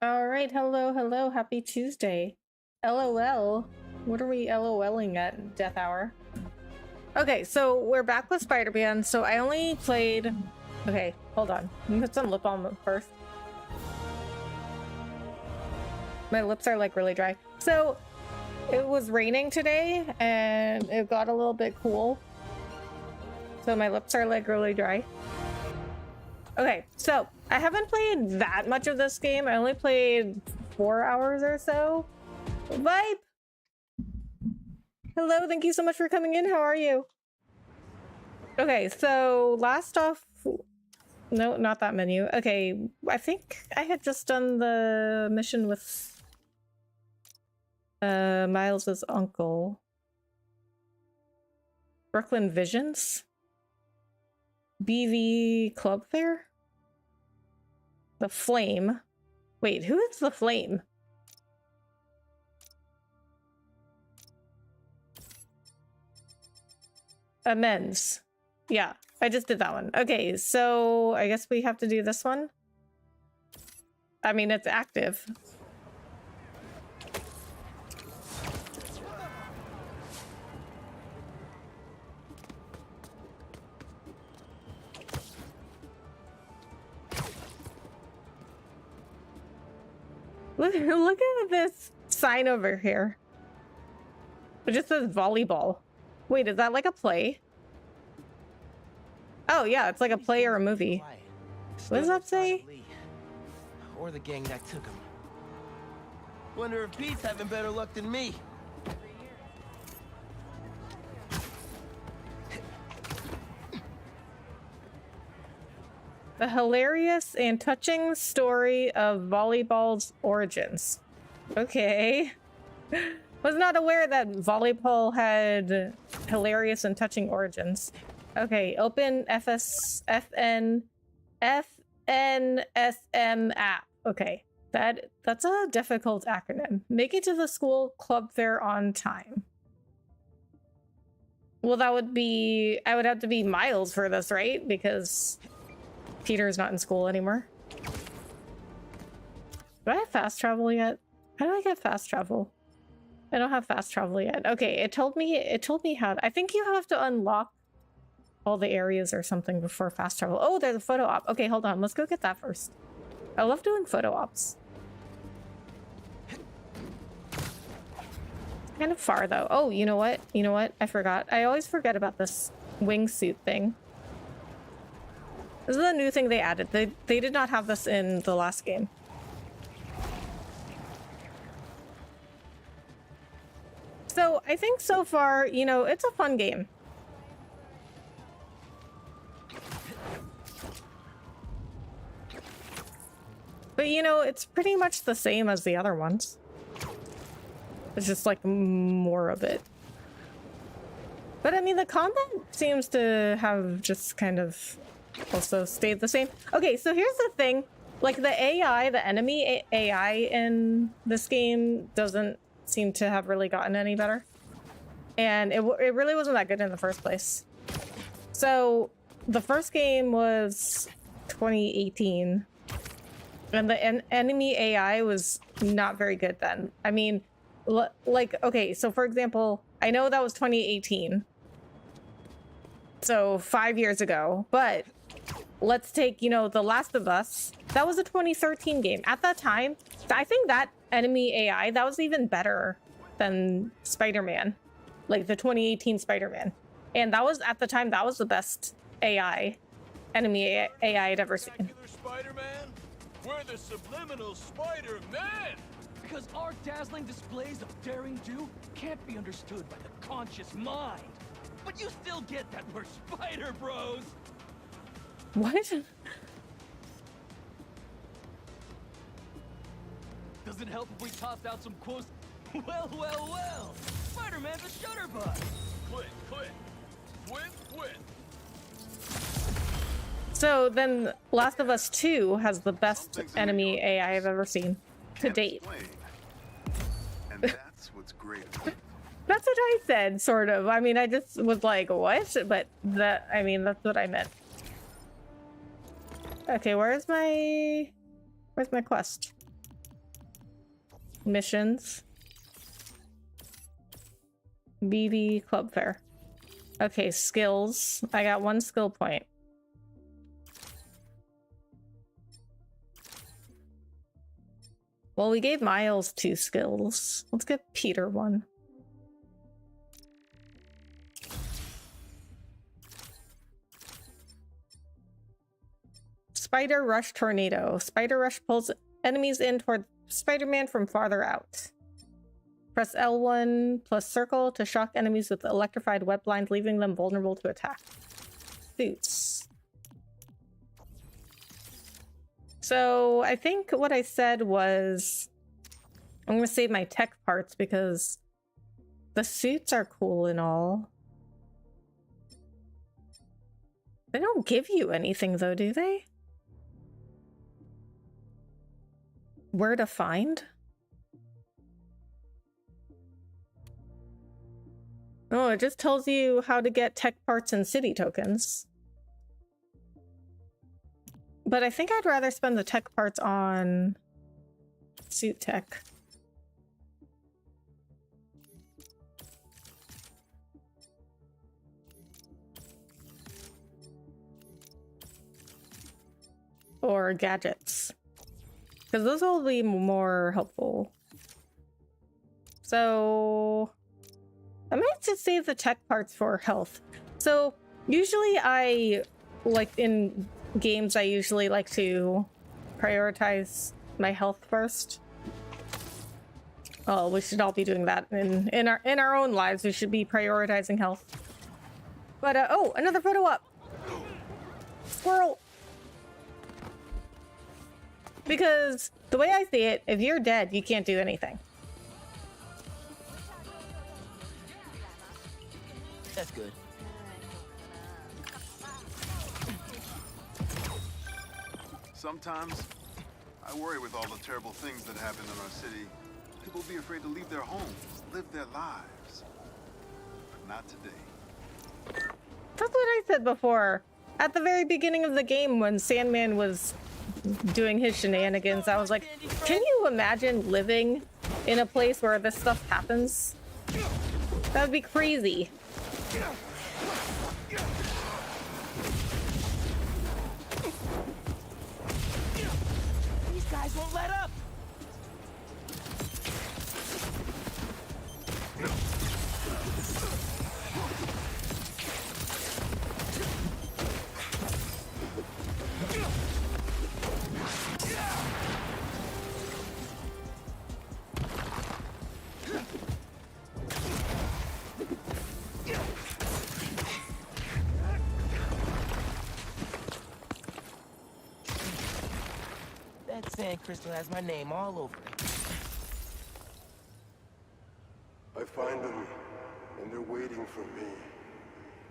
All right, hello, happy Tuesday. LOL. What are we LOLing at, Death Hour? Okay, so we're back with Spider-Man. So I only played... Okay, hold on. Let me put some lip balm first. My lips are like really dry. So it was raining today and it got a little bit cool. So my lips are like really dry. Okay, so I haven't played that much of this game. I only played 4 hours or so. Vibe! Hello, thank you so much for coming in. How are you? Okay, so last off... No, not that menu. Okay, I think I had just done the mission with Miles's uncle. Brooklyn Visions? BV Club Fair? The Flame. Wait, who is the Flame? Amends. Yeah, I just did that one. Okay, so I guess we have to do this one. I mean, it's active. Look at this sign over here. It just says volleyball. Wait, is that like a play? Oh yeah, it's like a play or a movie. What does that say? Or the gang that took him. Wonder if Pete's having better luck than me. The hilarious and touching story of volleyball's origins. Okay. Was not aware that volleyball had hilarious and touching origins. Okay, open FNSM app. Okay, that's a difficult acronym. Make it to the school club fair on time. Well, that would be... I would have to be Miles for this, right? Because Peter's not in school anymore. Do I have fast travel yet? How do I get fast travel? I don't have fast travel yet. Okay, it told me how to... I think you have to unlock all the areas or something before fast travel. Oh, there's a photo op. Okay, hold on. Let's go get that first. I love doing photo ops. Kind of far though. Oh, you know what? You know what? I forgot. I always forget about this wingsuit thing. This is a new thing they added. They did not have this in the last game. So I think so far, you know, it's a fun game. But you know, it's pretty much the same as the other ones. It's just like more of it. But I mean, the combat seems to have just kind of also stayed the same. Okay, so here's the thing. Like the AI, the enemy AI in this game doesn't seem to have really gotten any better. And it really wasn't that good in the first place. So the first game was 2018. And the enemy AI was not very good then. I mean, like, okay, so for example, I know that was 2018. So 5 years ago, but let's take, you know, The Last of Us. That was a 2013 game. At that time, I think that enemy AI, that was even better than Spider-Man. Like the 2018 Spider-Man. And that was, at the time, that was the best AI, enemy AI I'd ever seen. Spider-Man? We're the subliminal Spider-Man! Because our dazzling displays of daring do can't be understood by the conscious mind. But you still get that we're Spider Bros! What? Does it help if we tossed out some quotes? Well! Spider-Man's a shutterbug! Quit! Quit! So then Last of Us 2 has the best enemy AI I've ever seen to date. And that's what's great. That's what I said, sort of. I mean, I just was like, what? But that, I mean, that's what I meant. Okay, where's my quest? missions. BB Club Fair. Okay, skills. I got 1 skill point. Well, we gave Miles 2 skills. Let's give Peter 1. Spider Rush Tornado. Spider Rush pulls enemies in toward Spider-Man from farther out. Press L1 plus circle to shock enemies with electrified web lines, leaving them vulnerable to attack. Suits. So I think what I said was I'm going to save my tech parts because the suits are cool and all. They don't give you anything though, do they? Where to find? Oh, it just tells you how to get tech parts and city tokens. But I think I'd rather spend the tech parts on suit tech. Or gadgets. Because those will be more helpful. So I might just save the tech parts for health. So usually in games, I usually like to prioritize my health first. Oh, we should all be doing that in our own lives. We should be prioritizing health. But oh, another photo up. Squirrel. Because the way I see it, if you're dead, you can't do anything. That's good. Sometimes, I worry with all the terrible things that happen in our city. People be afraid to leave their homes, live their lives. But not today. That's what I said before. At the very beginning of the game when Sandman was doing his shenanigans, I was like, can you imagine living in a place where this stuff happens? That would be crazy. These guys won't let up. That sand crystal has my name all over it. I find them, and they're waiting for me,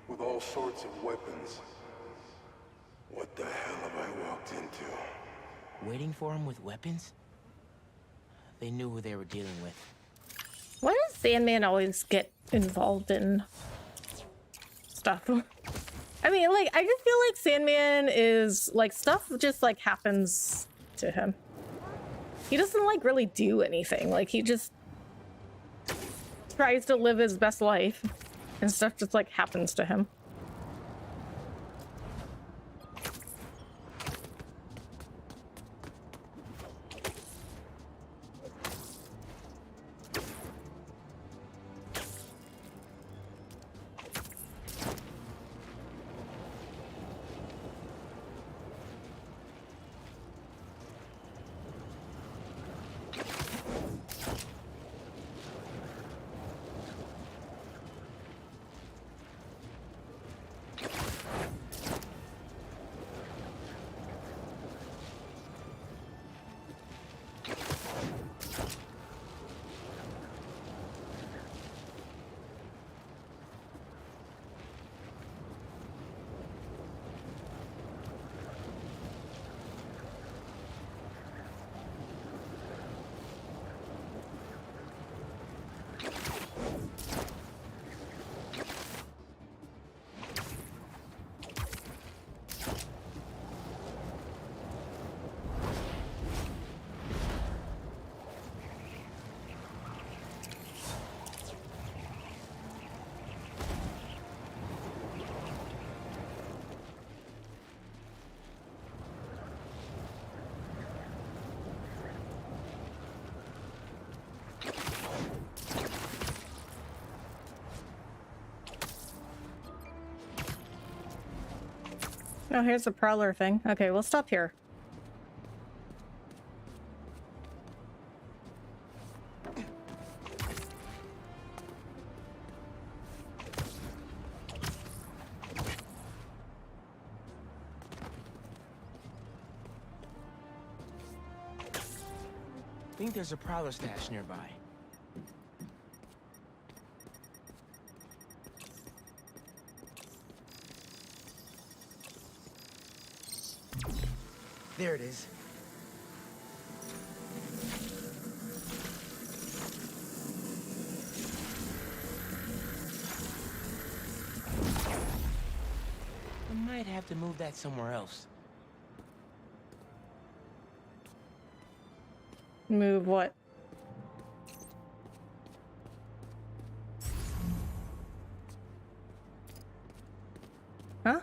with all sorts of weapons. What the hell have I walked into? Waiting for him with weapons? They knew who they were dealing with. Why does Sandman always get involved in stuff? I mean, like, I just feel like Sandman is, like, stuff just, like, happens to him. He doesn't, like, really do anything. Like, he just tries to live his best life, and stuff just, like, happens to him. Oh, here's the prowler thing. Okay, we'll stop here. I think there's a prowler stash nearby. There it is. I might have to move that somewhere else. Move what? Huh?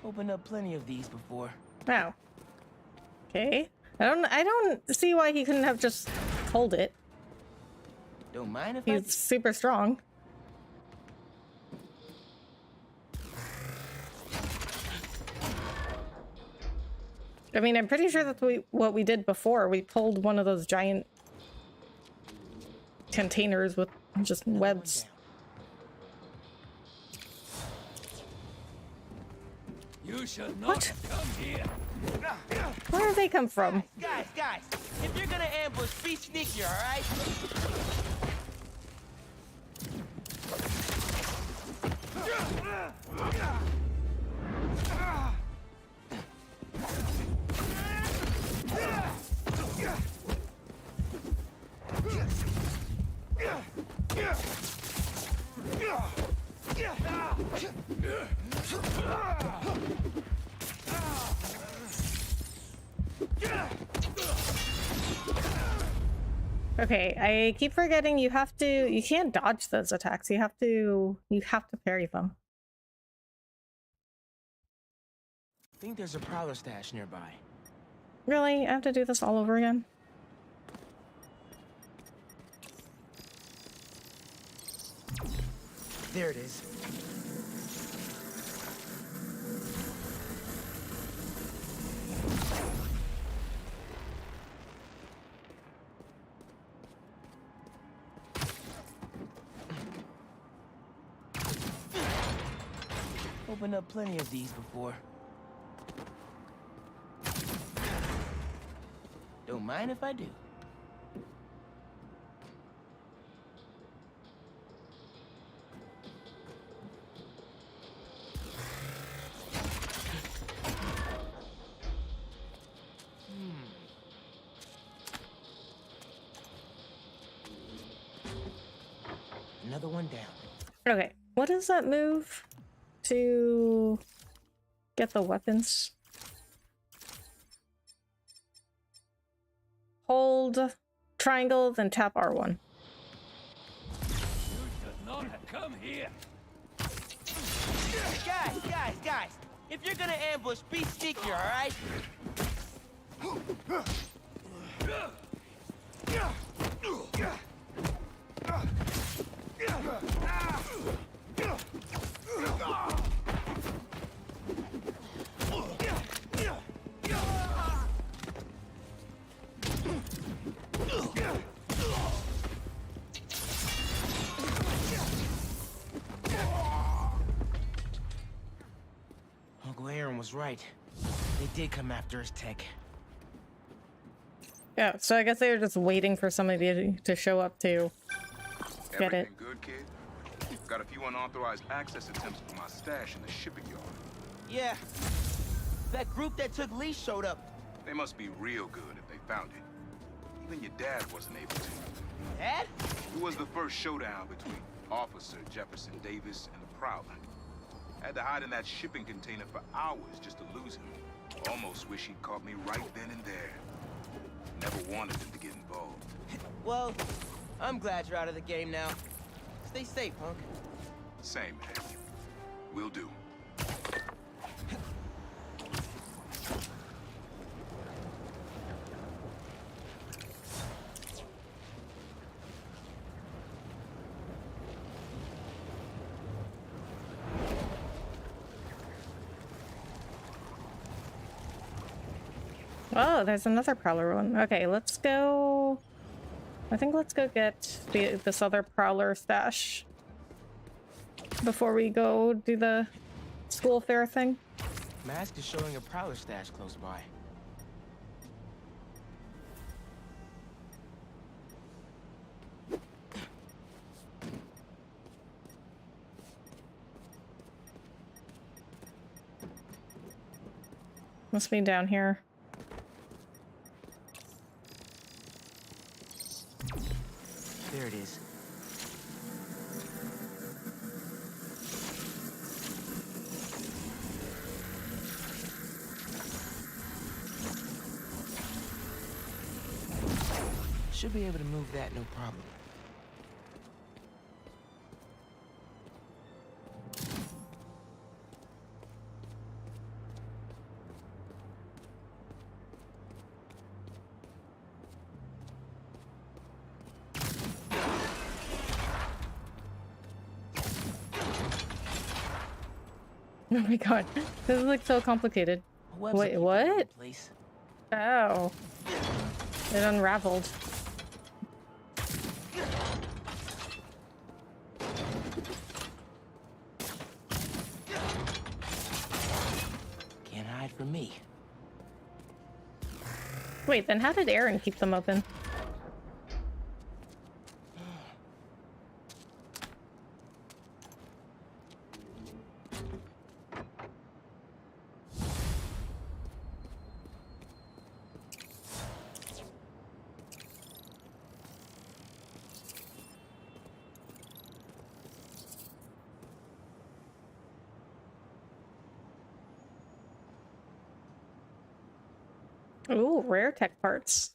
Opened up plenty of these before. Wow. Okay. I don't see why he couldn't have just pulled it. Don't mind if He's super strong. I mean, I'm pretty sure that's what we did before. We pulled one of those giant containers with just webs. You shall not What? come here. Where did they come from? Guys, if you're gonna ambush, be sneaky, all right? Okay, I keep forgetting you can't dodge those attacks. You have to parry them. I think there's a prowler stash nearby. Really? I have to do this all over again? There it is. Opened up plenty of these before. Don't mind if I do. Another one down. Okay, what does that move to get the weapons? Hold triangle, then tap R1. You shall not come here. Guys! If you're gonna ambush, be sneaky, all right? Uncle Aaron was right. They did come after his tech. Yeah, so I guess they were just waiting for somebody to show up to get it. Everything good, kid? Got a few unauthorized access attempts to my stash in the shipping yard. Yeah. That group that took Lee showed up. They must be real good if they found it. Even your dad wasn't able to. Dad? It was the first showdown between Officer Jefferson Davis and the Prowler. Had to hide in that shipping container for hours just to lose him. Almost wish he'd caught me right then and there. Never wanted him to get involved. Well, I'm glad you're out of the game now. Stay safe, punk. Same, man. Will do. Oh, there's another prowler one. Okay, let's go. I think let's go get this other prowler stash before we go do the school fair thing. Mask is showing a prowler stash close by. Must be down here. There it is. Should be able to move that, no problem. Oh my god, this is like so complicated. Web's Wait, a what? place. Oh. It unraveled. Can't hide from me. Wait, then how did Aaron keep them open? Ooh, rare tech parts.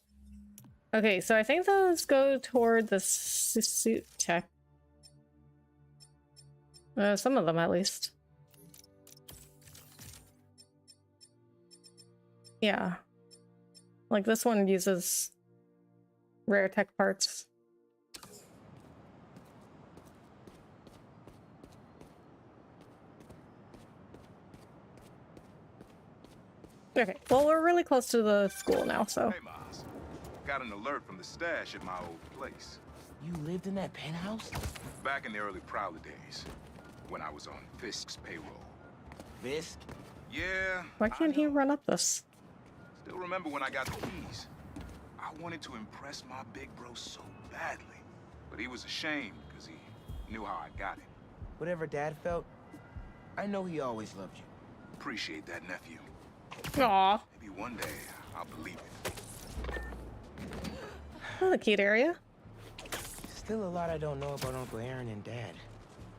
Okay, so I think those go toward the suit tech. Some of them at least. Yeah. Like this one uses rare tech parts. Okay, well, we're really close to the school now, so. Hey, Miles. Got an alert from the stash at my old place. You lived in that penthouse? Back in the early Prowler days, when I was on Fisk's payroll. Fisk? Yeah. Why can't he run up this? Still remember when I got the keys. I wanted to impress my big bro so badly. But he was ashamed because he knew how I got it. Whatever Dad felt, I know he always loved you. Appreciate that, nephew. Aw. Maybe one day I'll believe it. Oh, a cute area. Still a lot I don't know about Uncle Aaron and Dad.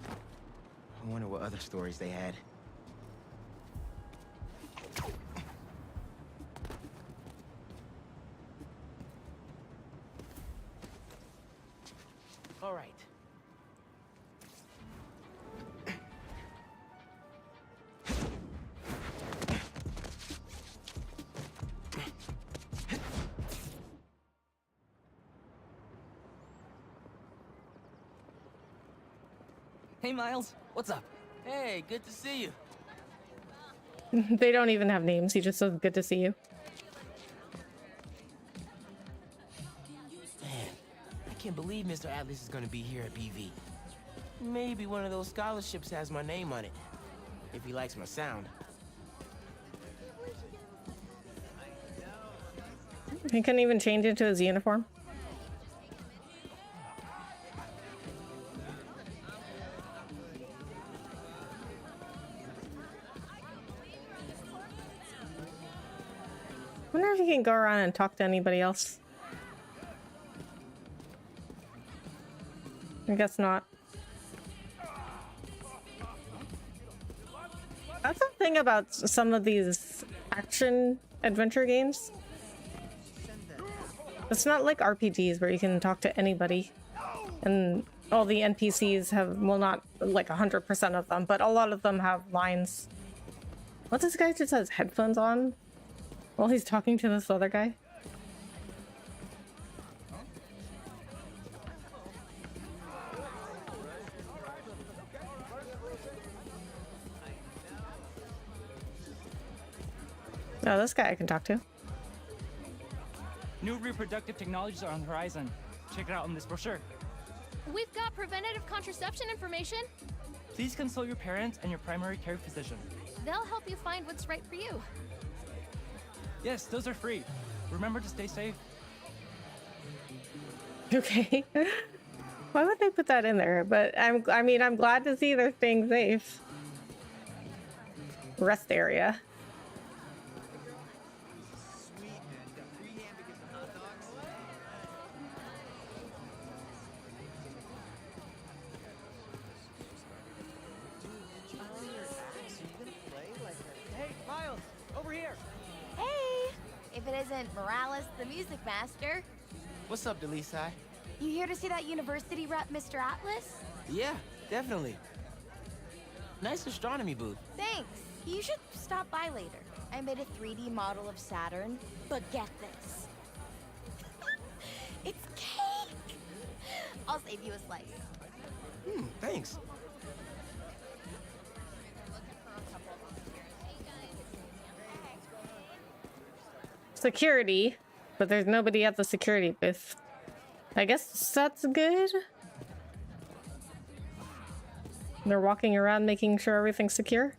I wonder what other stories they had. All right. Hey, Miles. What's up? Hey, good to see you. They don't even have names. He just says, good to see you. Man, I can't believe Mr. Atlas is gonna be here at BV. Maybe one of those scholarships has my name on it, if he likes my sound. He couldn't even change into his uniform. I wonder if he can go around and talk to anybody else. I guess not. That's the thing about some of these action adventure games. It's not like RPGs where you can talk to anybody and all the NPCs have, well, not like 100% of them, but a lot of them have lines. What, this guy just has headphones on while he's talking to this other guy? Oh, this guy I can talk to. New reproductive technologies are on the horizon. Check it out in this brochure. We've got preventative contraception information. Please consult your parents and your primary care physician. They'll help you find what's right for you. Yes, those are free. Remember to stay safe. Okay. Why would they put that in there? But I mean, I'm glad to see they're staying safe. Rest area. Hey, Miles, over here. Hey! If it isn't Morales, the music master. What's up, Delisai? You here to see that university rep, Mr. Atlas? Yeah, definitely. Nice astronomy booth. Thanks. You should stop by later. I made a 3D model of Saturn, but get this. It's cake! I'll save you a slice. Thanks. Security, but there's nobody at the security booth. I guess that's good. They're walking around making sure everything's secure.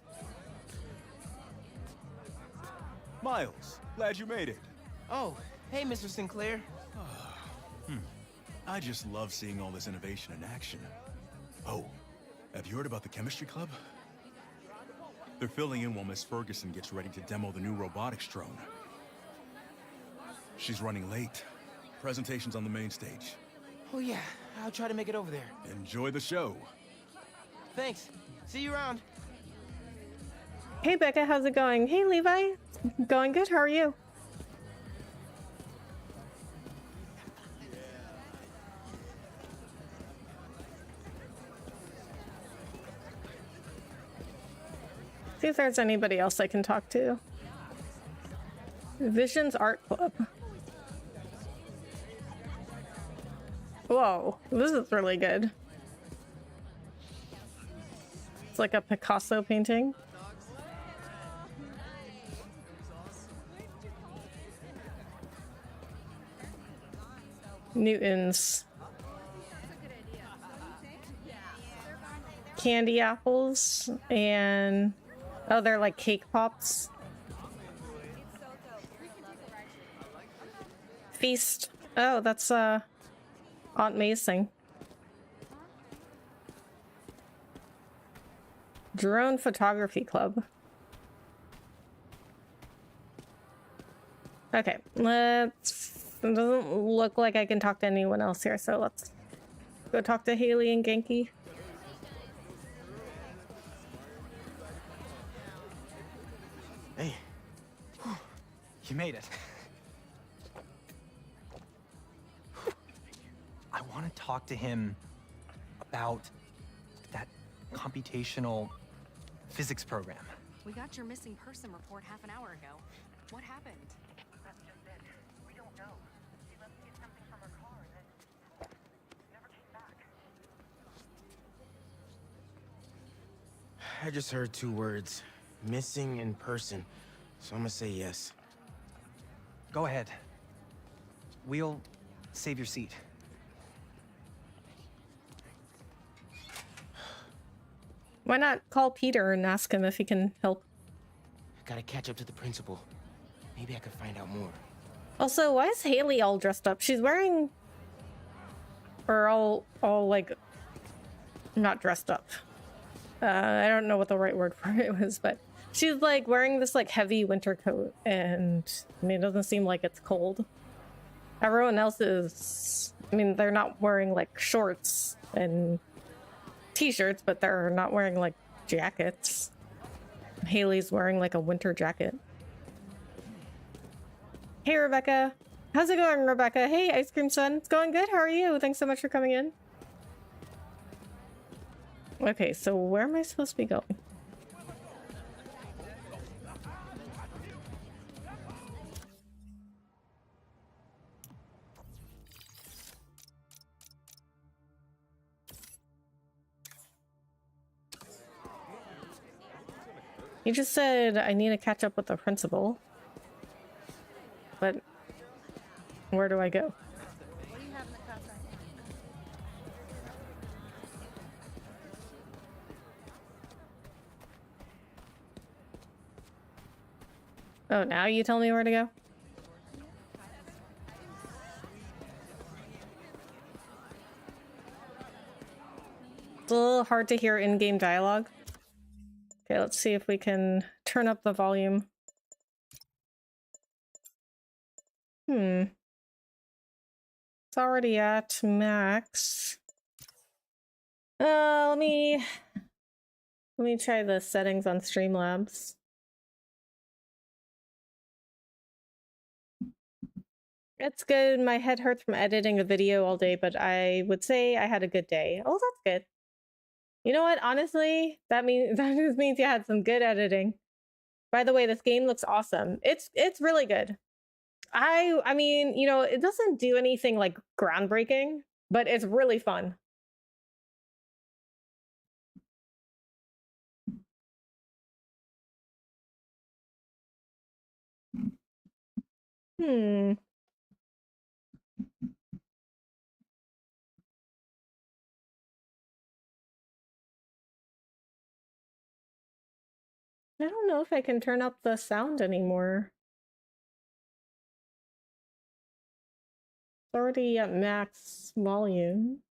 Miles, glad you made it. Oh, hey, Mr. Sinclair. I just love seeing all this innovation in action. Oh, have you heard about the chemistry club? They're filling in while Miss Ferguson gets ready to demo the new robotics drone. She's running late. Presentation's on the main stage. Oh yeah, I'll try to make it over there. Enjoy the show. Thanks. See you around. Hey Becca, how's it going? Hey Levi. Going good, how are you? See if there's anybody else I can talk to. Visions Art Club. Whoa, this is really good. It's like a Picasso painting. Newtons. Candy apples and oh, they're like cake pops. Feast. Oh, that's Aunt May's thing. Drone Photography Club. Okay, let's. It doesn't look like I can talk to anyone else here, so let's go talk to Haley and Genki. Hey, you made it. I want to talk to him about that computational physics program. We got your missing person report half an hour ago. What happened? That's just it. We don't know. She left to get something from her car and then never came back. I just heard 2 words. Missing in person. So I'm gonna say yes. Go ahead. We'll save your seat. Why not call Peter and ask him if he can help? I gotta catch up to the principal. Maybe I could find out more. Also, why is Haley all dressed up? She's wearing... Or all like... Not dressed up. I don't know what the right word for it was, but... She's like wearing this like heavy winter coat and... I mean, it doesn't seem like it's cold. Everyone else is... I mean, they're not wearing like shorts and t-shirts, but they're not wearing like jackets. Haley's wearing like a winter jacket. Hey Rebecca. How's it going, Rebecca? Hey Ice Cream Sun. It's going good. How are you? Thanks so much for coming in. Okay, so where am I supposed to be going? You just said I need to catch up with the principal. But Where do I go? What do you have in the class right now? Oh, now you tell me where to go? It's a little hard to hear in-game dialogue. Okay, let's see if we can turn up the volume. It's already at max. Let me try the settings on Streamlabs. It's good. My head hurts from editing a video all day, but I would say I had a good day. Oh, that's good. You know what? Honestly, that just means you had some good editing. By the way, this game looks awesome. It's really good. I mean, you know, it doesn't do anything like groundbreaking, but it's really fun. I don't know if I can turn up the sound anymore. It's already at max volume.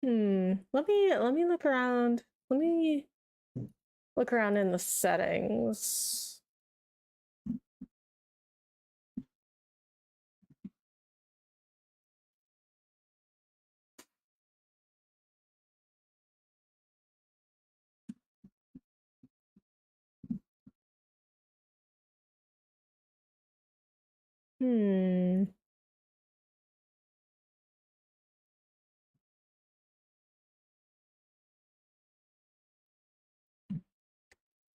Let me look around. Let me look around in the settings.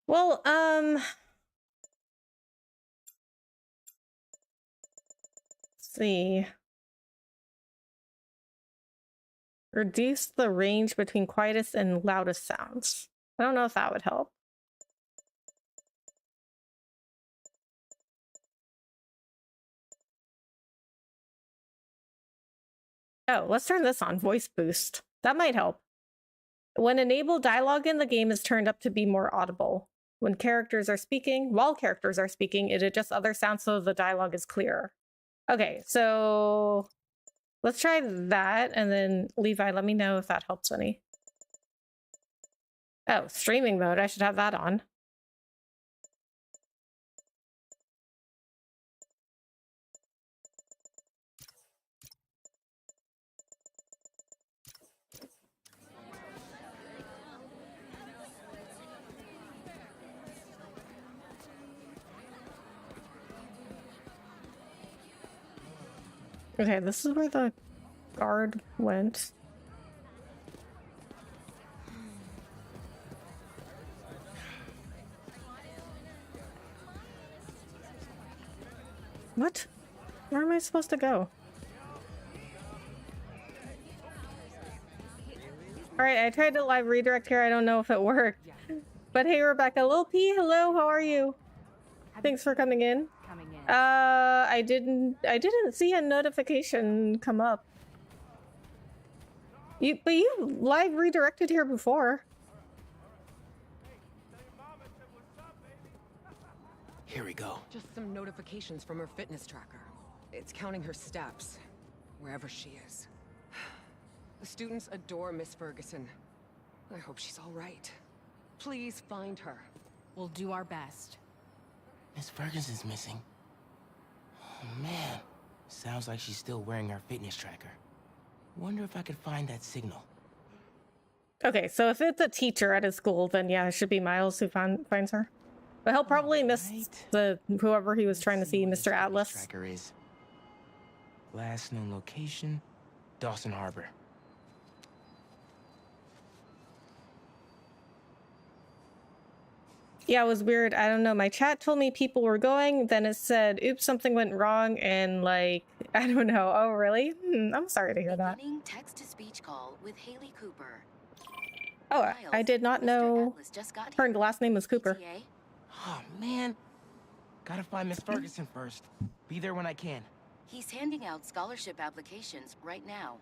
Well, let's see. Reduce the range between quietest and loudest sounds. I don't know if that would help. Oh, let's turn this on, voice boost. That might help. When enabled, dialogue in the game is turned up to be more audible. While characters are speaking, it adjusts other sounds so the dialogue is clearer. Okay, so let's try that, and then Levi, let me know if that helps any. Oh, streaming mode, I should have that on. Okay, this is where the guard went. What? Where am I supposed to go? Alright, I tried to live redirect here. I don't know if it worked. But hey, Rebecca. Lil P, hello, how are you? Thanks for coming in. I didn't see a notification come up. But you live redirected here before. Here we go. Just some notifications from her fitness tracker. It's counting her steps, wherever she is. The students adore Miss Ferguson. I hope she's all right. Please find her. We'll do our best. Miss Ferguson's missing. Oh, man. Sounds like she's still wearing her fitness tracker. Wonder if I could find that signal. Okay, so if it's a teacher at his school, then yeah, it should be Miles who finds her. But he'll probably miss whoever he was trying to see, Mr. Atlas. Tracker is. Last known location, Dawson Harbor. Yeah, it was weird. I don't know. My chat told me people were going, then it said, oops, something went wrong, and like, I don't know. Oh, really? I'm sorry to hear that. Text-to-speech call with Haley Cooper. Oh, I did not know her last name was Cooper. Oh, man. Gotta find Miss Ferguson first. Be there when I can. He's handing out scholarship applications right now.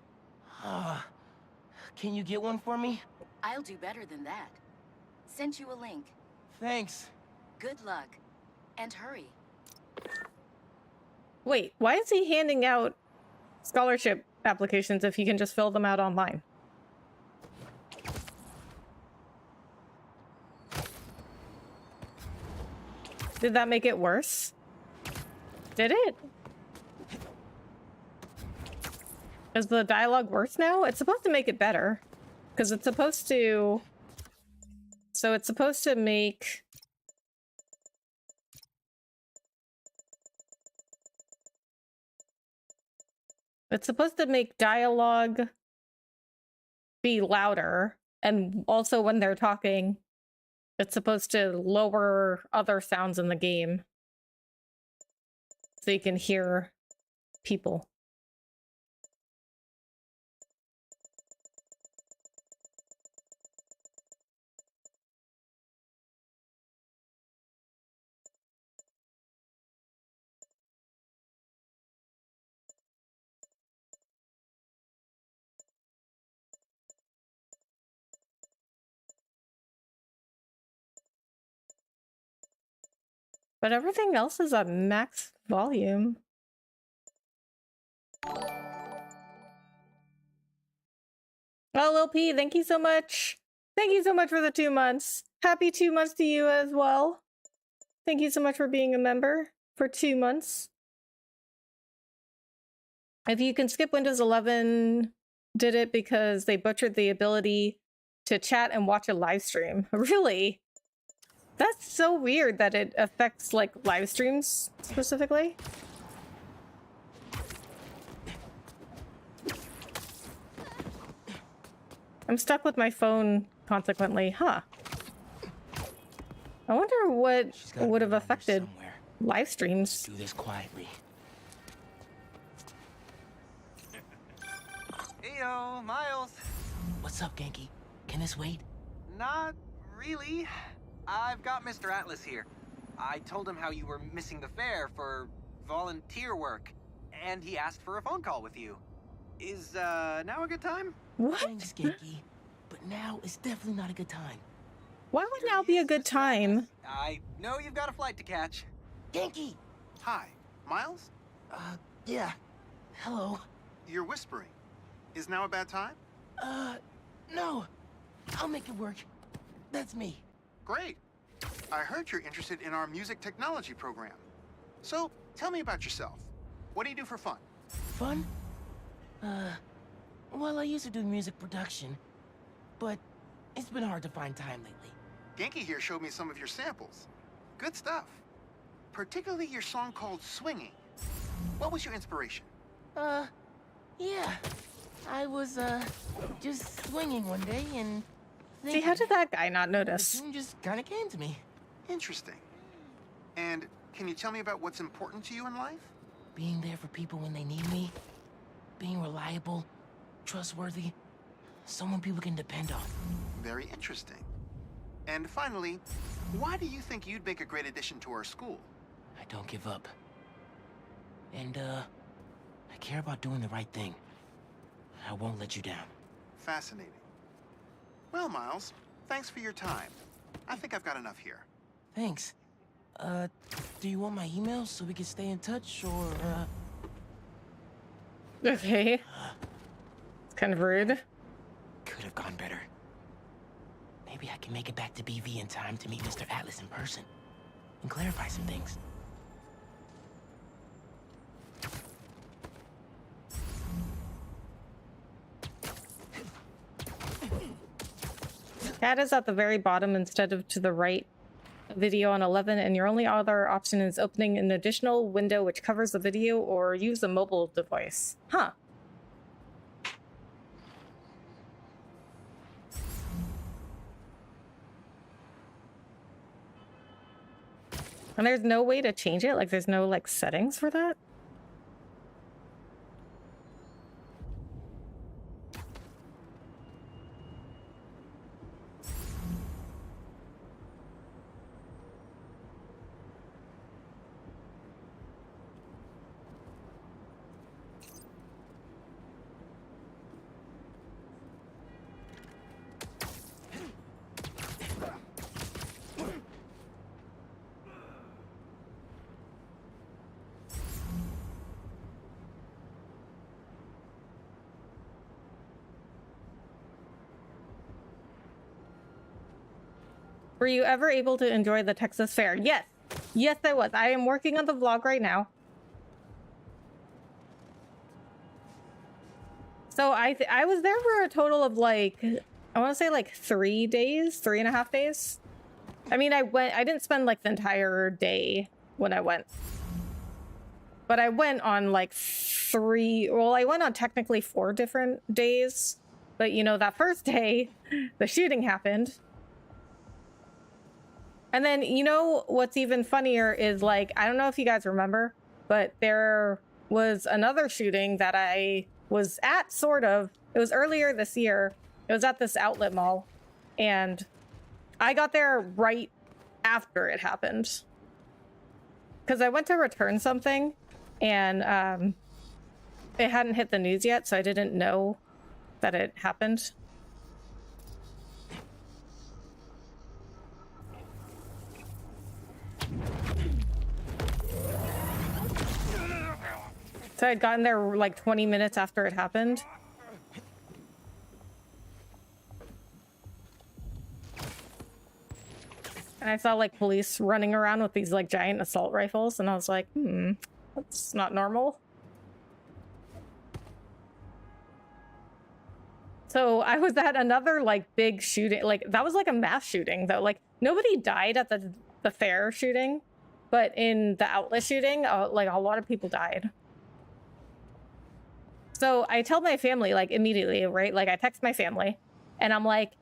Can you get one for me? I'll do better than that. Sent you a link. Thanks. Good luck. And hurry. Wait, why is he handing out scholarship applications if he can just fill them out online? Did that make it worse? Did it? Is the dialogue worse now? It's supposed to make it better. Because it's supposed to... So it's supposed to make... It's supposed to make dialogue be louder, and also when they're talking, it's supposed to lower other sounds in the game so you can hear people. But everything else is at max volume. LLP, thank you so much. Thank you so much for the 2 months. Happy 2 months to you as well. Thank you so much for being a member for 2 months. If you can skip Windows 11, did it because they butchered the ability to chat and watch a live stream. Really? That's so weird that it affects, like, live streams specifically. I'm stuck with my phone, consequently. Huh. I wonder what would have affected live streams. Do this quietly. Heyo, Miles. What's up, Genki? Can this wait? Not really. I've got Mr. Atlas here. I told him how you were missing the fair for volunteer work, and he asked for a phone call with you. Is, now a good time? What? Thanks, Genki. But now is definitely not a good time. Why would now be a good time? I know you've got a flight to catch. Genki! Hi, Miles? Yeah. Hello. You're whispering. Is now a bad time? No. I'll make it work. That's me. Great. I heard you're interested in our music technology program. So, tell me about yourself. What do you do for fun? Fun? Well, I used to do music production, but it's been hard to find time lately. Genki here showed me some of your samples. Good stuff. Particularly your song called Swinging. What was your inspiration? Yeah. I was, just swinging one day and... See, how did that guy not The notice? tune just kind of came to me. Interesting. And can you tell me about what's important to you in life? Being there for people when they need me. Being reliable, trustworthy, someone people can depend on. Very interesting. And finally, why do you think you'd make a great addition to our school? I don't give up. And, I care about doing the right thing. I won't let you down. Fascinating. Well, Miles, thanks for your time. I think I've got enough here. Thanks. Do you want my email so we can stay in touch, or, Okay. It's kind of rude. Could have gone better. Maybe I can make it back to BV in time to meet Mr. Atlas in person and clarify some things. Cat is at the very bottom instead of to the right. Video on 11, and your only other option is opening an additional window which covers the video or use a mobile device. Huh. And there's no way to change it? Like, there's no, like, settings for that? Were you ever able to enjoy the Texas Fair? Yes. Yes, I was. I am working on the vlog right now. So I was there for a total of like, I want to say like 3 days, 3.5 days. I mean, I didn't spend like the entire day when I went. But I went on like I went on technically 4 different days. But you know, that first day, the shooting happened. And then, you know, what's even funnier is like, I don't know if you guys remember, but there was another shooting that I was at, sort of. It was earlier this year. It was at this outlet mall. And I got there right after it happened. Because I went to return something and it hadn't hit the news yet, so I didn't know that it happened. So I'd gotten there like 20 minutes after it happened. And I saw like police running around with these like giant assault rifles, and I was like, that's not normal. So I was at another like big shooting, like that was like a mass shooting though. Like nobody died at the fair shooting, but in the outlet shooting, like a lot of people died. So I tell my family like immediately, right? Like I text my family and I'm like,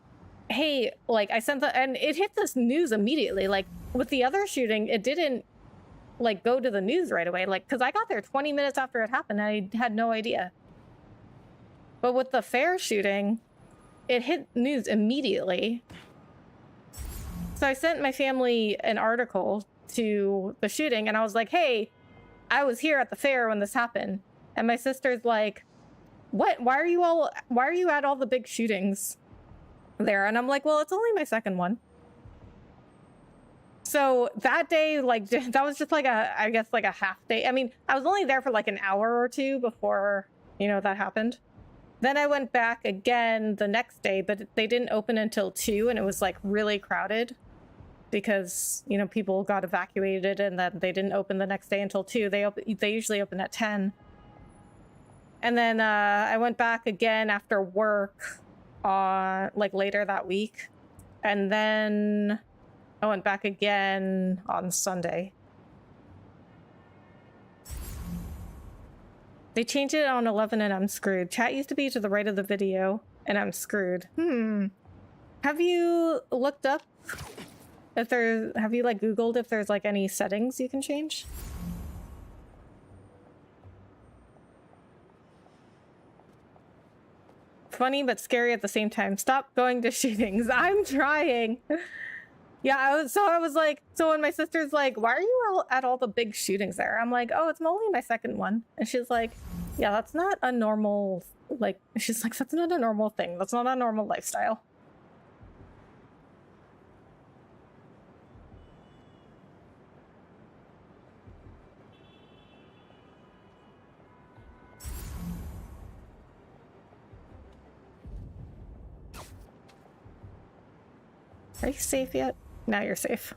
hey, like I sent and it hit this news immediately. Like with the other shooting, it didn't like go to the news right away. Like, cause I got there 20 minutes after it happened. And I had no idea. But with the fair shooting, it hit news immediately. So I sent my family an article to the shooting and I was like, hey, I was here at the fair when this happened. And my sister's like, what? Why are you at all the big shootings there? And I'm like, well, it's only my second one. So that day, like, that was just like I guess like a half day. I mean, I was only there for like an hour or two before, you know, that happened. Then I went back again the next day, but they didn't open until 2 and it was like really crowded because, you know, people got evacuated and then they didn't open the next day until 2. They usually open at 10. And then I went back again after work like later that week. And then I went back again on Sunday. They changed it on 11 and I'm screwed. Chat used to be to the right of the video and I'm screwed. Have you looked up if have you like Googled if there's like any settings you can change? Funny but scary at the same time. Stop going to shootings. I'm trying. Yeah, I was like, so when my sister's like, why are you at all the big shootings there? I'm like, oh, it's only my second one. And she's like, yeah, that's not a normal, like, she's like, that's not a normal thing. That's not a normal lifestyle. Are you safe yet? Now you're safe.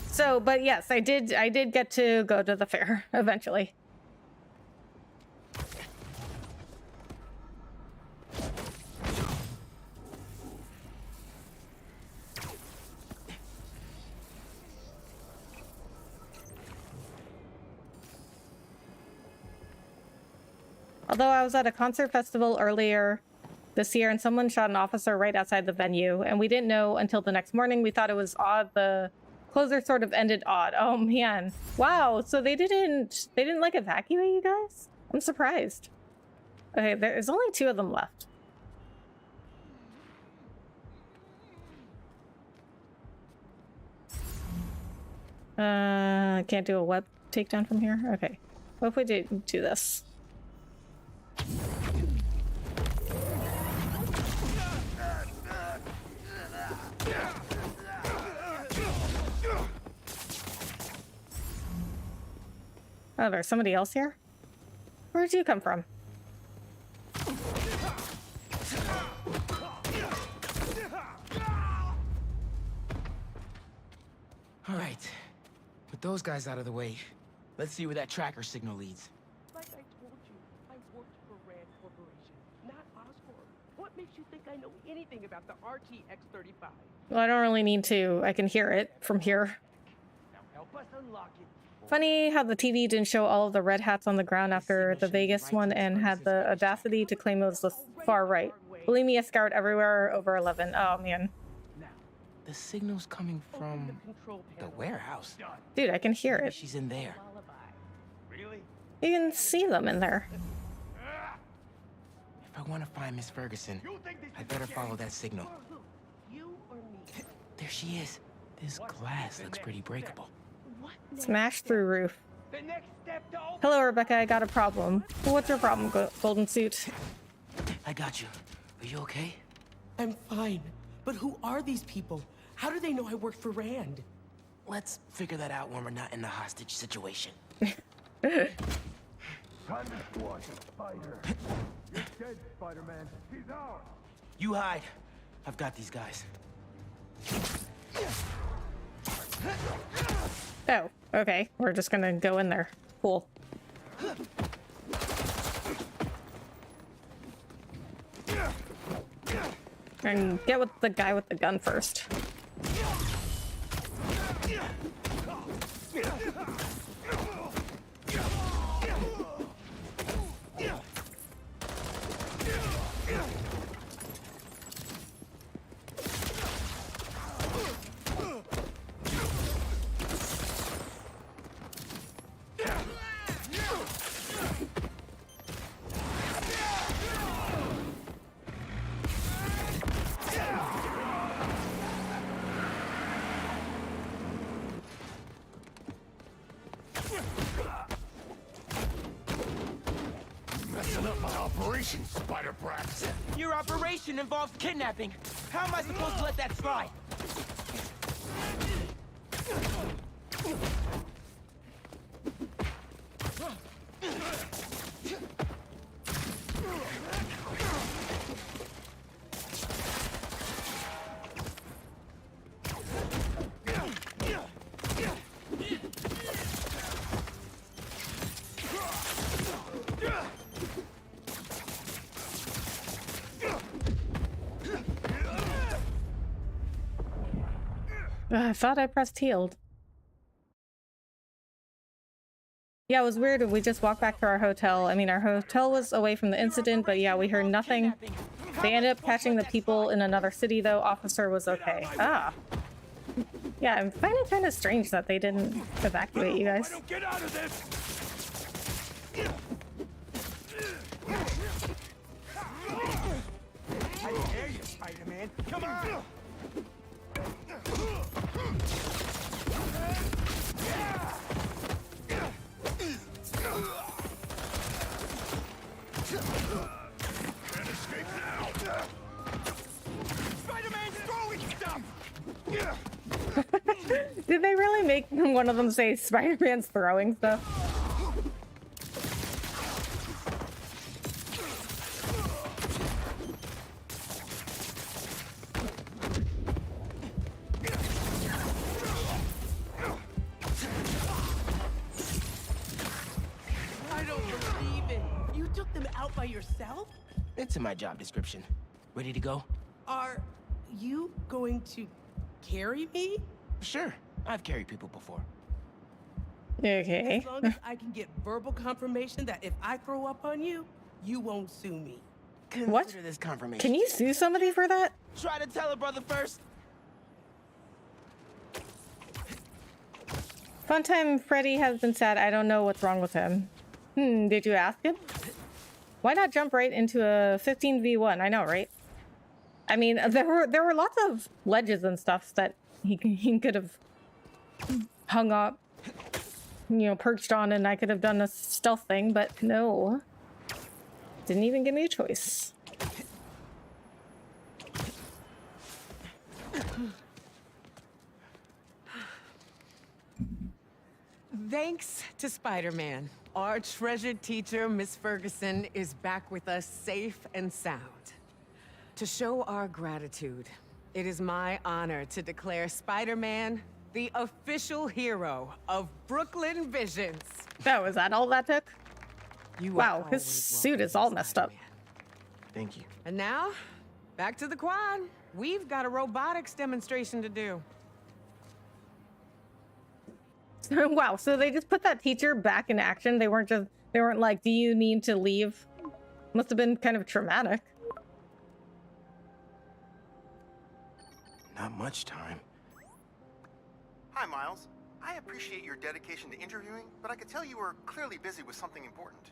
So, but yes, I did get to go to the fair eventually. Although I was at a concert festival earlier this year and someone shot an officer right outside the venue and we didn't know until the next morning. We thought it was odd. The closer sort of ended odd. Oh man. Wow. So they didn't like evacuate you guys? I'm surprised. Okay, there's only 2 of them left. Can't do a web takedown from here? Okay. What if we do this? Oh, there's somebody else here? Where'd you come from? All right. With those guys out of the way, let's see where that tracker signal leads. Like I told you, I worked for Rand Corporation, not Oscorp. What makes you think I know anything about the RTX-35? Well, I don't really need to. I can hear it from here. Now help us unlock it. Funny how the TV didn't show all of the red hats on the ground after the Vegas one and had the audacity to claim it was the far right. Believe me, I scoured everywhere over 11. Oh, man. The signal's coming from the warehouse. Dude, I can hear it. She's in there. Really? You can see them in there. If I want to find Miss Ferguson, I better follow that signal. You or me? There she is. This glass looks pretty breakable. Smash through roof. The next step to open. Hello, Rebecca. I got a problem. What's your problem, Golden Suit? I got you. Are you okay? I'm fine. But who are these people? How do they know I worked for Rand? Let's figure that out when we're not in the hostage situation. Time to squash a spider. You're dead, Spider-Man. He's ours. You hide. I've got these guys. Oh, okay. We're just gonna go in there. Cool. And get with the guy with the gun first. Spider brats. Your operation involves kidnapping. How am I supposed to let that slide? I thought I pressed healed. Yeah, it was weird. We just walked back to our hotel. I mean, our hotel was away from the incident, but yeah, we heard nothing. They ended up catching the people in another city, though. Officer was okay. Ah. Yeah, I'm finding it kind of strange that they didn't evacuate you guys. Get out of this! I dare you, Spider-Man. Come on! Can't escape now! Spider-Man's throwing stuff! Did they really make one of them say Spider-Man's throwing stuff? I don't believe it. You took them out by yourself? It's in my job description. Ready to go? Are you going to carry me? Sure. I've carried people before. Okay. As long as I can get verbal confirmation that if I throw up on you, you won't sue me. What? Consider this confirmation. Can you sue somebody for that? Try to tell a brother first. Funtime Freddy has been sad. I don't know what's wrong with him. Did you ask him? Why not jump right into a 15v1? I know, right? I mean, there were lots of ledges and stuff that he could have hung up, you know, perched on, and I could have done a stealth thing, but no. Didn't even give me a choice. Thanks to Spider-Man, our treasured teacher, Miss Ferguson, is back with us safe and sound. To show our gratitude, it is my honor to declare Spider-Man the official hero of Brooklyn Visions. Oh, is that all that took? You wow, his suit is all messed up. Thank you. And now, back to the quad. We've got a robotics demonstration to do. Wow, so they just put that teacher back in action. They weren't like, do you need to leave? Must have been kind of traumatic. Not much time. Hi, Miles. I appreciate your dedication to interviewing, but I could tell you were clearly busy with something important.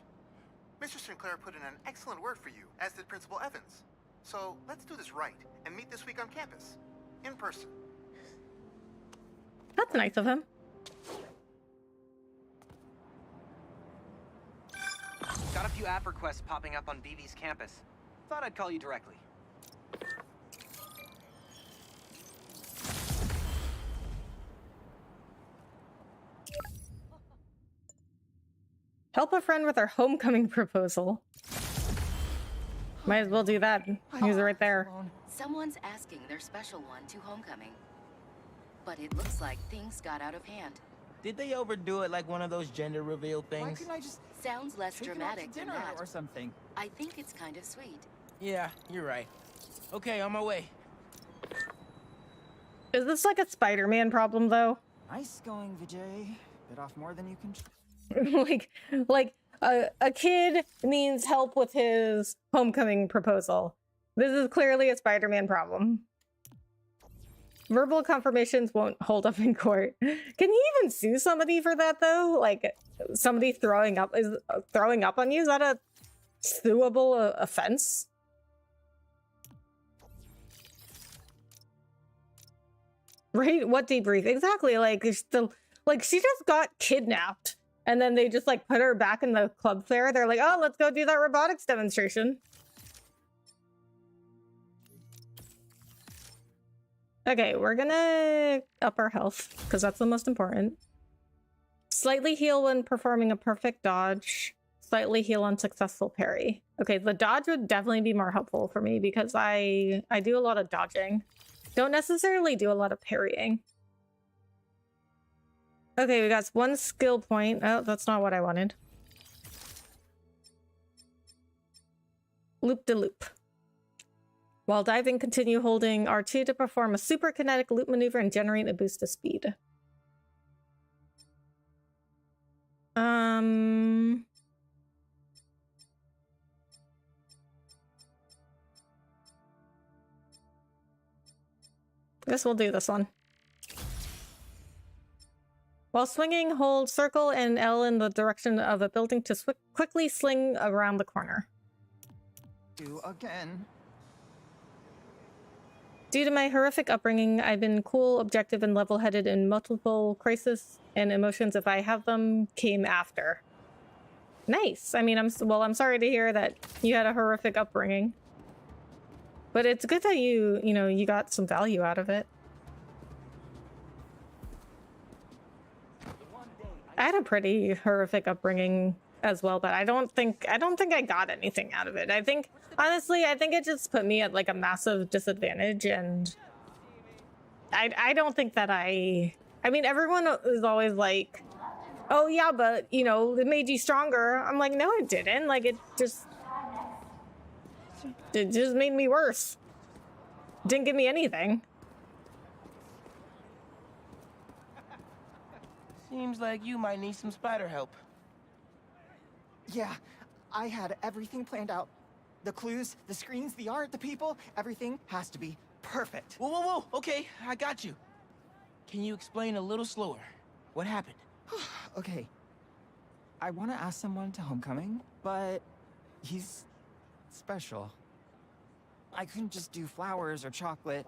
Mr. Sinclair put in an excellent word for you, as did Principal Evans. So let's do this right and meet this week on campus, in person. That's nice of him. Got a few app requests popping up on BV's campus. Thought I'd call you directly. Help a friend with our homecoming proposal. Might as well do that. He's right there. Someone's asking their special one to homecoming. But it looks like things got out of hand. Did they overdo it like one of those gender reveal things? Why couldn't I just Sounds less take her out dramatic to than dinner that. or something? I think it's kind of sweet. Yeah, you're right. Okay, on my way. Is this like a Spider-Man problem, though? Nice going, Vijay. Bit off more than you can. like a kid needs help with his homecoming proposal. This is clearly a Spider-Man problem. Verbal confirmations won't hold up in court. Can you even sue somebody for that, though? Like, somebody throwing up on you? Is that a suable offense? Right? What debrief? Exactly. Like, she just got kidnapped, and then they just like put her back in the club fair. They're like, oh, let's go do that robotics demonstration. Okay, we're gonna up our health, because that's the most important. Slightly heal when performing a perfect dodge. Slightly heal on successful parry. Okay, the dodge would definitely be more helpful for me, because I do a lot of dodging. Don't necessarily do a lot of parrying. Okay, we got one skill point. Oh, that's not what I wanted. Loop-de-loop. While diving, continue holding R2 to perform a super kinetic loop maneuver and generate a boost of speed. Guess we'll do this one. While swinging, hold circle and L in the direction of a building to quickly sling around the corner. Do again. Due to my horrific upbringing, I've been cool, objective, and level-headed in multiple crises, and emotions, if I have them, came after. Nice. I mean, I'm sorry to hear that you had a horrific upbringing. But it's good that you got some value out of it. I had a pretty horrific upbringing as well, but I don't think I got anything out of it. I think, honestly, it just put me at like a massive disadvantage, and I don't think that I mean, everyone is always like, oh yeah, but it made you stronger. I'm like, no, it didn't. Like, it just made me worse. Didn't give me anything. Seems like you might need some spider help. Yeah, I had everything planned out. The clues, the screens, the art, the people, everything has to be perfect. Whoa, whoa, whoa. Okay, I got you. Can you explain a little slower? What happened? Okay. I want to ask someone to homecoming, but he's special. I couldn't just do flowers or chocolate.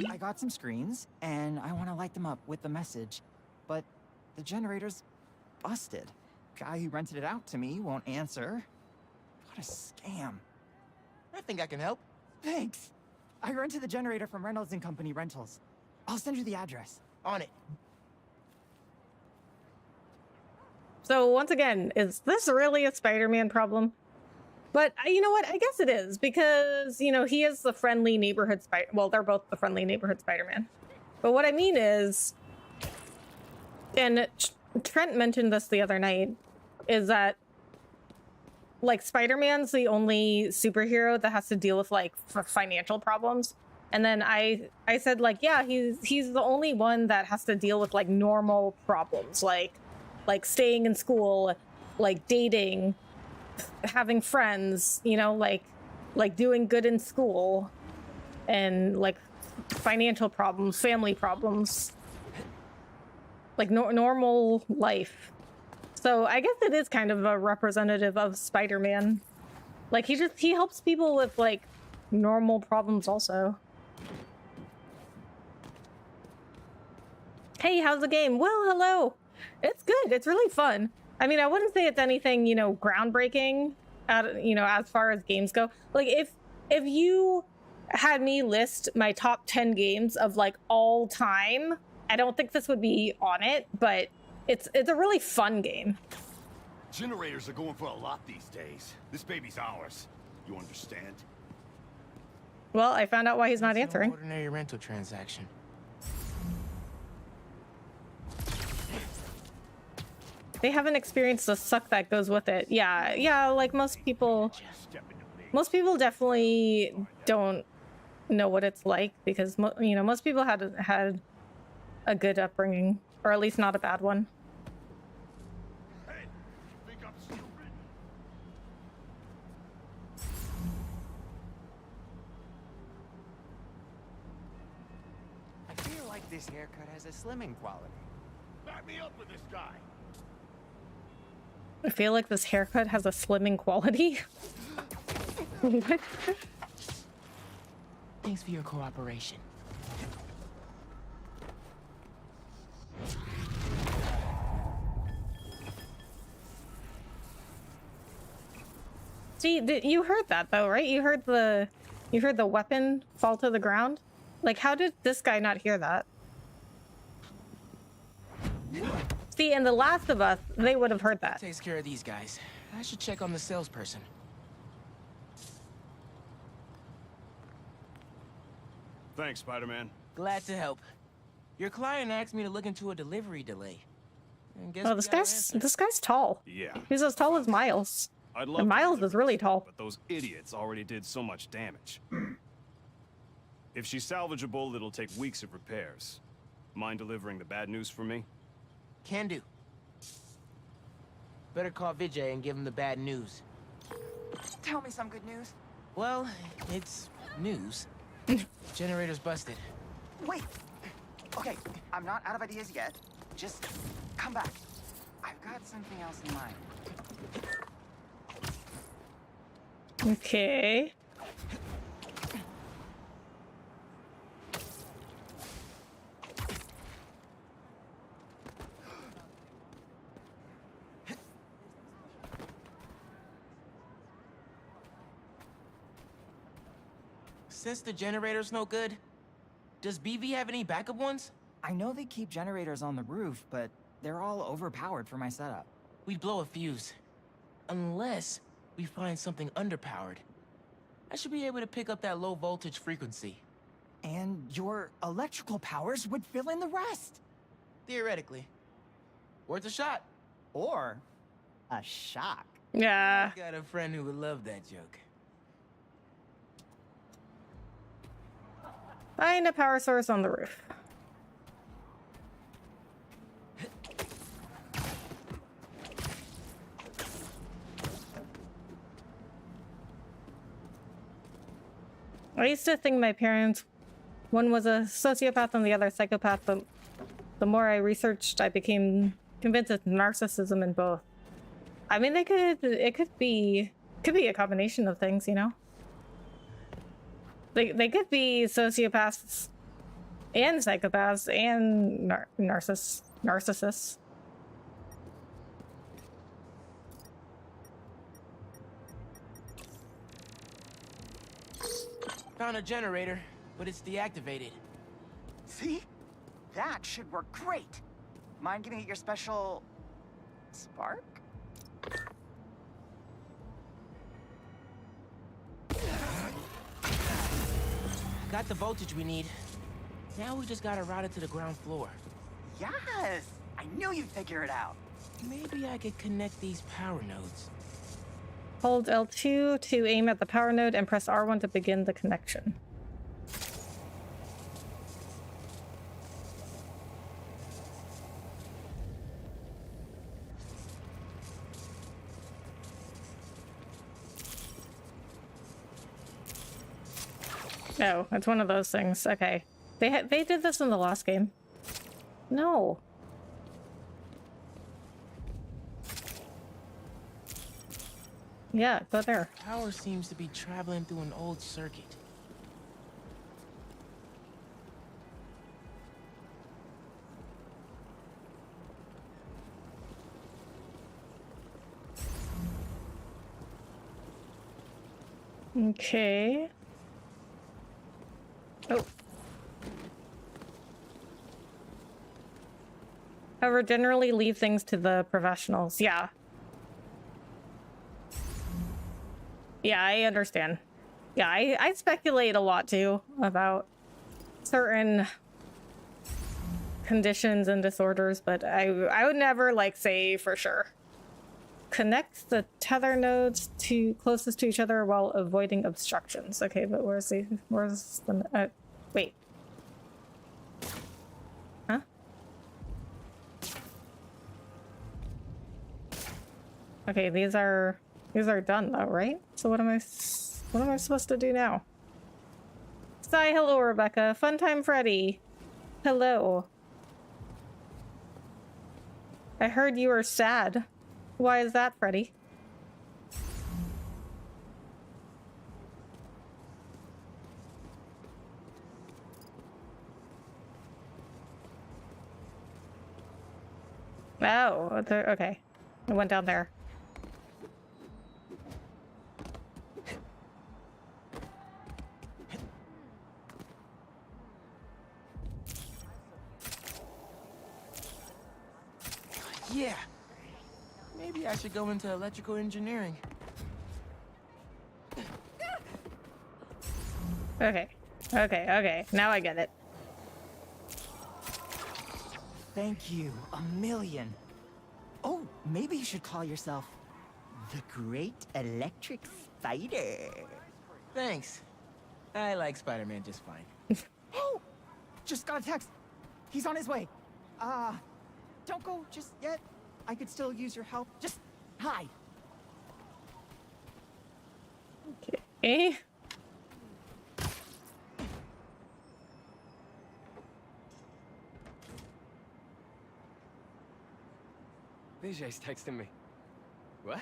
I got some screens, and I want to light them up with the message, but the generator's busted. Guy who rented it out to me won't answer. What a scam. I think I can help. Thanks. I rented the generator from Reynolds & Company Rentals. I'll send you the address. On it. So once again, is this really a Spider-Man problem? But you know what? I guess it is because, you know, he is the friendly neighborhood Spider. Well, they're both the friendly neighborhood Spider-Man. But what I mean is, and Trent mentioned this the other night, is that like Spider-Man's the only superhero that has to deal with like financial problems. And then I said like, yeah, he's the only one that has to deal with like normal problems, like staying in school, like dating, having friends, you know, like doing good in school, and like financial problems, family problems, like normal life. So I guess it is kind of a representative of Spider-Man. Like he helps people with like normal problems also. Hey, how's the game? Well, hello. It's good. It's really fun. I mean, I wouldn't say it's anything, you know, groundbreaking, you know, as far as games go. Like if you had me list my top 10 games of like all time, I don't think this would be on it, but it's a really fun game. Generators are going for a lot these days. This baby's ours. You understand? Well, I found out why he's not answering. No ordinary rental transaction. They haven't experienced the suck that goes with it. Yeah, like most people definitely don't know what it's like because you know, most people had a good upbringing, or at least not a bad one. I feel like this haircut has a slimming quality. Back me up with this guy. I feel like this haircut has a slimming quality. What? Thanks for your cooperation. See, you heard that though, right? You heard the weapon fall to the ground. Like, how did this guy not hear that? See, in The Last of Us, they would have heard that. Takes care of these guys. I should check on the salesperson. Thanks, Spider-Man. Glad to help. Your client asked me to look into a delivery delay. And guess Oh, this guy's tall. Yeah. He's as tall as Miles. I'd love And to Miles deliver is really tall. But those idiots already did so much damage. If she's salvageable, it'll take weeks of repairs. Mind delivering the bad news for me? Can do. Better call Vijay and give him the bad news. Tell me some good news. Well, it's news. Generator's busted. Wait. Okay, I'm not out of ideas yet. Just come back. I've got something else in mind. Okay. Since the generator's no good, does BV have any backup ones? I know they keep generators on the roof, but they're all overpowered for my setup. We'd blow a fuse. Unless we find something underpowered. I should be able to pick up that low voltage frequency. And your electrical powers would fill in the rest. Theoretically. Worth a shot. Or a shock. Yeah. I got a friend who would love that joke. Find a power source on the roof. I used to think my parents, one was a sociopath and the other psychopath, but the more I researched, I became convinced it's narcissism in both. I mean, it could be a combination of things, you know? They could be sociopaths and psychopaths and narcissists. Found a generator, but it's deactivated. See? That should work great. Mind giving it your special Spark? Got the voltage we need. Now we just gotta route it to the ground floor. Yes! I knew you'd figure it out. Maybe I could connect these power nodes. Hold L2 to aim at the power node and press R1 to begin the connection. Oh, it's one of those things. Okay. They did this in the last game. No. Yeah, go there. Power seems to be traveling through an old circuit. Okay. Oh. However, generally leave things to the professionals. Yeah. Yeah, I understand. Yeah, I speculate a lot too about certain conditions and disorders, but I would never like say for sure. Connect the tether nodes to closest to each other while avoiding obstructions. Okay, but where's the wait. Huh? Okay, these are done though, right? So what am I supposed to do now? Say hello, Rebecca. Funtime Freddy. Hello. I heard you were sad. Why is that, Freddy? Oh, okay. I went down there. Yeah. Maybe I should go into electrical engineering. Okay. Now I get it. Thank you a million. Oh, maybe you should call yourself the Great Electric Spider. Thanks. I like Spider-Man just fine. Oh! Just got a text. He's on his way. Don't go just yet. I could still use your help. Just hide. Okay. Vijay's texting me. What?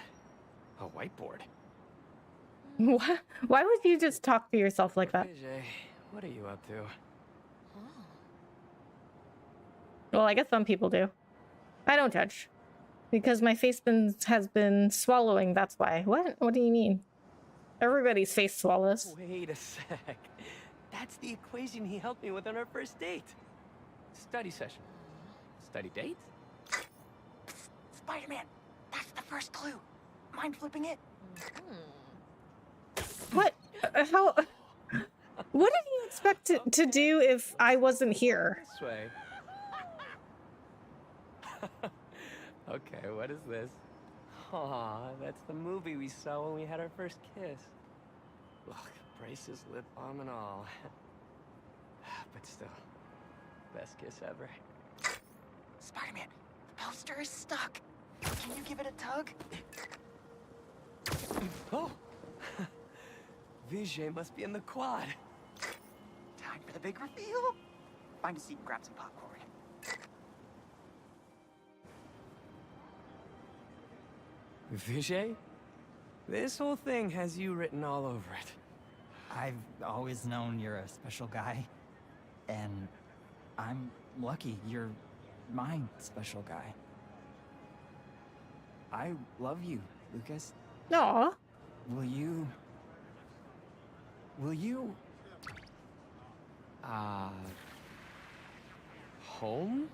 A whiteboard? What? Why would you just talk to yourself like that? Vijay, what are you up to? Well, I guess some people do. I don't judge. Because my face has been swallowing, that's why. What? What do you mean? Everybody's face swallows. Wait a sec. That's the equation he helped me with on our first date. Study session. Study date? Spider-Man, that's the first clue. Mind flipping it? What? How? What did you expect to do if I wasn't here? This way. Okay, what is this? Aw, that's the movie we saw when we had our first kiss. Look, braces, lip balm, and all. But still, best kiss ever. Spider-Man, the poster is stuck. Can you give it a tug? Oh! Vijay must be in the quad. Time for the big reveal. Find a seat and grab some popcorn. Vijay? This whole thing has you written all over it. I've always known you're a special guy. And I'm lucky you're my special guy. I love you, Lucas. Aw. Will you... Home?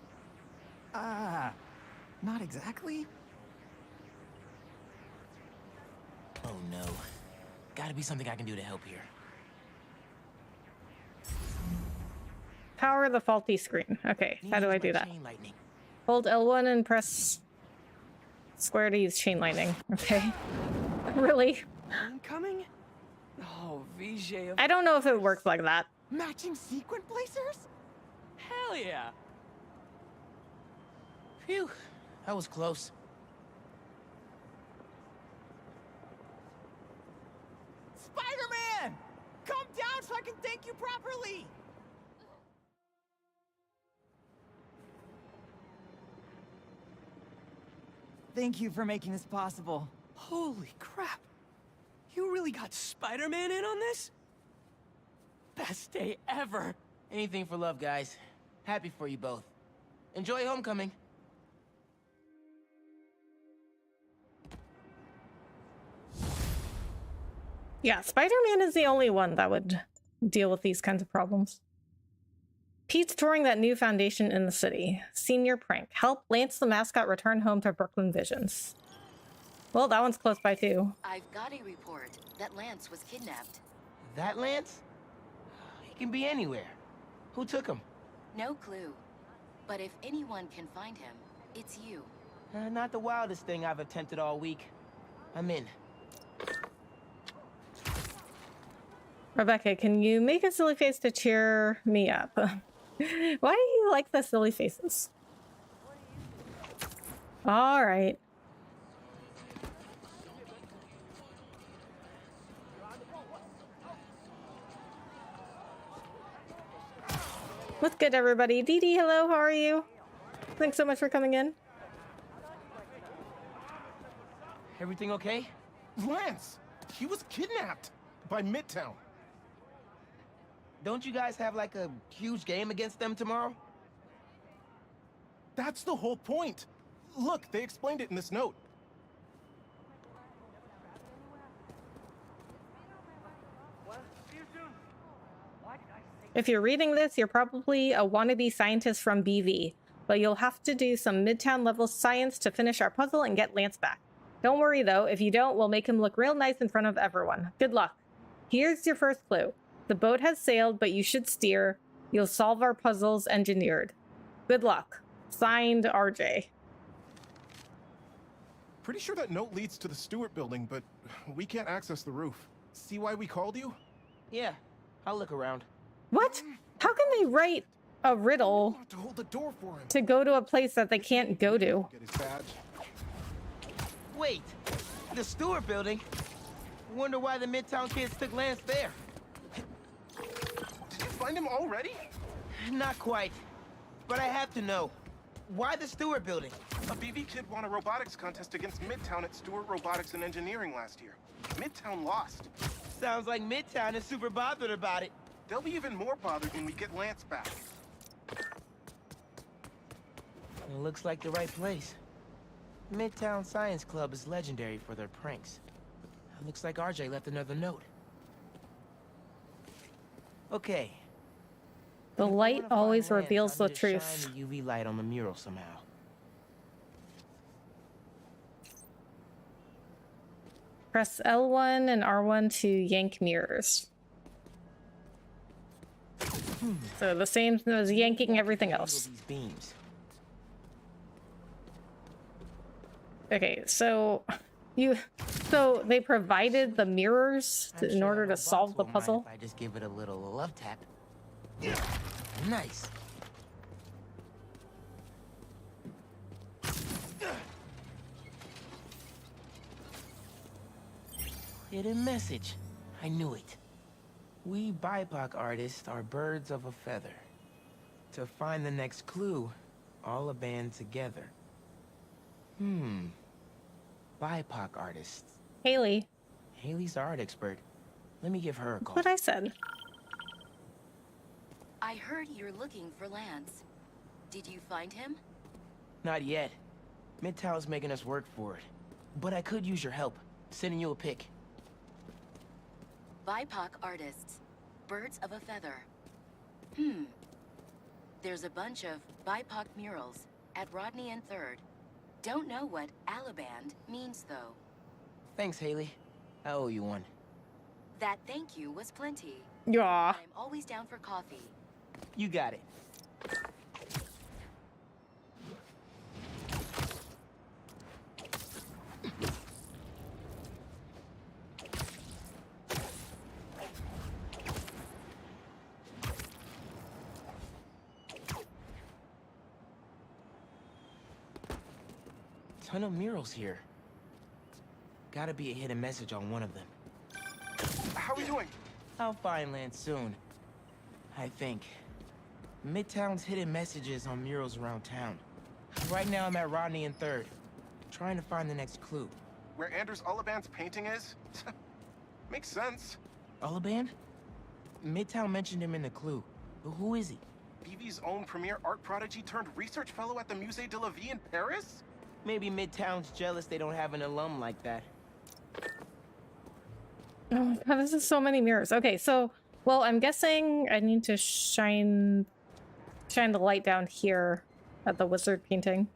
Not exactly. Oh no. Gotta be something I can do to help here. Power the faulty screen. Okay, how do I do that? Hold L1 and press square to use chain lightning. Okay. Really? Incoming? Oh, VJ. I don't know if it works like that. Matching sequin placers? Hell yeah. Phew. That was close. Spider-Man! Come down so I can thank you properly! Thank you for making this possible. Holy crap. You really got Spider-Man in on this? Best day ever. Anything for love, guys. Happy for you both. Enjoy homecoming. Yeah, Spider-Man is the only one that would deal with these kinds of problems. Pete's touring that new foundation in the city. Senior prank. Help Lance the mascot return home to Brooklyn Visions. Well, that one's close by too. I've got a report that Lance was kidnapped. That Lance? He can be anywhere. Who took him? No clue. But if anyone can find him, it's you. Not the wildest thing I've attempted all week. I'm in. Rebecca, can you make a silly face to cheer me up? Why do you like the silly faces? All right. What's good, everybody? Dee Dee, hello, how are you? Thanks so much for coming in. Everything okay? Lance! He was kidnapped by Midtown. Don't you guys have like a huge game against them tomorrow? That's the whole point. Look, they explained it in this note. If you're reading this, you're probably a wannabe scientist from BV, but you'll have to do some Midtown level science to finish our puzzle and get Lance back. Don't worry though, if you don't, we'll make him look real nice in front of everyone. Good luck. Here's your first clue. The boat has sailed, but you should steer. You'll solve our puzzles engineered. Good luck. Signed, RJ. Pretty sure that note leads to the Stewart building, but we can't access the roof. See why we called you? Yeah, I'll look around. What? How can they write a riddle to hold the door for him to go to a place that they can't go to? Get his badge. Wait, the Stewart building? Wonder why the Midtown kids took Lance there. Did you find him already? Not quite, but I have to know. Why the Stewart building? A BV kid won a robotics contest against Midtown at Stewart Robotics and Engineering last year. Midtown lost. Sounds like Midtown is super bothered about it. They'll be even more bothered when we get Lance back. It looks like the right place. Midtown Science Club is legendary for their pranks. It looks like RJ left another note. Okay. The light always reveals the truth. Shine the UV light on the mural somehow. Press L1 and R1 to yank mirrors. So the same as yanking everything else. These beams. Okay, so they provided the mirrors in order to solve the puzzle. If I just give it a little love tap. Nice. Hidden message. I knew it. We BIPOC artists are birds of a feather. To find the next clue, all a band together. BIPOC artists. Haley. Haley's the art expert. Let me give her a call. That's what I said. I heard you're looking for Lance. Did you find him? Not yet. Midtown's making us work for it. But I could use your help. Sending you a pic. BIPOC artists. Birds of a feather. There's a bunch of BIPOC murals at Rodney and 3rd. Don't know what Alaband means, though. Thanks, Haley. I owe you one. That thank you was plenty. Yeah. I'm always down for coffee. You got it. Ton of murals here. Gotta be a hidden message on one of them. How are we doing? I'll find land soon. I think. Midtown's hidden messages on murals around town. Right now I'm at Rodney and 3rd, trying to find the next clue. Where Anders Ullaband's painting is? Makes sense. Ullaband? Midtown mentioned him in the clue. But who is he? BV's own premier art prodigy turned research fellow at the Musée de la Vie in Paris? Maybe Midtown's jealous they don't have an alum like that. Oh my god, this is so many mirrors. Okay, so, well, I'm guessing I need to shine the light down here at the wizard painting.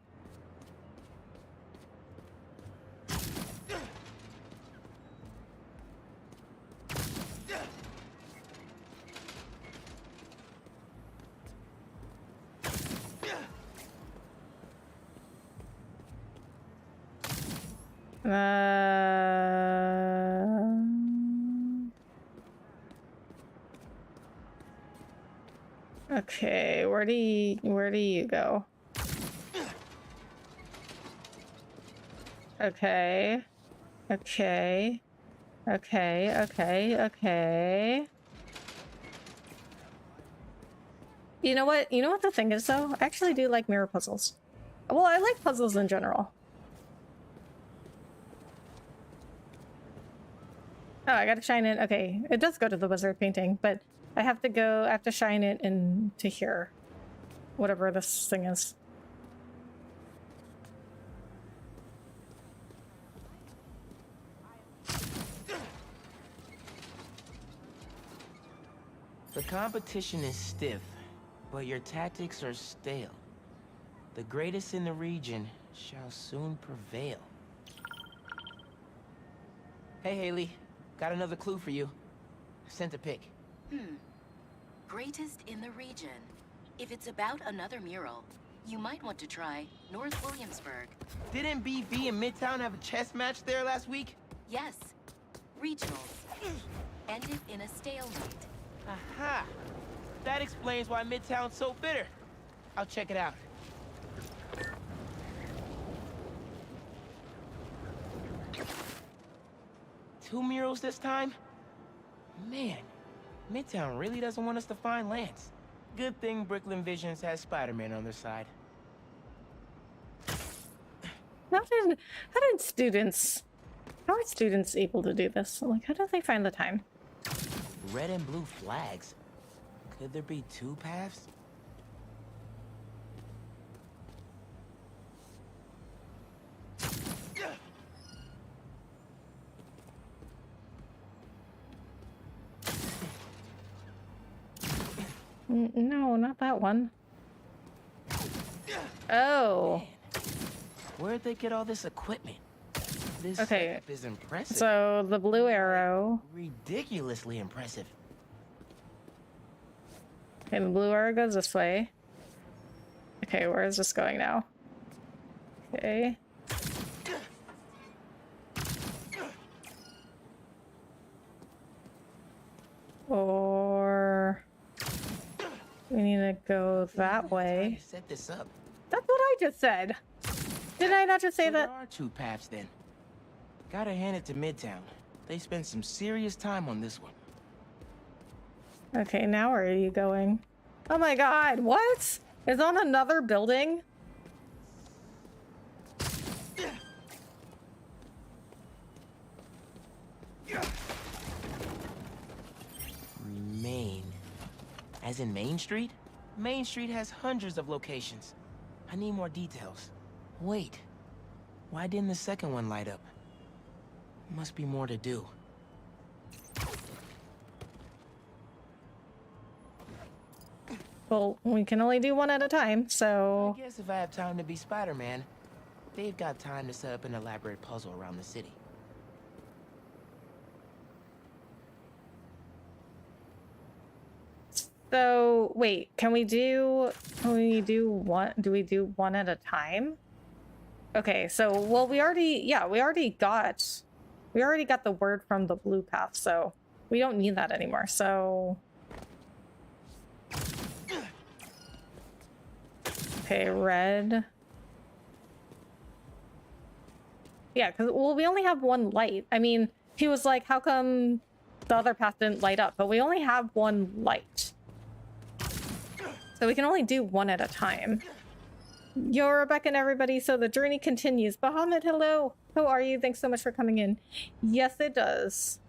Okay, where do you go? Okay. Okay. Okay. You know what? You know what the thing is though? I actually do like mirror puzzles. Well, I like puzzles in general. Oh, I gotta shine it. Okay, it does go to the wizard painting, but I have to shine it into here. Whatever this thing is. The competition is stiff, but your tactics are stale. The greatest in the region shall soon prevail. Hey, Haley. Got another clue for you. Sent a pic. Greatest in the region. If it's about another mural, you might want to try North Williamsburg. Didn't BV and Midtown have a chess match there last week? Yes. Regionals. Ended in a stalemate. Aha! That explains why Midtown's so bitter. I'll check it out. Two murals this time? Man, Midtown really doesn't want us to find Lance. Good thing Brooklyn Visions has Spider-Man on their side. How are students able to do this? Like, how do they find the time? Red and blue flags. Could there be two paths? No, not that one. Oh. Where'd they get all this equipment? This okay. setup is impressive. So the blue arrow. Ridiculously impressive. Okay, the blue arrow goes this way. Okay, where is this going now? Okay. Or we need to go that way. Set this up. That's what I just said. Did I not just say that? There are two paths then. Gotta hand it to Midtown. They spent some serious time on this one. Okay, now where are you going? Oh my god, what? It's on another building? Main. As in Main Street? Main Street has hundreds of locations. I need more details. Wait. Why didn't the second one light up? Must be more to do. Well, we can only do one at a time, so... I guess if I have time to be Spider-Man, they've got time to set up an elaborate puzzle around the city. So wait, can we do one? Do we do one at a time? Okay, so well, we already got the word from the blue path, so we don't need that anymore. So okay, red. Yeah, because well, we only have one light. I mean, he was like, how come the other path didn't light up? But we only have one light. So we can only do one at a time. Yo, Rebecca and everybody, so the journey continues. Bahamut, hello. How are you? Thanks so much for coming in. Yes, it does.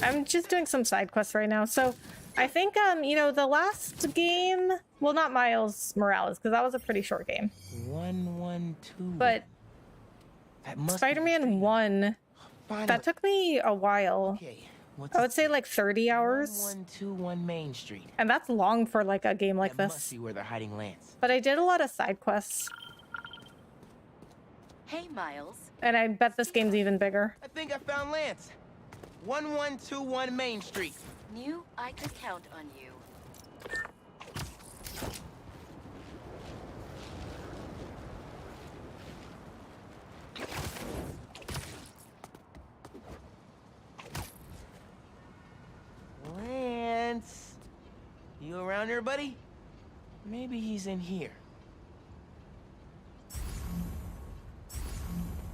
I'm just doing some side quests right now. So I think, you know, the last game, well, not Miles Morales, because that was a pretty short game. 112. But Spider-Man 1, that took me a while. Okay, I would say like 30 hours. 1121 Main Street. And that's long for like a game like That this. must be where they're hiding Lance. But I did a lot of side quests. Hey, Miles. And I bet this game's even bigger. I think I found Lance. 1121 Main Street. Knew I could count on you. Lance, you around here, buddy? Maybe he's in here.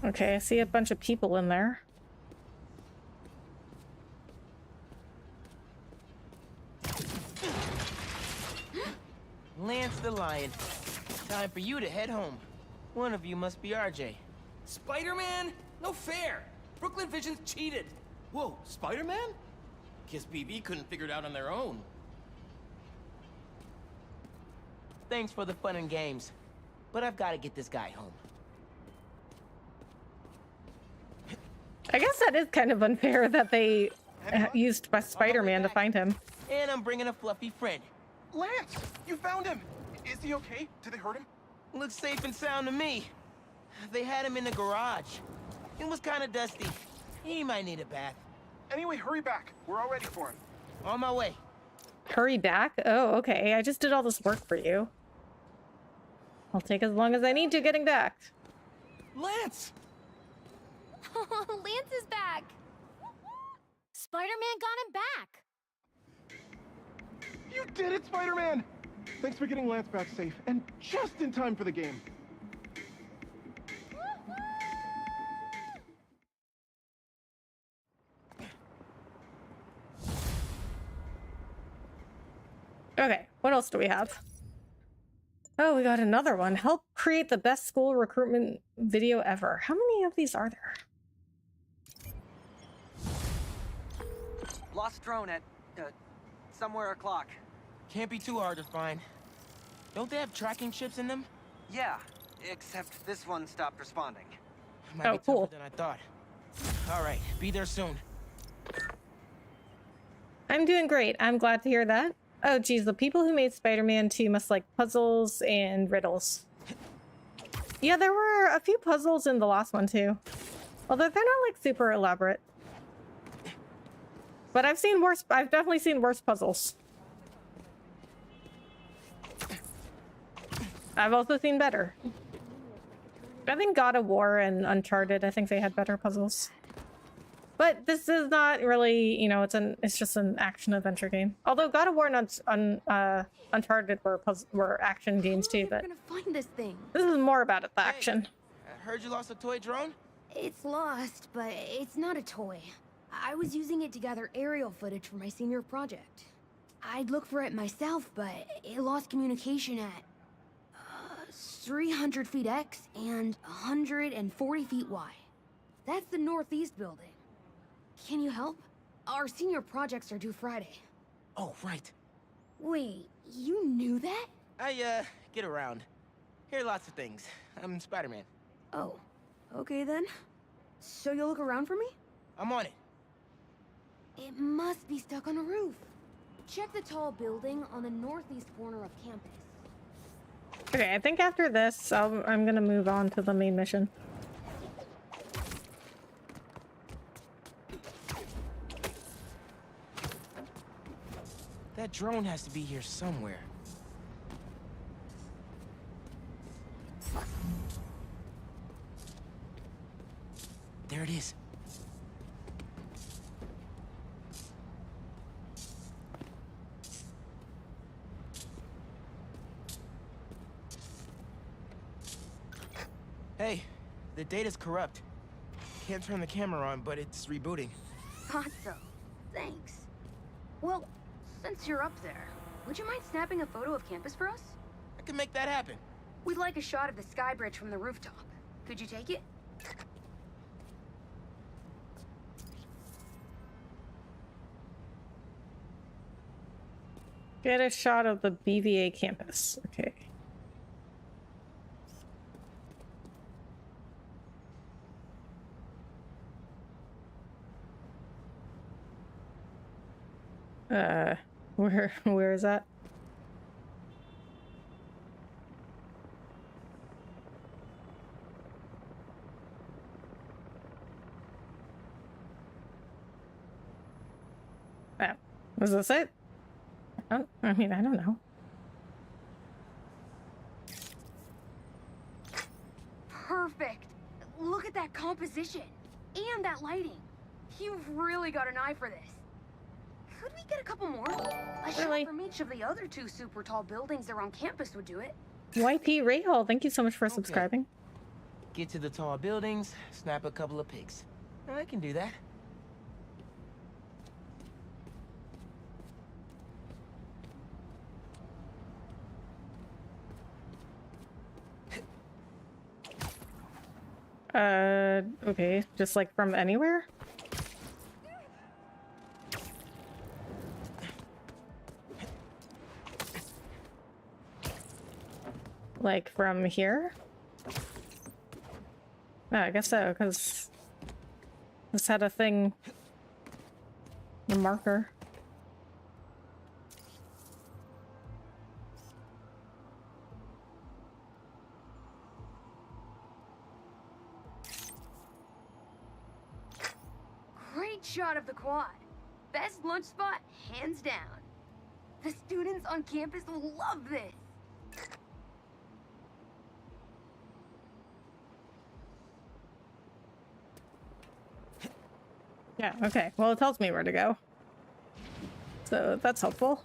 Okay, I see a bunch of people in there. Lance the Lion. Time for you to head home. One of you must be RJ. Spider-Man? No fair! Brooklyn Vision's cheated! Whoa, Spider-Man? Guess BB couldn't figure it out on their own. Thanks for the fun and games, but I've got to get this guy home. I guess that is kind of unfair that they used Spider-Man to find him. And I'm bringing a fluffy friend. Lance, you found him. Is he okay? Did they hurt him? Looks safe and sound to me. They had him in the garage. It was kind of dusty. He might need a bath. Anyway, hurry back. We're all ready for him. On my way. Hurry back? Oh, okay. I just did all this work for you. I'll take as long as I need to getting back. Lance! Oh, Lance is back! Spider-Man got him back! You did it, Spider-Man! Thanks for getting Lance back safe, and just in time for the game. Okay, what else do we have? Oh, we got another one. Help create the best school recruitment video ever. How many of these are there? Lost drone at, somewhere o'clock. Can't be too hard to find. Don't they have tracking chips in them? Yeah, except this one stopped responding. Might be tougher than I thought. All right, be there soon. I'm doing great. I'm glad to hear that. Oh, geez, the people who made Spider-Man 2 must like puzzles and riddles. Yeah, there were a few puzzles in the last one too. Although they're not like super elaborate. But I've seen worse, I've definitely seen worse puzzles. I've also seen better. I think God of War and Uncharted, I think they had better puzzles. But this is not really, you know, it's just an action adventure game. Although God of War and Uncharted were action games too, but Gonna find this thing. this is more about the action. I heard you lost a toy drone? It's lost, but it's not a toy. I was using it to gather aerial footage for my senior project. I'd look for it myself, but it lost communication at 300 feet X and 140 feet Y. That's the northeast building. Can you help? Our senior projects are due Friday. Oh, right. Wait, you knew that? I, get around. Hear lots of things. I'm Spider-Man. Oh, okay then. So you'll look around for me? I'm on it. It must be stuck on a roof. Check the tall building on the northeast corner of campus. Okay, I think after this, I'm gonna move on to the main mission. That drone has to be here somewhere. There it is. Hey, the data's corrupt. Can't turn the camera on, but it's rebooting. Thought so. Thanks. Well, since you're up there, would you mind snapping a photo of campus for us? I can make that happen. We'd like a shot of the sky bridge from the rooftop. Could you take it? Get a shot of the BVA campus. Okay. Where is that? Oh, was this it? I mean, I don't know. Perfect. Look at that composition and that lighting. You've really got an eye for this. Could we get a couple more? A shot from each of the other 2 super tall buildings around campus would do it. YP Rayhall, thank you so much for subscribing. Get to the tall buildings, snap a couple of pics. I can do that. Okay, just like from anywhere? Like from here? No, I guess so, because this had a thing, a marker. Great shot of the quad. Best lunch spot, hands down. The students on campus will love this. Yeah, okay. Well, it tells me where to go. So that's helpful.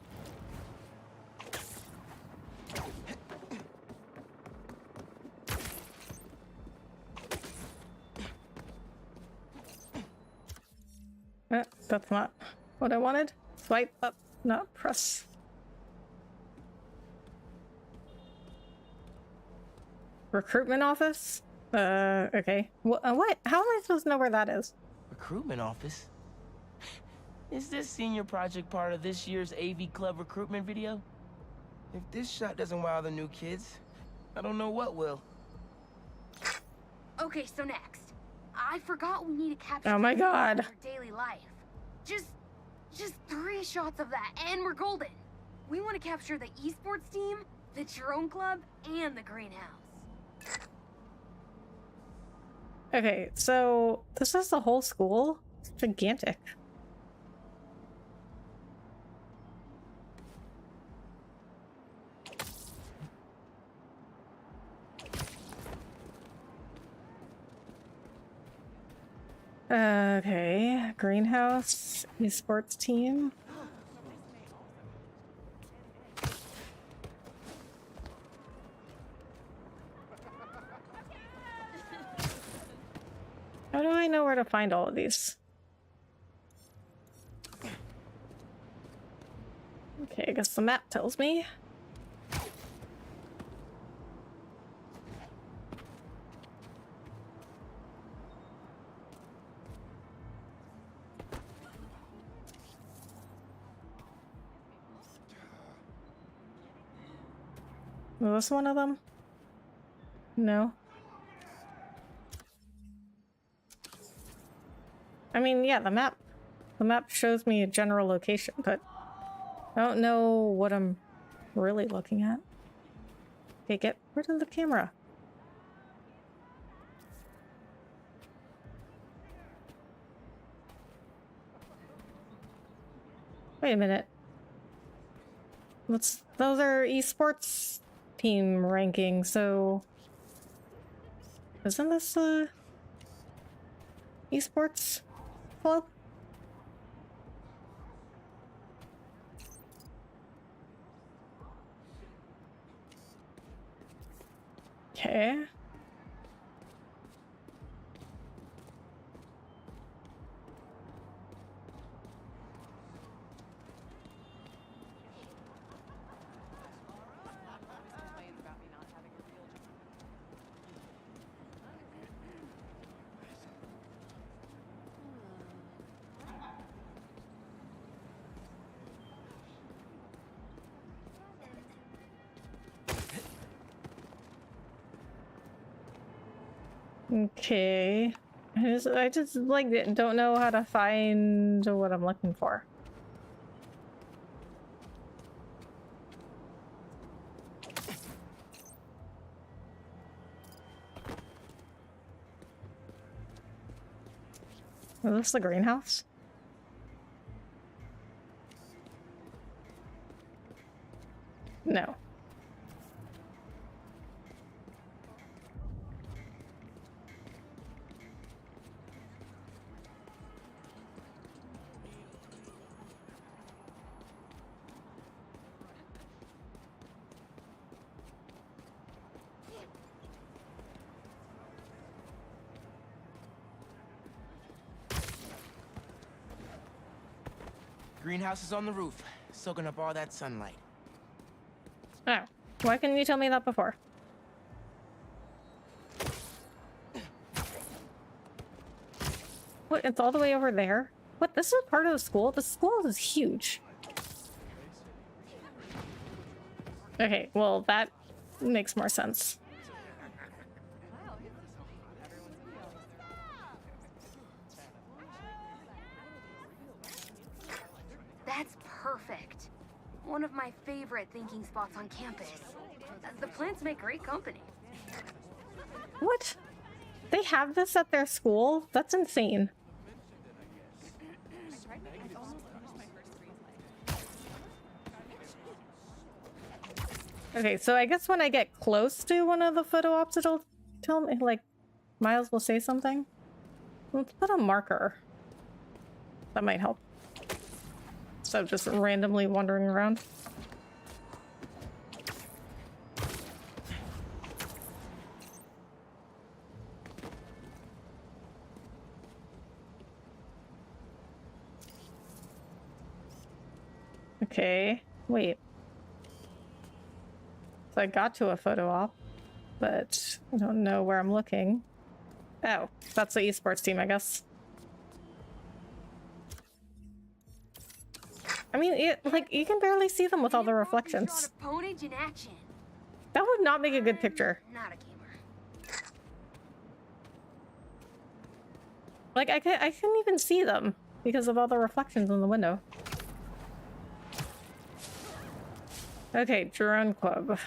That's not what I wanted. Swipe up, not press. Recruitment office? Okay. What? How am I supposed to know where that is? Recruitment office? Is this senior project part of this year's AV Club recruitment video? If this shot doesn't wow the new kids, I don't know what will. Okay, so next. I forgot we need to capture Oh my God. their daily life. Just 3 shots of that and we're golden. We want to capture the esports team, the drone club, and the greenhouse. Okay, so this is the whole school? It's gigantic. Okay, greenhouse, esports team. How do I know where to find all of these? Okay, I guess the map tells me. Was this one of them? No. I mean, yeah, the map shows me a general location, but I don't know what I'm really looking at. Okay, get rid of the camera. Wait a minute. those are esports team rankings, so isn't this esports club? Okay. Okay. I just like don't know how to find what I'm looking for. Is this the greenhouse? No. Greenhouse is on the roof, soaking up all that sunlight. Oh, why couldn't you tell me that before? What, it's all the way over there? What, this is part of the school? The school is huge. Okay, well, that makes more sense. That's perfect. One of my favorite thinking spots on campus. The plants make great company. What? They have this at their school? That's insane. Okay, so I guess when I get close to one of the photo ops, it'll tell me, like, Miles will say something. Let's put a marker. That might help. So just randomly wandering around. Okay, wait. So I got to a photo op, but I don't know where I'm looking. Oh, that's the esports team, I guess. I mean, like, you can barely see them with all the reflections. Ponage in action. That would not make a good picture. Not a gamer. Like, I couldn't even see them because of all the reflections in the window. Okay, drone club.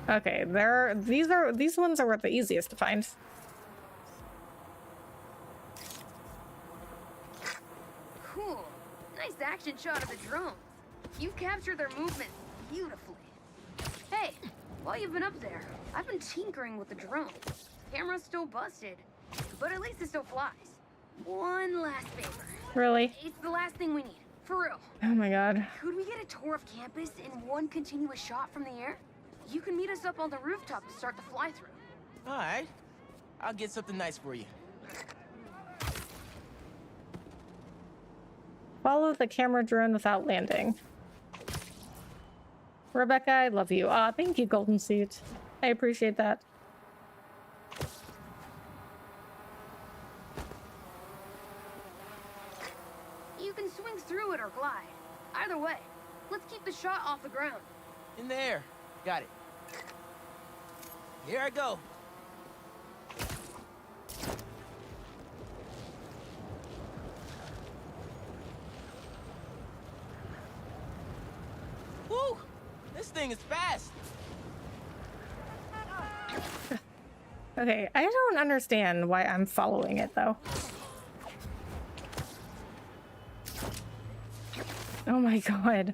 Okay, these ones are the easiest to find. Cool. Nice action shot of the drones. You captured their movement beautifully. Hey, while you've been up there, I've been tinkering with the drone. Camera's still busted, but at least it still flies. One last favor. Really? It's the last thing we need. For real. Oh my god. Could we get a tour of campus in one continuous shot from the air? You can meet us up on the rooftop to start the fly-through. All right. I'll get something nice for you. Follow the camera drone without landing. Rebecca, I love you. Thank you, Golden Suit. I appreciate that. You can swing through it or glide. Either way, let's keep the shot off the ground. In the air. Got it. Here I go. Woo! This thing is fast. Okay, I don't understand why I'm following it though. Oh my god.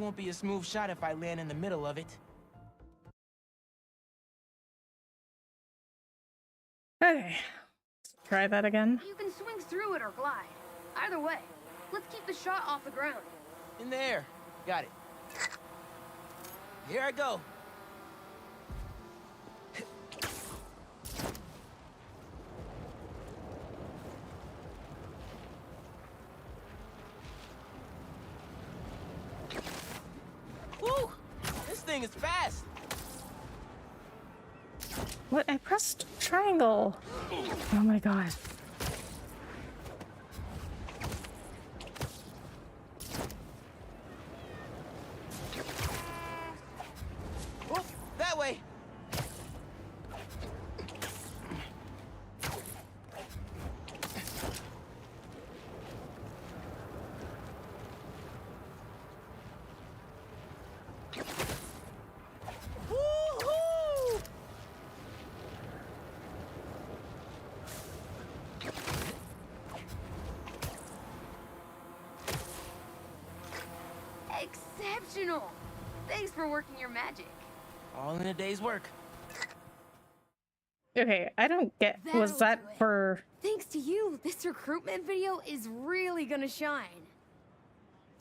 won't be a smooth shot if I land in the middle of it. Okay. Let's try that again. You can swing through it or glide. Either way, let's keep the shot off the ground. In the air. Got it. Here I go. Woo! This thing is fast. What? I pressed triangle. Oh my god. Oh, that way. Woo-hoo! Exceptional! Thanks for working your magic. All in a day's work. Okay, I don't get. Was that for? Thanks to you, this recruitment video is really gonna shine.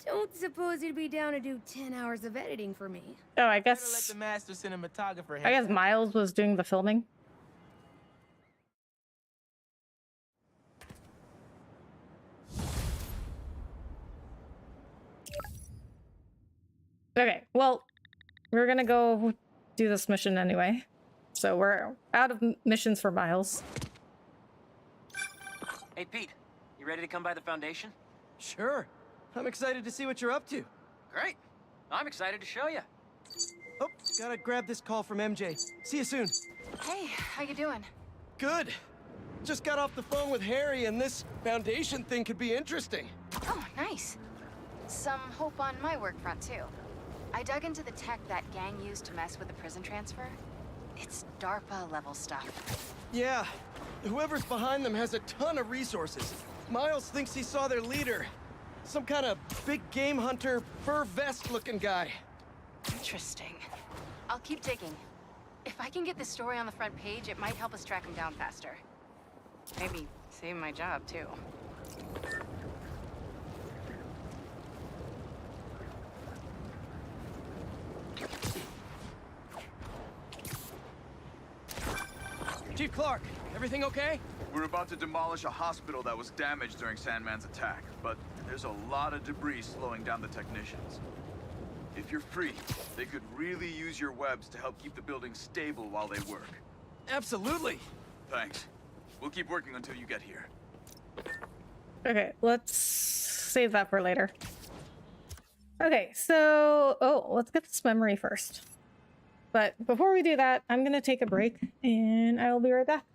Don't suppose you'd be down to do 10 hours of editing for me. Oh, I Let guess. the master cinematographer I guess Miles was doing the filming. Okay, well, we're gonna go do this mission anyway. So we're out of missions for Miles. Hey, Pete, you ready to come by the Foundation? Sure. I'm excited to see what you're up to. Great. I'm excited to show you. Oh, gotta grab this call from MJ. See you soon. Hey, how you doing? Good. Just got off the phone with Harry, and this Foundation thing could be interesting. Oh, nice. Some hope on my work front, too. I dug into the tech that gang used to mess with the prison transfer. It's DARPA-level stuff. Yeah. Whoever's behind them has a ton of resources. Miles thinks he saw their leader. Some kind of big game hunter, fur vest-looking guy. Interesting. I'll keep digging. If I can get this story on the front page, it might help us track him down faster. Maybe save my job, too. Chief Clark, everything okay? We're about to demolish a hospital that was damaged during Sandman's attack, but there's a lot of debris slowing down the technicians. If you're free, they could really use your webs to help keep the building stable while they work. Absolutely. Thanks. We'll keep working until you get here. Okay, let's save that for later. Okay, so let's get this memory first. But before we do that, I'm gonna take a break and I will be right back.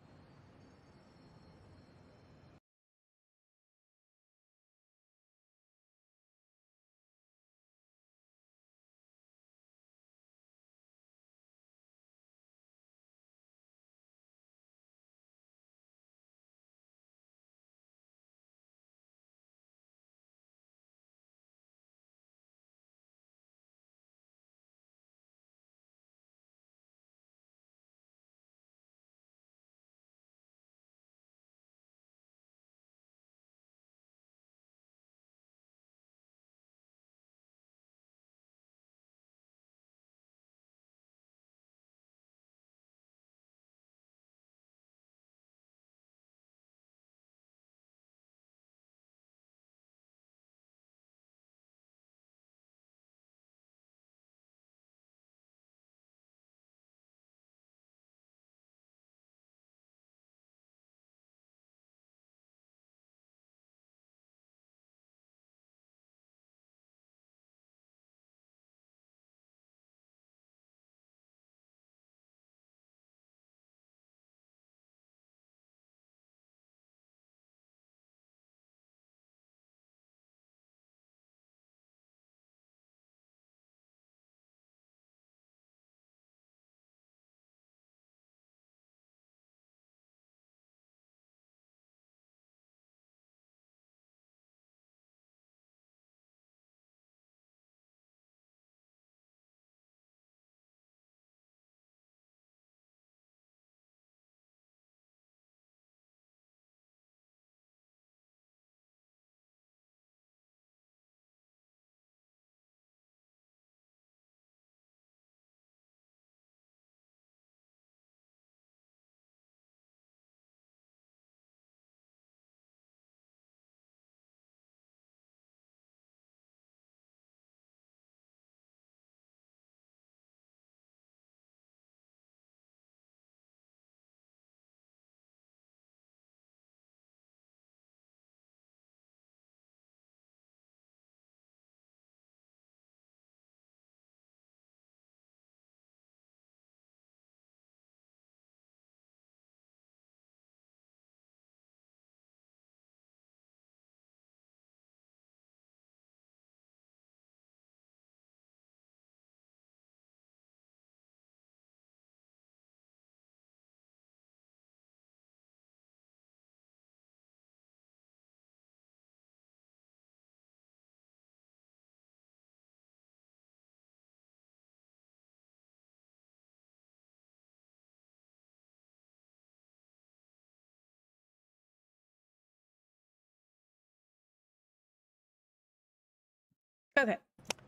Okay,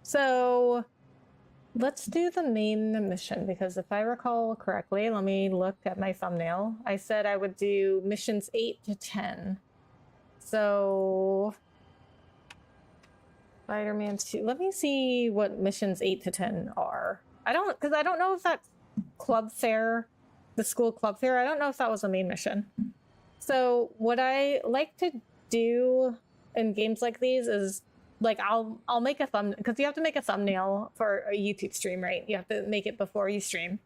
so let's do the main mission, because if I recall correctly, let me look at my thumbnail. I said I would do missions 8 to 10. So Spider-Man 2. Let me see what missions 8 to 10 are. Because I don't know if that's club fair, the school club fair. I don't know if that was a main mission. So what I like to do in games like these is, like, I'll make a thumb, because you have to make a thumbnail for a YouTube stream, right? You have to make it before you stream.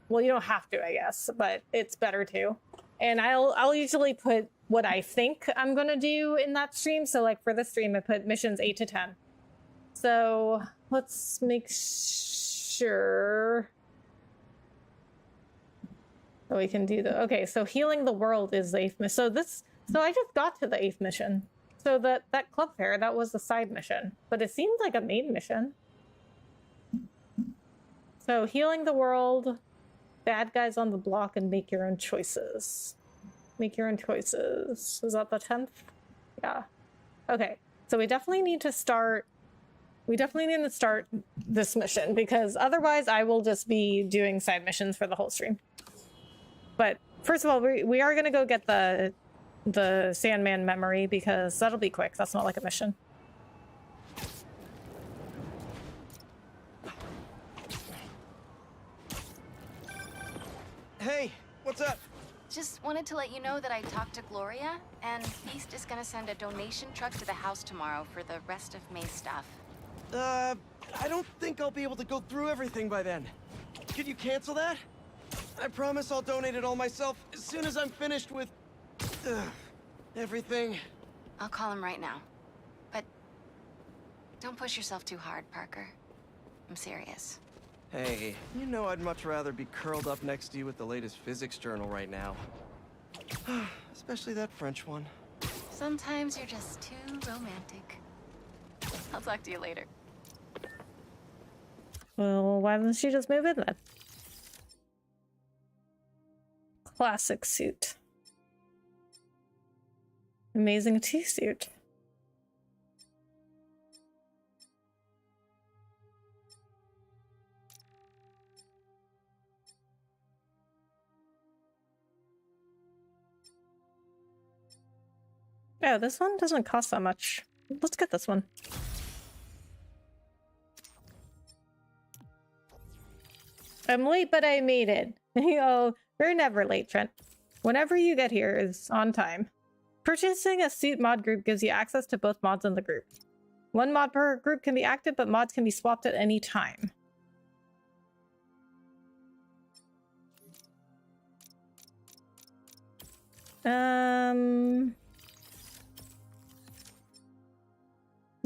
Well, you don't have to, I guess, but it's better to. And I'll usually put what I think I'm gonna do in that stream. So like for this stream, I put missions 8 to 10. So let's make sure that we can do okay, so healing the world is the 8th mission. So I just got to the 8th mission. So that club fair, that was the side mission, but it seemed like a main mission. So healing the world, bad guys on the block, and make your own choices. Make your own choices. Is that the 10th? Yeah. Okay. So we definitely need to start this mission, because otherwise I will just be doing side missions for the whole stream. But first of all, we are going to go get the Sandman memory, because that'll be quick. That's not like a mission. Hey, what's up? Just wanted to let you know that I talked to Gloria, and Beast is gonna send a donation truck to the house tomorrow for the rest of May's stuff. I don't think I'll be able to go through everything by then. Could you cancel that? I promise I'll donate it all myself as soon as I'm finished with everything. I'll call him right now. But don't push yourself too hard, Parker. I'm serious. Hey, you know I'd much rather be curled up next to you with the latest physics journal right now. Especially that French one. Sometimes you're just too romantic. I'll talk to you later. Well, why doesn't she just move in then? Classic suit. Amazing 2 suit. Oh, this one doesn't cost that much. Let's get this one. I'm late, but I made it. Oh, you're never late, Trent. Whenever you get here is on time. Purchasing a suit mod group gives you access to both mods in the group. One mod per group can be active, but mods can be swapped at any time.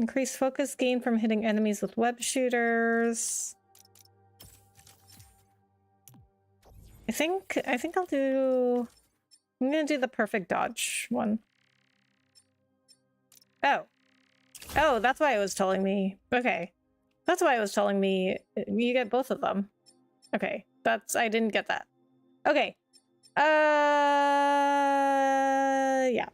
Increase focus gain from hitting enemies with web shooters. I think I'm gonna do the perfect dodge one. Oh, that's why it was telling me. Okay. That's why it was telling me you get both of them. Okay. I didn't get that. Okay. Yeah.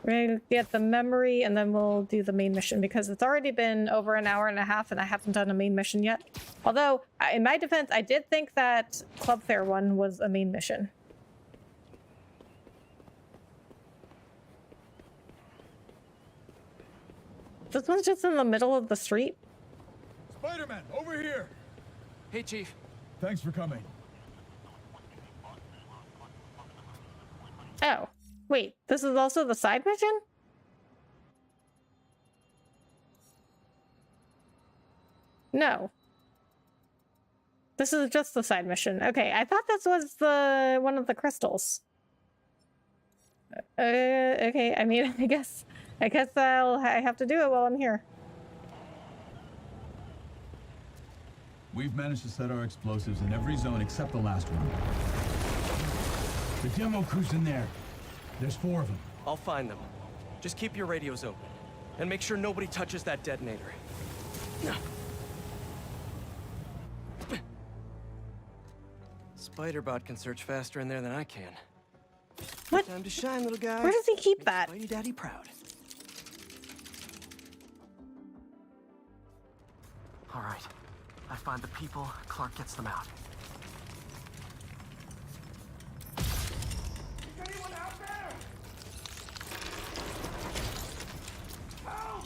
We're gonna get the memory and then we'll do the main mission, because it's already been over an hour and a half and I haven't done a main mission yet. Although, in my defense, I did think that Club Fair one was a main mission. This one's just in the middle of the street. Spider-Man, over here! Hey, Chief. Thanks for coming. Oh. Wait, this is also the side mission? No. This is just the side mission. Okay, I thought this was one of the crystals. Okay, I mean, I guess I have to do it while I'm here. We've managed to set our explosives in every zone except the last one. The demo crew's in there. There's 4 of them. I'll find them. Just keep your radios open. And make sure nobody touches that detonator. Spider-Bot can search faster in there than I can. What? Time to shine, little guy. Where does he keep that? Spidey Daddy proud. All right. I find the people, Clark gets them out. Is anyone out there? Help!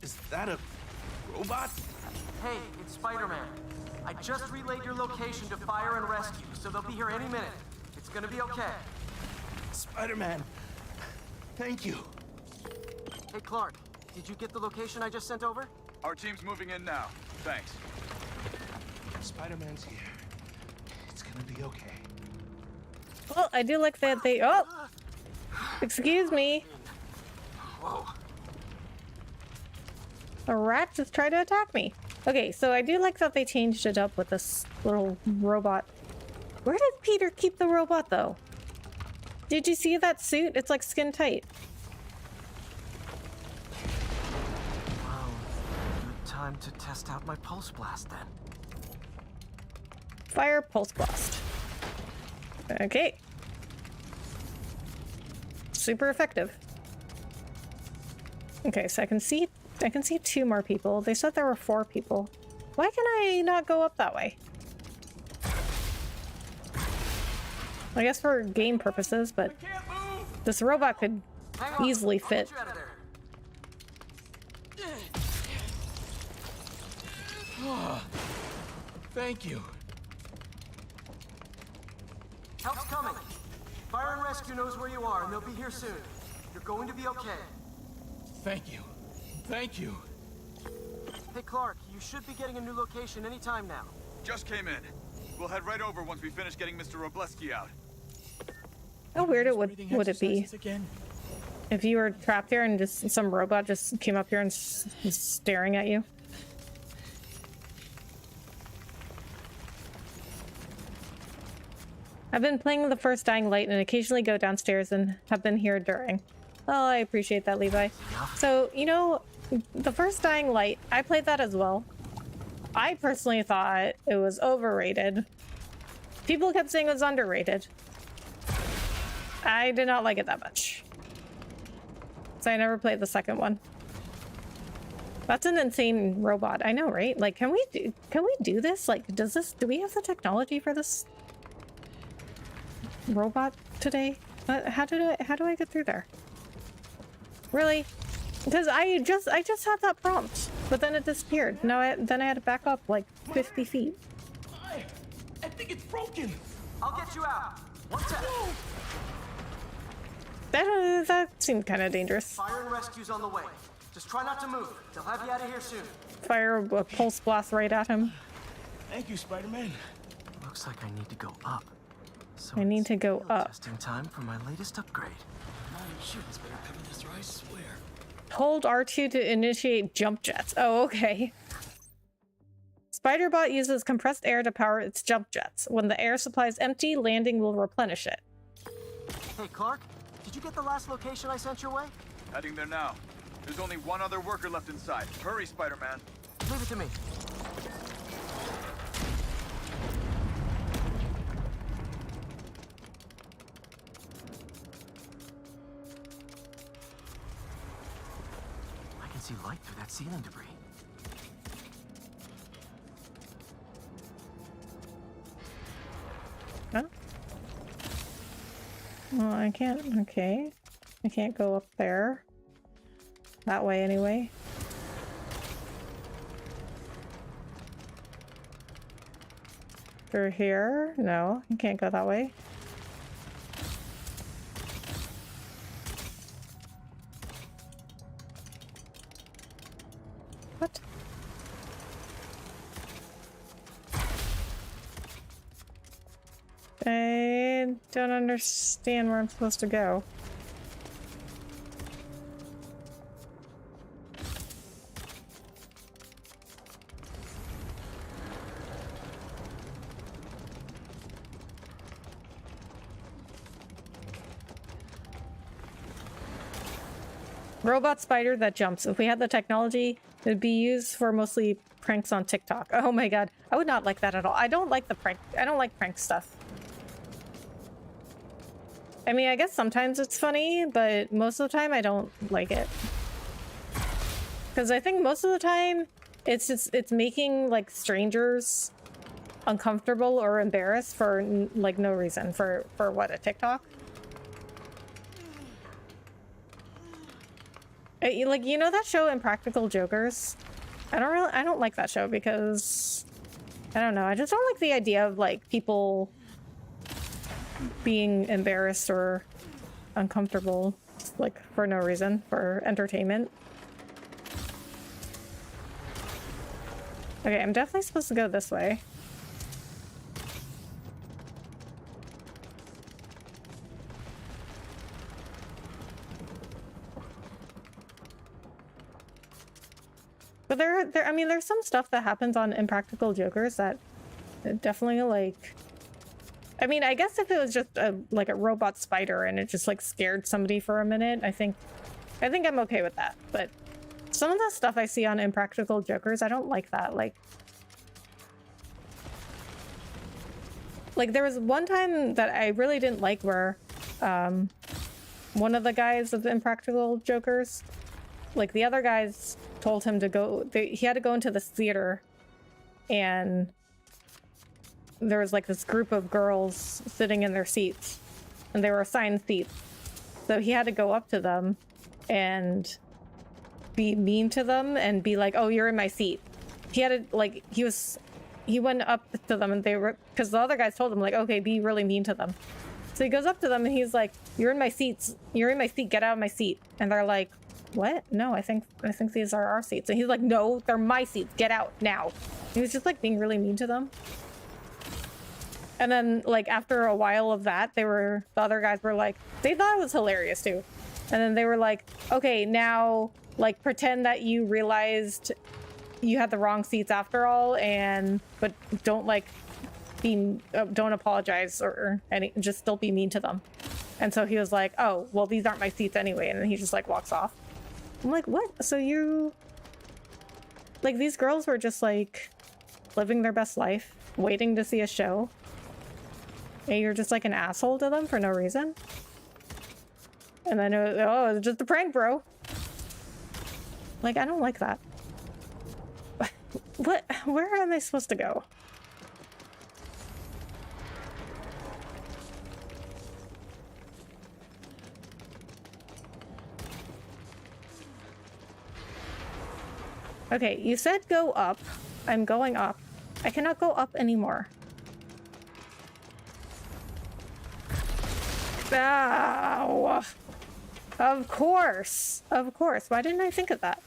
Is that a robot? Hey, it's Spider-Man. I just relayed your location to fire and rescue, so they'll be here any minute. It's gonna be okay. Spider-Man, thank you. Hey, Clark, did you get the location I just sent over? Our team's moving in now. Thanks. Spider-Man's here. It's gonna be okay. Well, I do like that they... Oh! Excuse me. Whoa. A rat just tried to attack me. Okay, so I do like that they changed it up with this little robot. Where did Peter keep the robot, though? Did you see that suit? It's like skin tight. Wow. Good time to test out my pulse blast, then. Fire pulse blast. Okay. Super effective. Okay, so I can see 2 more people. They said there were 4 people. Why can I not go up that way? I guess for game purposes, but this robot could easily fit. Thank you. Help's coming. Fire and rescue knows where you are, and they'll be here soon. You're going to be okay. Thank you. Thank you. Hey, Clark, you should be getting a new location anytime now. Just came in. We'll head right over once we finish getting Mr. Robleski out. How weird it would it be if you were trapped here and just some robot just came up here and staring at you? I've been playing the first Dying Light and occasionally go downstairs and have been here during. Oh, I appreciate that, Levi. So, you know, the first Dying Light, I played that as well. I personally thought it was overrated. People kept saying it was underrated. I did not like it that much. So I never played the second one. That's an insane robot. I know, right? Like, can we do this? Like, do we have the technology for this robot today? How do I get through there? Really? Because I just had that prompt, but then it disappeared. Then I had to back up like 50 feet. I think it's broken. I'll get you out. One sec. That seemed kind of dangerous. Fire and rescue's on the way. Just try not to move. They'll have you out of here soon. Fire a pulse blast right at him. Thank you, Spider-Man. Looks like I need to go up. So I need to go up. Just in time for my latest upgrade. Shit's better cover this, or I swear. Hold R2 to initiate jump jets. Oh, okay. Spider-Bot uses compressed air to power its jump jets. When the air supply is empty, landing will replenish it. Hey, Clark, did you get the last location I sent your way? Heading there now. There's only one other worker left inside. Hurry, Spider-Man. Leave it to me. I can see light through that ceiling debris. Huh? Well, I can't. Okay. I can't go up there. That way, anyway. Through here? No, you can't go that way. What? I don't understand where I'm supposed to go. Robot spider that jumps. If we had the technology, it would be used for mostly pranks on TikTok. Oh my god. I would not like that at all. I don't like the prank. I don't like prank stuff. I mean, I guess sometimes it's funny, but most of the time I don't like it. Because I think most of the time it's making like strangers uncomfortable or embarrassed for like no reason. For what, a TikTok? Like, you know that show Impractical Jokers? I don't like that show because I don't know. I just don't like the idea of like people being embarrassed or uncomfortable like for no reason, for entertainment. Okay, I'm definitely supposed to go this way. But I mean, there's some stuff that happens on Impractical Jokers that definitely like. I mean, I guess if it was just like a robot spider and it just like scared somebody for a minute, I think I'm okay with that. But some of the stuff I see on Impractical Jokers, I don't like that. Like there was one time that I really didn't like where one of the guys of the Impractical Jokers, like the other guys told him to go, he had to go into this theater, and there was like this group of girls sitting in their seats and they were assigned seats. So he had to go up to them and be mean to them and be like, oh, you're in my seat. He had to like, he went up to them and they were, because the other guys told him like, okay, be really mean to them. So he goes up to them and he's like, you're in my seats. You're in my seat. Get out of my seat. And they're like, what? No, I think these are our seats. And he's like, no, they're my seats. Get out now. He was just like being really mean to them. And then like after a while of that, the other guys were like, they thought it was hilarious too. And then they were like, okay, now like pretend that you realized you had the wrong seats after all, but don't like don't apologize or just still be mean to them. And so he was like, oh, well, these aren't my seats anyway. And then he just like walks off. I'm like, what? So you like, these girls were just like living their best life, waiting to see a show. And you're just like an asshole to them for no reason. And then, oh, it's just a prank, bro. Like, I don't like that. What? Where am I supposed to go? Okay, you said go up. I'm going up. I cannot go up anymore. Ow! Of course. Of course. Why didn't I think of that?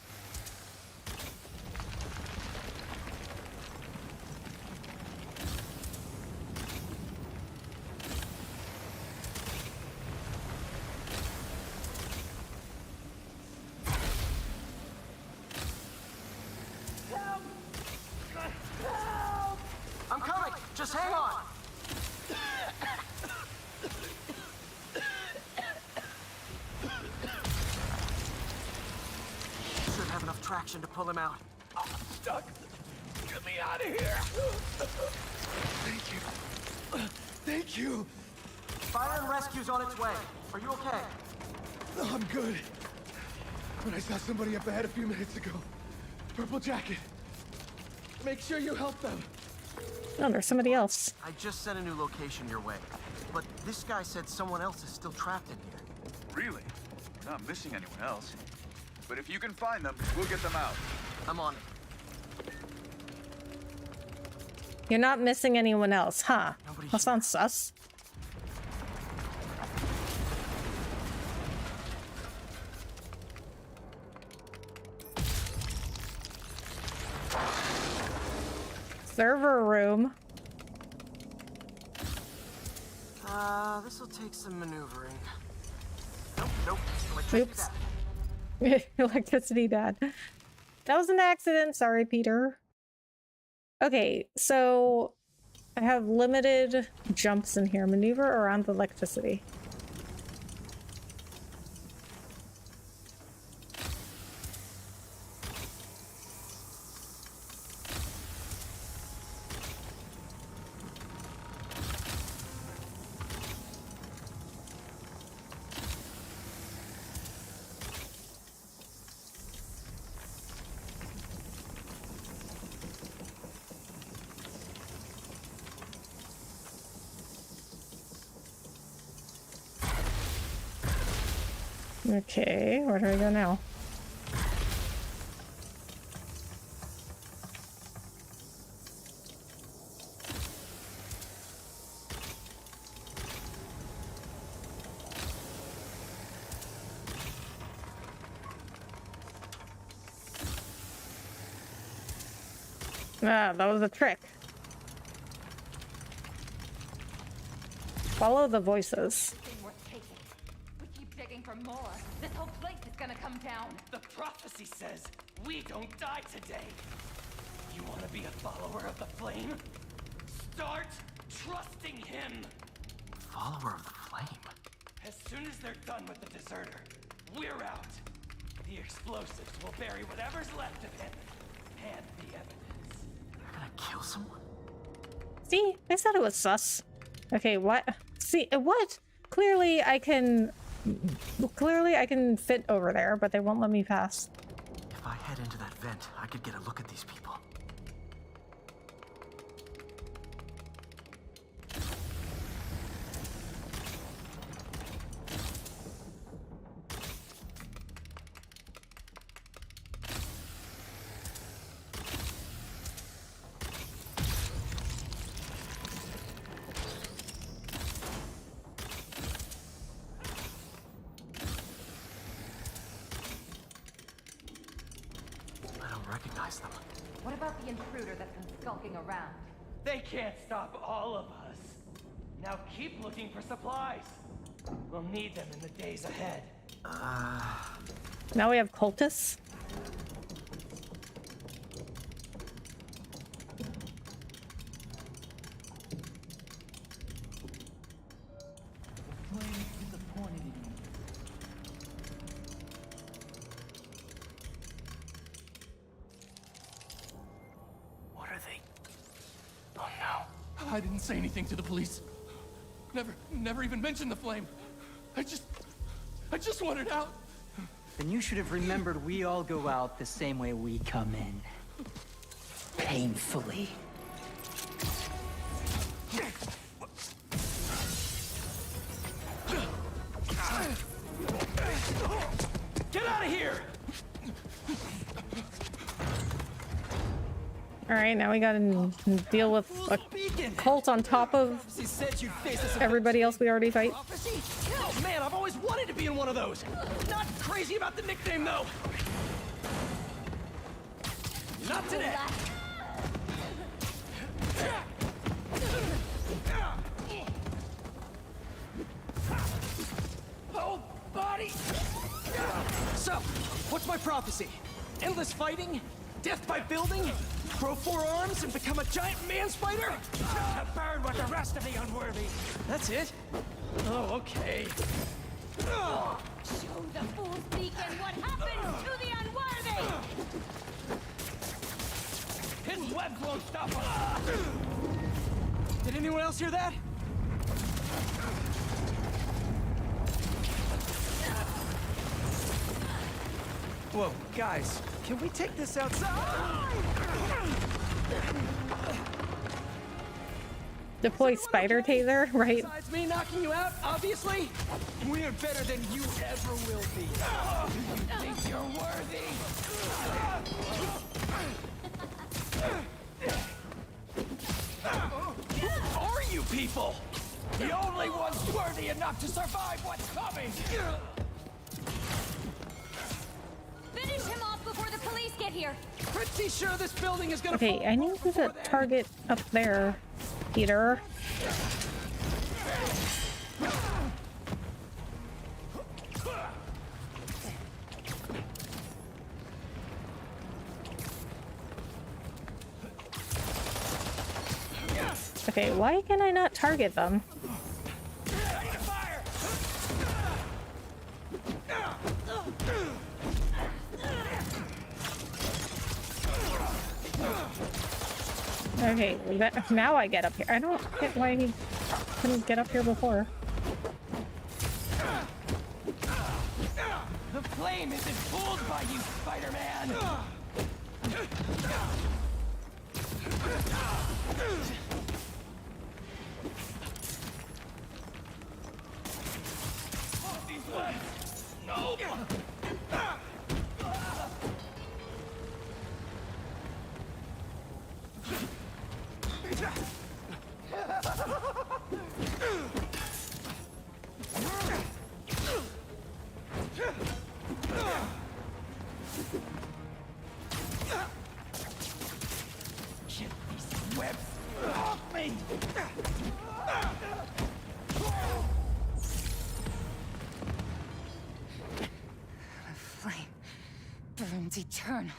I'm coming! Just hang on! Should have enough traction to pull him out. I'm stuck. Get me out of here. Thank you. Thank you. Fire and rescue's on its way. Are you okay? No, I'm good. But I saw somebody up ahead a few minutes ago. Purple jacket. Make sure you help them. Oh, there's somebody else. I just sent a new location your way. But this guy said someone else is still trapped in here. Really? We're not missing anyone else. But if you can find them, we'll get them out. I'm on it. You're not missing anyone else, huh? That sounds sus. Server room. This'll take some maneuvering. Nope. Electricity Oops. bad. Electricity bad. That was an accident. Sorry, Peter. Okay, so I have limited jumps in here. Maneuver around the electricity. Okay, where do I go now? Ah, that was a trick. Follow the voices. We keep digging for more. This whole place is gonna come down. The prophecy says we don't die today. You want to be a follower of the flame? Start trusting him. Follower of the flame? As soon as they're done with the deserter, we're out. The explosives will bury whatever's left of him and the evidence. Kill someone? See, I said it was sus. Okay, what? See, what? Clearly I can fit over there, but they won't let me pass. If I head into that vent, I could get a look at these people. What about the intruder that's been skulking around? They can't stop all of us. Now keep looking for supplies. We'll need them in the days ahead. Now we have cultists. I didn't say anything to the police. Never even mentioned the flame. I just wanted out. Then you should have remembered we all go out the same way we come in. Painfully. Get out of here! Alright, now we gotta deal with a cult on top of everybody else we already fight. Oh man, I've always wanted to be in one of those. Not crazy about the nickname though. Not today. Oh, body! So, what's my prophecy? Endless fighting? Death by building? Grow 4 arms and become a giant man spider? To burn with the rest of the unworthy. That's it? Oh, okay. Show the fool's beacon what happens to the unworthy! His webs won't stop us. Did anyone else hear that? Whoa, guys, can we take this outside? Deploy spider taser, right? Besides me knocking you out, obviously, we're better than you ever will be. You think you're worthy? Who are you people? The only ones worthy enough to survive what's coming. Finish him off before the police get here. Pretty sure this building is gonna Okay, I need to target up there, Peter. Okay, why can I not target them? Okay, now I get up here. I don't get why he couldn't get up here before. The flame isn't fooled by you, Spider-Man! These webs! No! The flame burns eternal.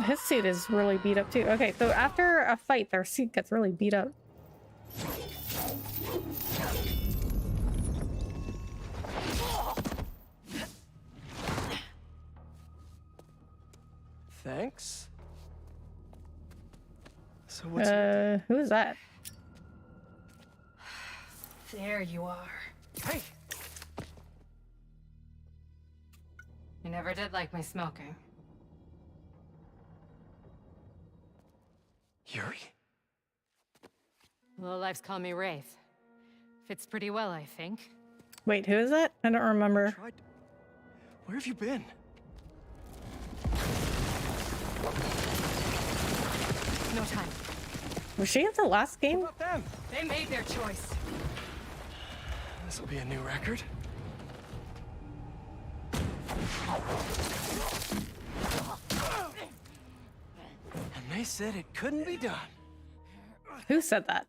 His suit is really beat up too. Okay, so after a fight, their suit gets really beat up. Thanks. So what's who is that? There you are. Hey! You never did like my smoking. Yuri? Lowlifes call me Wraith. Fits pretty well, I think. Wait, who is that? I don't remember. Where have you been? No time. Was she at the last game? What about them? They made their choice. This'll be a new record. And they said it couldn't be done. Who said that?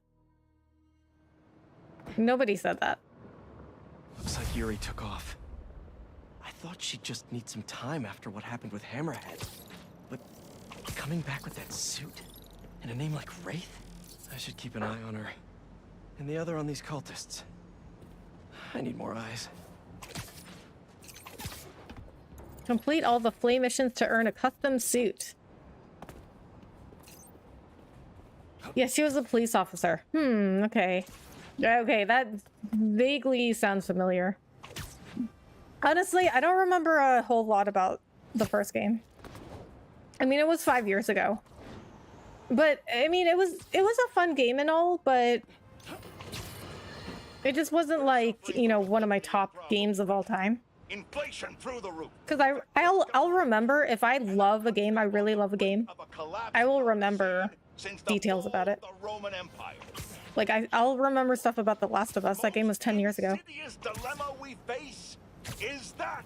Nobody said that. Looks like Yuri took off. I thought she'd just need some time after what happened with Hammerhead. But coming back with that suit and a name like Wraith? I should keep an eye on her. And the other on these cultists. I need more eyes. Complete all the flame missions to earn a custom suit. Yeah, she was a police officer. Okay. Okay, that vaguely sounds familiar. Honestly, I don't remember a whole lot about the first game. I mean, it was 5 years ago. But, I mean, it was a fun game and all, but it just wasn't like, you know, one of my top games of all time. Inflation through the roof. Because I'll remember if I love a game, I really love a game, I will remember details about it. Like I'll remember stuff about The Last of Us. That game was 10 years ago. The insidious dilemma we face is that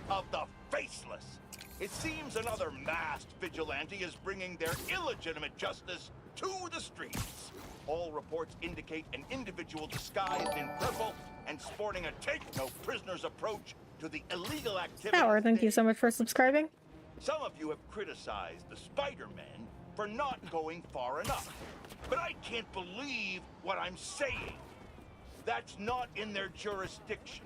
of the faceless. It seems another masked vigilante is bringing their illegitimate justice to the streets. All reports indicate an individual disguised in purple and sporting a take-no-prisoners approach to the illegal activity. Power, thank you so much for subscribing. Some of you have criticized the Spider-Man for not going far enough. But I can't believe what I'm saying. That's not in their jurisdiction.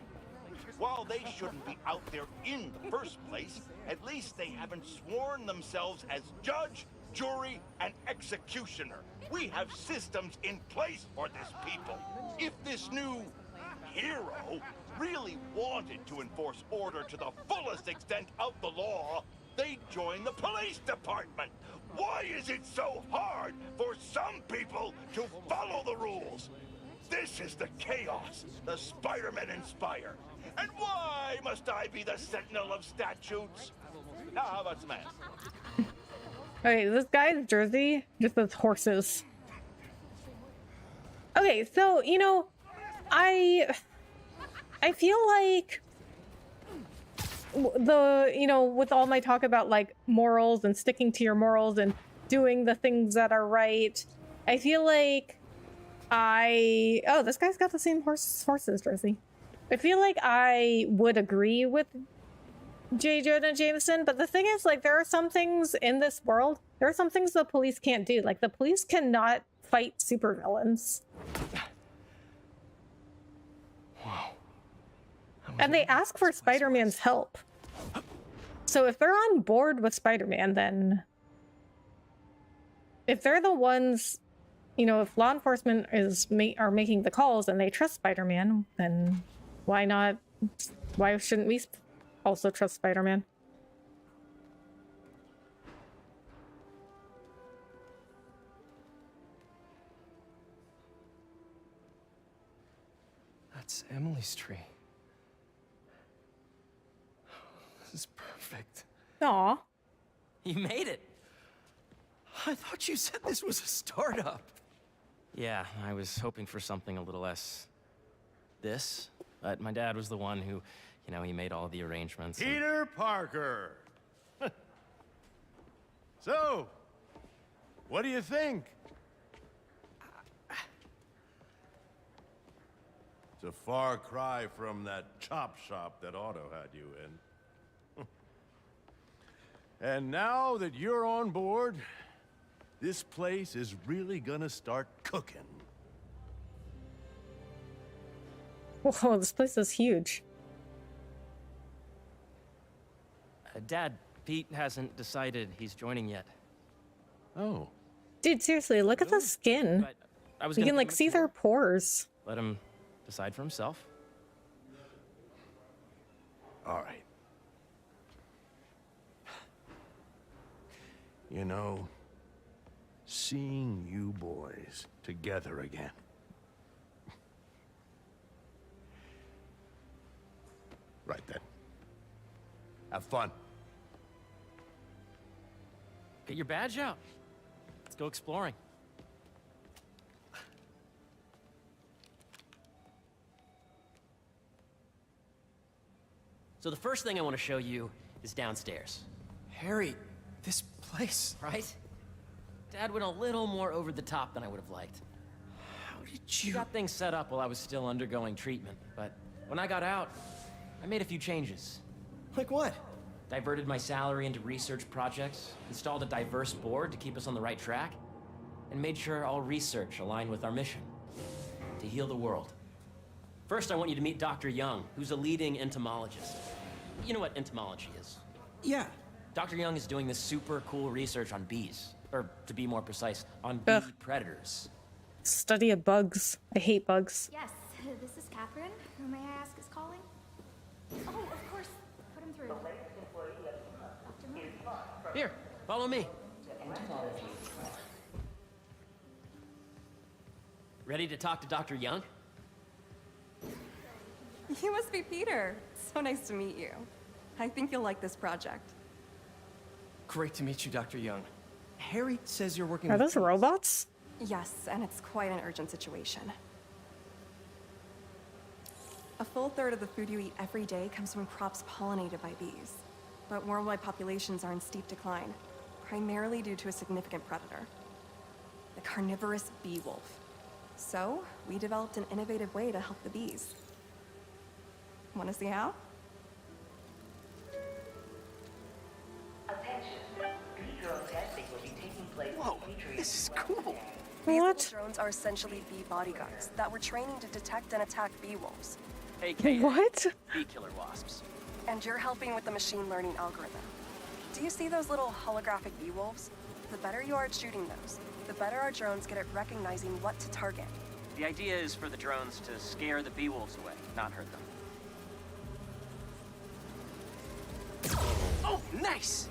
While they shouldn't be out there in the first place, at least they haven't sworn themselves as judge, jury, and executioner. We have systems in place for this people. If this new hero really wanted to enforce order to the fullest extent of the law, they'd join the police department. Why is it so hard for some people to follow the rules? This is the chaos the Spider-Men inspire. And why must I be the sentinel of statutes? Now, how about some ass? Okay, this guy's jersey just says horses. Okay, so, you know, I feel like you know, with all my talk about like morals and sticking to your morals and doing the things that are right, I feel like oh, this guy's got the same horses jersey. I feel like I would agree with J. Jonah Jameson, but the thing is, like, there are some things in this world, there are some things the police can't do. Like, the police cannot fight supervillains. Wow. And they ask for Spider-Man's help. So if they're on board with Spider-Man, then if they're the ones, you know, if law enforcement are making the calls and they trust Spider-Man, then why not? Why shouldn't we also trust Spider-Man? That's Emily's tree. This is perfect. Aw. You made it. I thought you said this was a startup. Yeah, I was hoping for something a little less this, but my dad was the one who, you know, he made all the arrangements. Peter Parker! So, what do you think? It's a far cry from that chop shop that Otto had you in. And now that you're on board, this place is really gonna start cooking. Whoa, this place is huge. Dad, Pete hasn't decided he's joining yet. Oh. Dude, seriously, look at the skin. But I was You gonna can give like him a see tour. their pores. Let him decide for himself. All right. You know, seeing you boys together again. Right then. Have fun. Get your badge out. Let's go exploring. So the first thing I want to show you is downstairs. Harry, this place. Right? Dad went a little more over the top than I would have liked. How did you... got things set up while I was still undergoing treatment, but when I got out, I made a few changes. Like what? Diverted my salary into research projects, installed a diverse board to keep us on the right track, and made sure all research aligned with our mission, to heal the world. First, I want you to meet Dr. Young, who's a leading entomologist. You know what entomology is? Yeah. Dr. Young is doing this super cool research on bees, or to be more precise, on bee predators. Study of bugs. I hate bugs. Yes, this is Catherine. Who may I ask is calling? Oh, of course. Put him through. Here, follow me. Ready to talk to Dr. Young? You must be Peter. So nice to meet you. I think you'll like this project. Great to meet you, Dr. Young. Harry says you're working Are with... those robots? Yes, and it's quite an urgent situation. A full third of the food you eat every day comes from crops pollinated by bees. But worldwide populations are in steep decline, primarily due to a significant predator, the carnivorous bee wolf. So, we developed an innovative way to help the bees. Want to see how? Whoa, this is cool. These little drones are essentially bee bodyguards that were training to detect and attack bee wolves. AKA what? Bee killer wasps. And you're helping with the machine learning algorithm. Do you see those little holographic bee wolves? The better you are at shooting those, the better our drones get at recognizing what to target. The idea is for the drones to scare the bee wolves away, not hurt them. Oh, nice!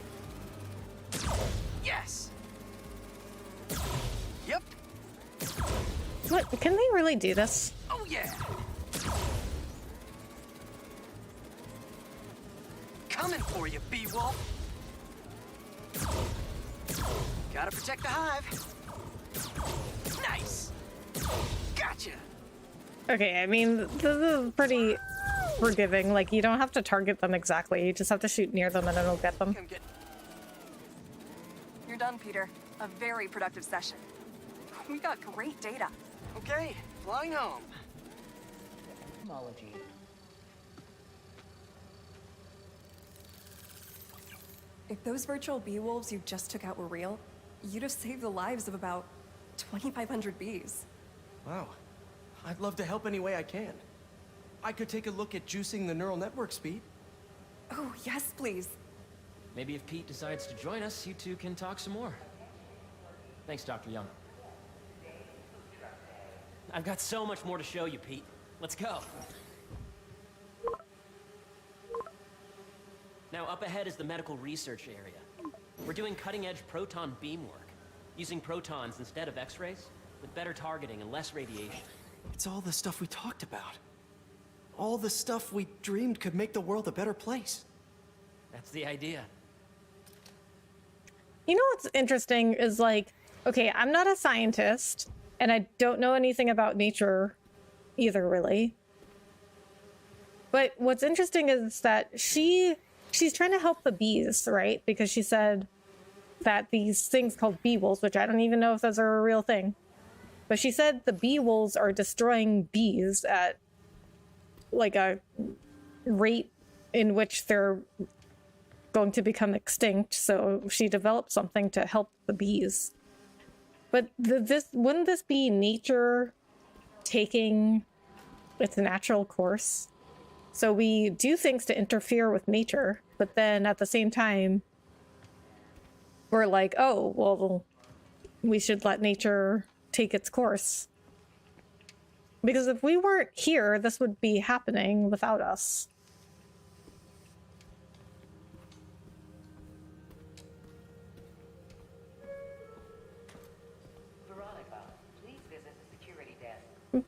Yes! Yep. What? Can they really do this? Oh, yeah! Coming for you, bee wolf! Gotta protect the hive. Nice! Gotcha! Okay, I mean, this is pretty forgiving. Like, you don't have to target them exactly. You just have to shoot near them and it'll get them. You're done, Peter. A very productive session. We got great data. Okay, flying home. Technology. If those virtual bee wolves you just took out were real, you'd have saved the lives of about 2,500 bees. Wow. I'd love to help any way I can. I could take a look at juicing the neural network speed. Oh, yes, please. Maybe if Pete decides to join us, you two can talk some more. Thanks, Dr. Young. I've got so much more to show you, Pete. Let's go. Now, up ahead is the medical research area. We're doing cutting-edge proton beam work, using protons instead of X-rays, with better targeting and less radiation. It's all the stuff we talked about. All the stuff we dreamed could make the world a better place. That's the idea. You know what's interesting is like, okay, I'm not a scientist and I don't know anything about nature either, really. But what's interesting is that she's trying to help the bees, right? Because she said that these things called bee wolves, which I don't even know if those are a real thing, but she said the bee wolves are destroying bees at like a rate in which they're going to become extinct. So she developed something to help the bees. But wouldn't this be nature taking its natural course? So we do things to interfere with nature, but then at the same time, we're like, oh, well, we should let nature take its course. Because if we weren't here, this would be happening without us.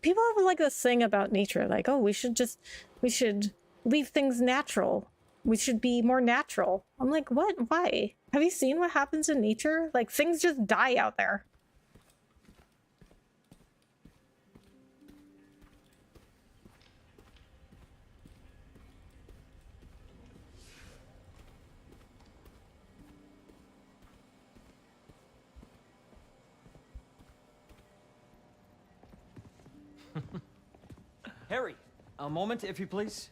People have like this thing about nature, like, oh, we should leave things natural. We should be more natural. I'm like, what? Why? Have you seen what happens in nature? Like, things just die out there. Harry, a moment, if you please.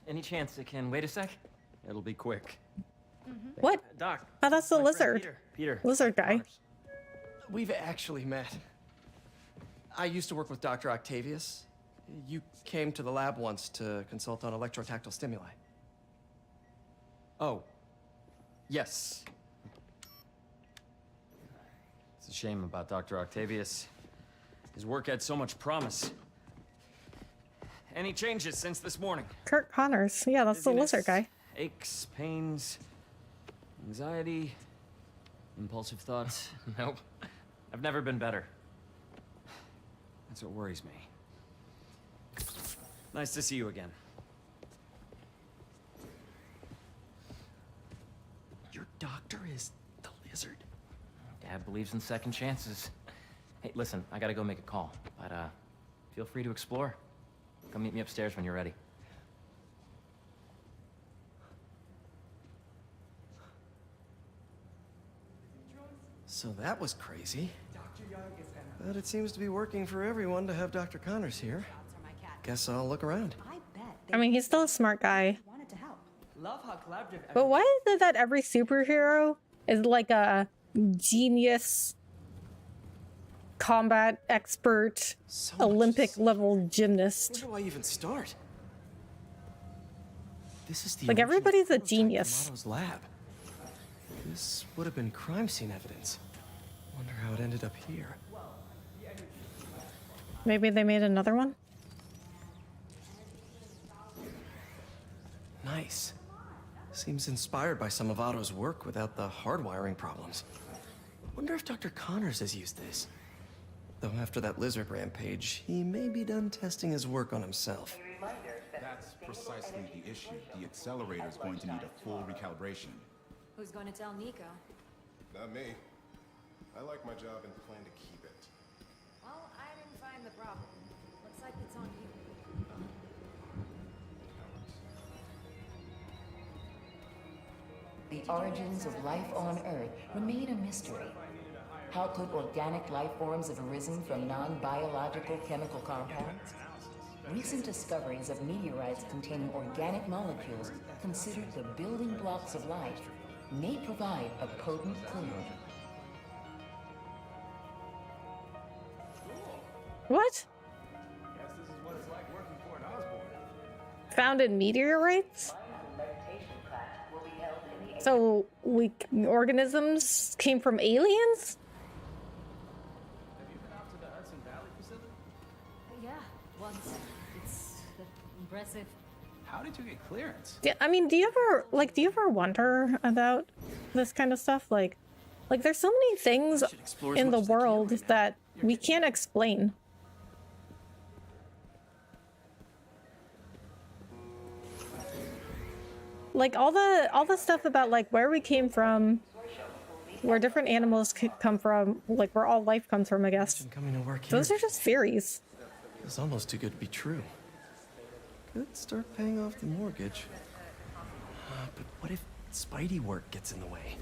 Any chance it can wait a sec? It'll be quick. What? Doc. Oh, that's the lizard. Peter. Lizard guy. We've actually met. I used to work with Dr. Octavius. You came to the lab once to consult on electrotactile stimuli. Oh. Yes. It's a shame about Dr. Octavius. His work had so much promise. Any changes since this morning? Kurt Connors. Yeah, that's the lizard guy. Aches, pains, anxiety, impulsive thoughts. Nope. I've never been better. That's what worries me. Nice to see you again. Your doctor is the lizard? Dad believes in second chances. Hey, listen, I gotta go make a call, but feel free to explore. Come meet me upstairs when you're ready. So that was crazy. But it seems to be working for everyone to have Dr. Connors here. Guess I'll look around. I mean, he's still a smart guy. Love how collaborative. But why is it that every superhero is like a genius, combat expert, Olympic level gymnast? Where do I even start? This is the Like, everybody's a genius. Tomato's lab. This would have been crime scene evidence. Wonder how it ended up here. Maybe they made another one? Nice. Seems inspired by some of Otto's work without the hardwiring problems. Wonder if Dr. Connors has used this. Though after that lizard rampage, he may be done testing his work on himself. That's precisely the issue. The accelerator is going to need a full recalibration. Who's going to tell Nico? Not me. I like my job and plan to keep it. Well, I didn't find the problem. Looks like it's on you. The origins of life on Earth remain a mystery. How could organic life forms have arisen from non-biological chemical compounds? Recent discoveries of meteorites containing organic molecules considered the building blocks of life may provide a potent clue. What? Found in meteorites? So, organisms came from aliens? Yeah, once. It's impressive. How did you get clearance? Yeah, I mean, do you ever wonder about this kind of stuff? Like there's so many things in the world that we can't explain. Like all the stuff about like where we came from, where different animals come from, like where all life comes from, I guess. Coming to work here. Those are just theories. It's almost too good to be true. Could start paying off the mortgage. But what if Spidey work gets in the way.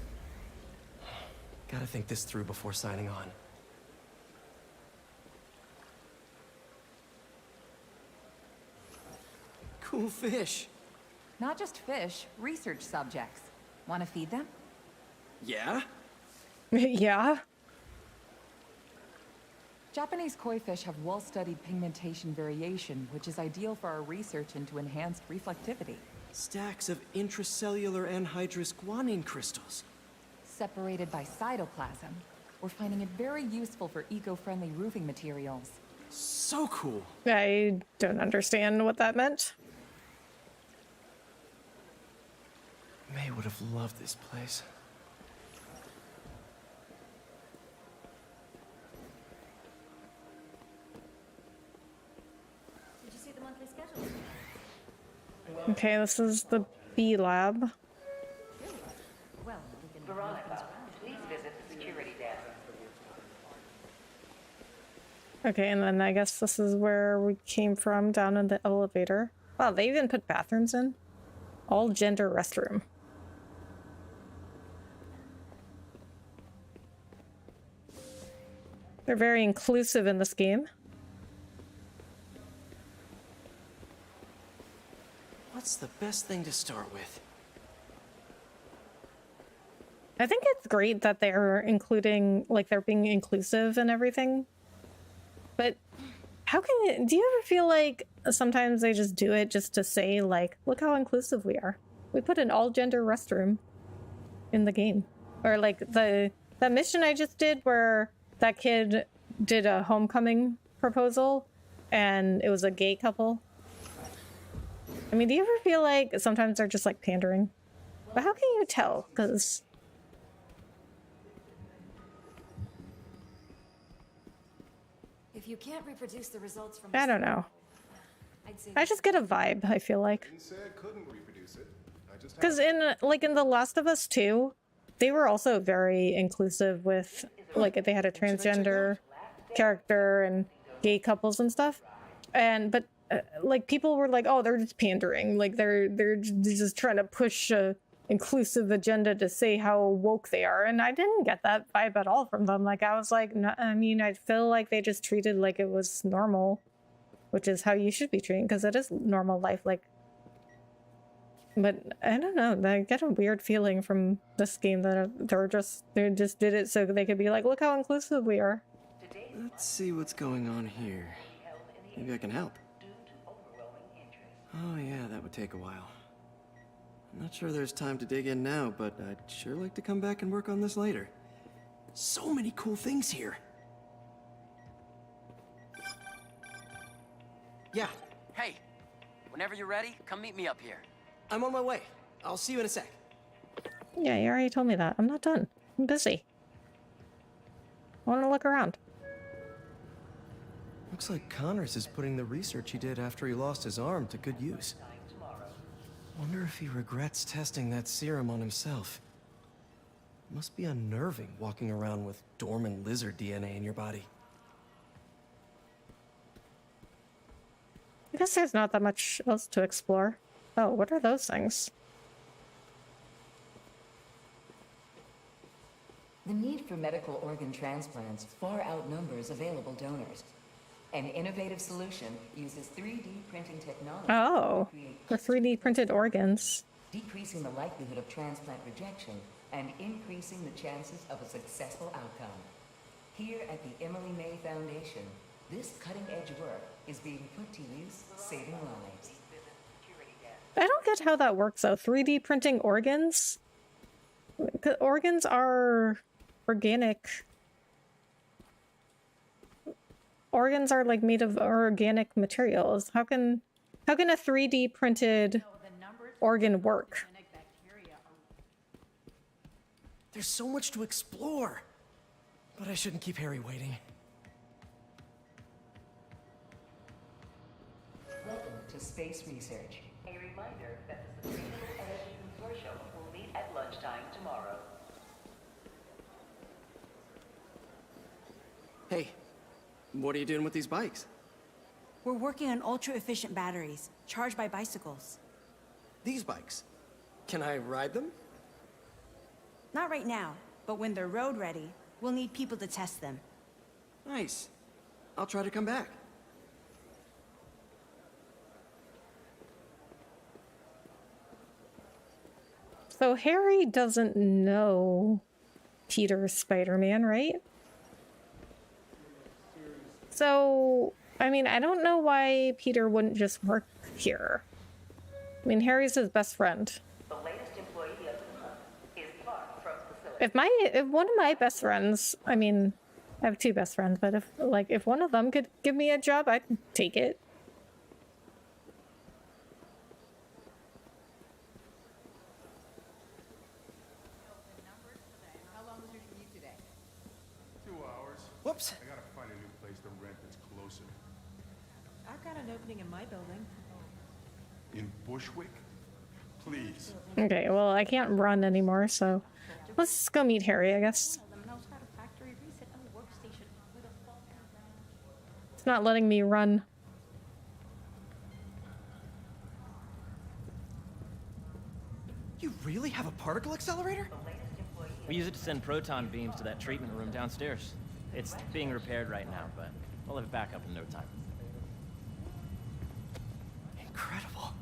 Gotta think this through before signing on. Cool fish. Not just fish, research subjects. Want to feed them? Yeah? Yeah. Japanese koi fish have well-studied pigmentation variation, which is ideal for our research into enhanced reflectivity. Stacks of intracellular anhydrous guanine crystals. Separated by cytoplasm, we're finding it very useful for eco-friendly roofing materials. So cool. I don't understand what that meant. May would have loved this place. Did you see the monthly schedule? Okay, this is the B lab. Well, Veronica, please visit the security desk. Okay, and then I guess this is where we came from, down in the elevator. Wow, they even put bathrooms in. All gender restroom. They're very inclusive in this game. What's the best thing to start with? I think it's great that they're including, like, they're being inclusive and everything. But how can you, do you ever feel like sometimes they just do it just to say, like, look how inclusive we are? We put an all-gender restroom in the game. Or, like, that mission I just did where that kid did a homecoming proposal and it was a gay couple. I mean, do you ever feel like sometimes they're just, like, pandering? But how can you tell? Because... If you can't reproduce the results from I don't know. I just get a vibe, I feel like. Didn't say I couldn't reproduce it. I just Because in The Last of Us 2, they were also very inclusive with, like, they had a transgender character and gay couples and stuff. But like, people were like, oh, they're just pandering. Like, they're just trying to push a inclusive agenda to say how woke they are. And I didn't get that vibe at all from them. Like, I was like, no, I mean, I feel like they just treated like it was normal, which is how you should be treating, because it is normal life. Like, but I don't know, I get a weird feeling from this game that they just did it so they could be like, look how inclusive we are. Let's see what's going on here. Maybe I can help. Oh yeah, that would take a while. I'm not sure there's time to dig in now, but I'd sure like to come back and work on this later. So many cool things here. Yeah. Hey, whenever you're ready, come meet me up here. I'm on my way. I'll see you in a sec. Yeah, you already told me that. I'm not done. I'm busy. I want to look around. Looks like Connors is putting the research he did after he lost his arm to good use. Wonder if he regrets testing that serum on himself. Must be unnerving walking around with dormant lizard DNA in your body. I guess there's not that much else to explore. Oh, what are those things? The need for medical organ transplants far outnumbers available donors. An innovative solution uses 3D printing technology. Oh, for 3D printed organs. Decreasing the likelihood of transplant rejection and increasing the chances of a successful outcome. Here at the Emily May Foundation, this cutting-edge work is being put to use, saving lives. I don't get how that works though. 3D printing organs? Organs are organic. Organs are like made of organic materials. How can a 3D printed organ work? There's so much to explore. But I shouldn't keep Harry waiting. Welcome to Space Research. A reminder that the Sustainable Energy Consortium will meet at lunchtime tomorrow. Hey, what are you doing with these bikes? We're working on ultra-efficient batteries, charged by bicycles. These bikes? Can I ride them? Not right now, but when they're road ready, we'll need people to test them. Nice. I'll try to come back. So Harry doesn't know Peter's Spider-Man, right? So, I mean, I don't know why Peter wouldn't just work here. I mean, Harry's his best friend. The latest employee of the month is far from facility. If one of my best friends, I mean, I have two best friends, but if one of them could give me a job, I'd take it. Whoops. I gotta find a new place to rent that's closer. I've got an opening in my building. In Bushwick? Please. Okay, well, I can't run anymore, so let's just go meet Harry, I guess. It's not letting me run. You really have a particle accelerator? We use it to send proton beams to that treatment room downstairs. It's being repaired right now, but we'll have it back up in no time. Incredible.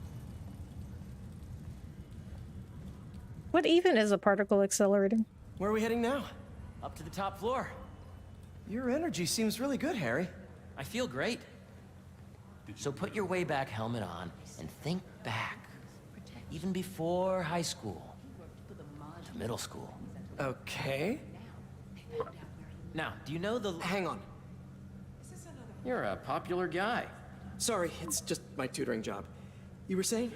What even is a particle accelerator? Where are we heading now? Up to the top floor. Your energy seems really good, Harry. I feel great. So put your way back helmet on and think back. Even before high school. To middle school. Okay. Now, do you know the... Hang on. You're a popular guy. Sorry, it's just my tutoring job. You were saying?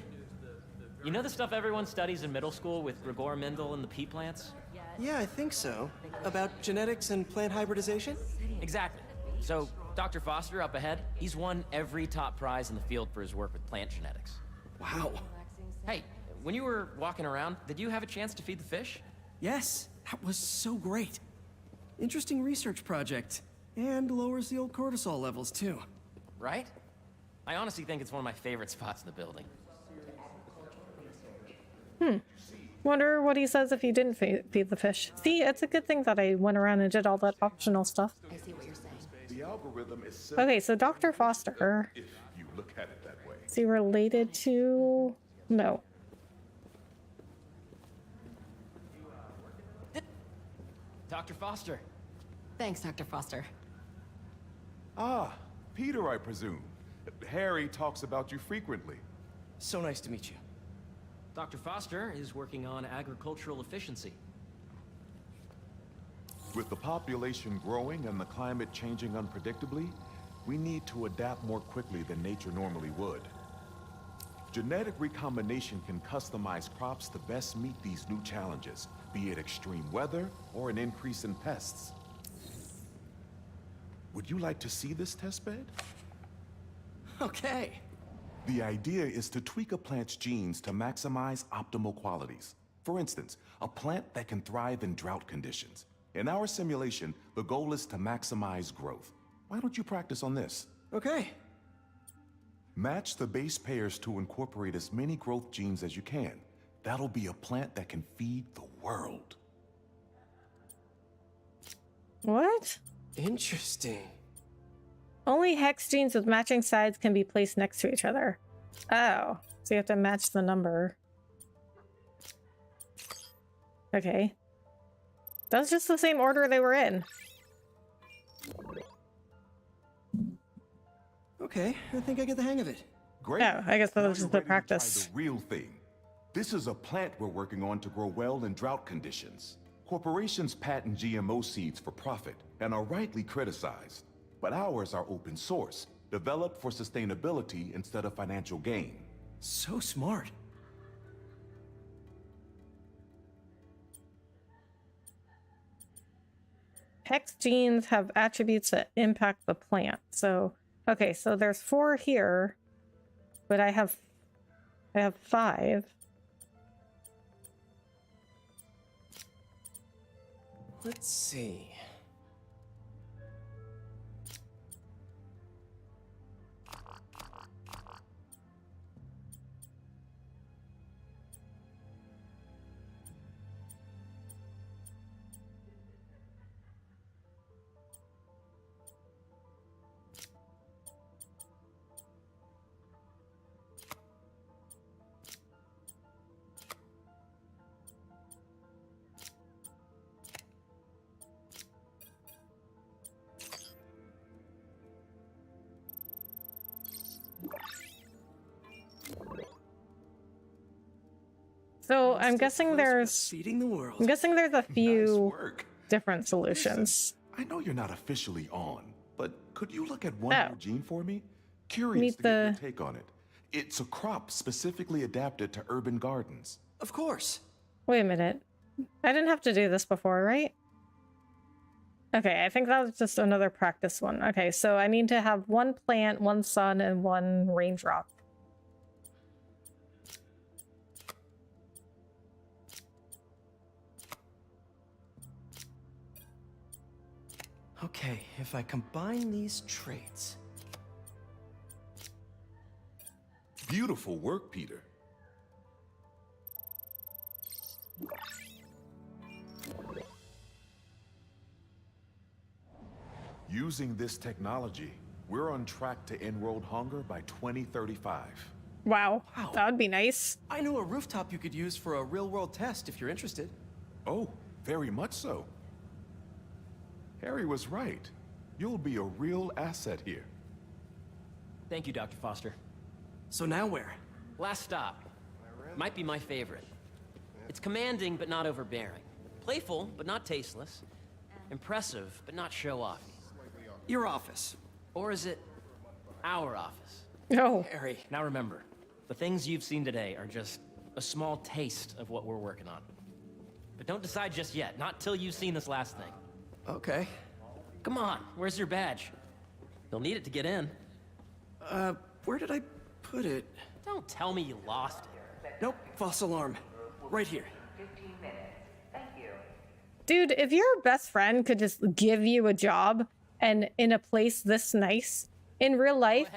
You know the stuff everyone studies in middle school with Gregor Mendel and the pea plants? Yeah, I think so. About genetics and plant hybridization? Exactly. So, Dr. Foster up ahead, he's won every top prize in the field for his work with plant genetics. Wow. Hey, when you were walking around, did you have a chance to feed the fish? Yes, that was so great. Interesting research project. And lowers the old cortisol levels, too. Right? I honestly think it's one of my favorite spots in the building. Wonder what he says if he didn't feed the fish. See, it's a good thing that I went around and did all that optional stuff. I see what you're saying. The algorithm is Okay, so Dr. Foster. if you look at it that way. Is he related to... No. Dr. Foster. Thanks, Dr. Foster. Ah, Peter, I presume. Harry talks about you frequently. So nice to meet you. Dr. Foster is working on agricultural efficiency. With the population growing and the climate changing unpredictably, we need to adapt more quickly than nature normally would. Genetic recombination can customize crops to best meet these new challenges, be it extreme weather or an increase in pests. Would you like to see this testbed? Okay. The idea is to tweak a plant's genes to maximize optimal qualities. For instance, a plant that can thrive in drought conditions. In our simulation, the goal is to maximize growth. Why don't you practice on this? Okay. Match the base pairs to incorporate as many growth genes as you can. That'll be a plant that can feed the world. What? Interesting. Only hex genes with matching sides can be placed next to each other. Oh, so you have to match the number. Okay. That's just the same order they were in. Okay, I think I get the hang of it. Great. Oh, I guess that was just the practice. The real thing. This is a plant we're working on to grow well in drought conditions. Corporations patent GMO seeds for profit and are rightly criticized. But ours are open source, developed for sustainability instead of financial gain. So smart. Hex genes have attributes that impact the plant. So, okay, so there's 4 here, but I have 5. Let's see. So I'm guessing there's Seeding the world. I'm guessing there's a few work. different solutions. I know you're not officially on, but could you look at one Oh. more gene for me? Curious Meet to get your the- take on it. It's a crop specifically adapted to urban gardens. Of course. Wait a minute. I didn't have to do this before, right? Okay, I think that was just another practice one. Okay, so I need to have one plant, one sun, and one raindrop. Okay, if I combine these traits. Beautiful work, Peter. Using this technology, we're on track to end world hunger by 2035. Wow, that would be nice. I know a rooftop you could use for a real-world test if you're interested. Oh, very much so. Harry was right. You'll be a real asset here. Thank you, Dr. Foster. So now where? Last stop. Might be my favorite. It's commanding, but not overbearing. Playful, but not tasteless. Impressive, but not show-offy. Your office. Or is it our office? No. Harry. Now remember, the things you've seen today are just a small taste of what we're working on. But don't decide just yet, not till you've seen this last thing. Okay. Come on, where's your badge? You'll need it to get in. Where did I put it? Don't tell me you lost it. Nope, false alarm. Right here. Dude, if your best friend could just give you a job and in a place this nice, in real life,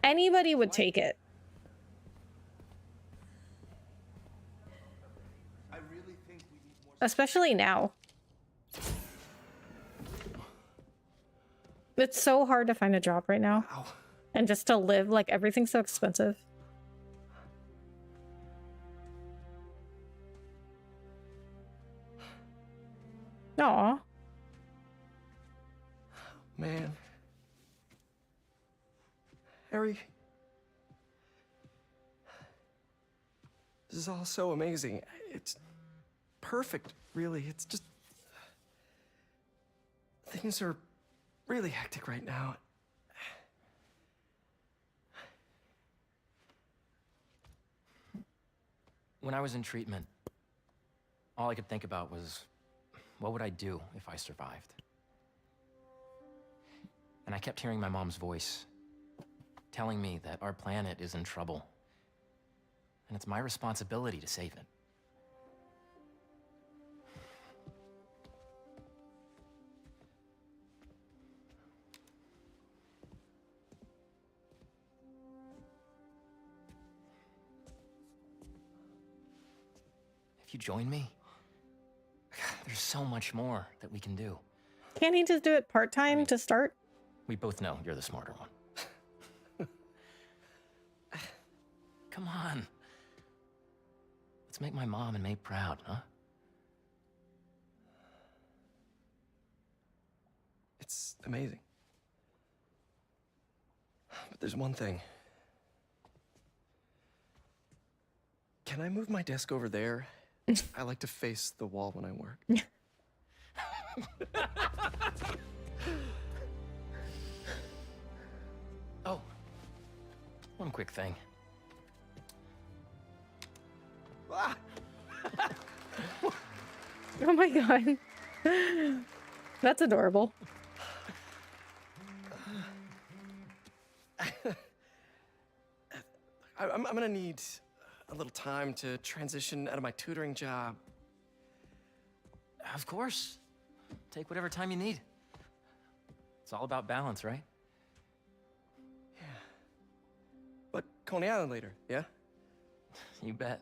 anybody would take it. Especially now. It's so hard to find a job right now. Wow. And just to live, like, everything's so expensive. Aw. Man. Harry. This is all so amazing. It's perfect, really. It's just... Things are really hectic right now. When I was in treatment, all I could think about was, what would I do if I survived? And I kept hearing my mom's voice, telling me that our planet is in trouble, and it's my responsibility to save it. If you join me, there's so much more that we can do. Can't he just do it part-time to start? We both know you're the smarter one. Come on. Let's make my mom and May proud, huh? It's amazing. But there's one thing. Can I move my desk over there? I like to face the wall when I work. Oh, one quick thing. Ah! Oh my god. That's adorable. I'm gonna need a little time to transition out of my tutoring job. Of course. Take whatever time you need. It's all about balance, right? But Coney Island later, yeah? You bet.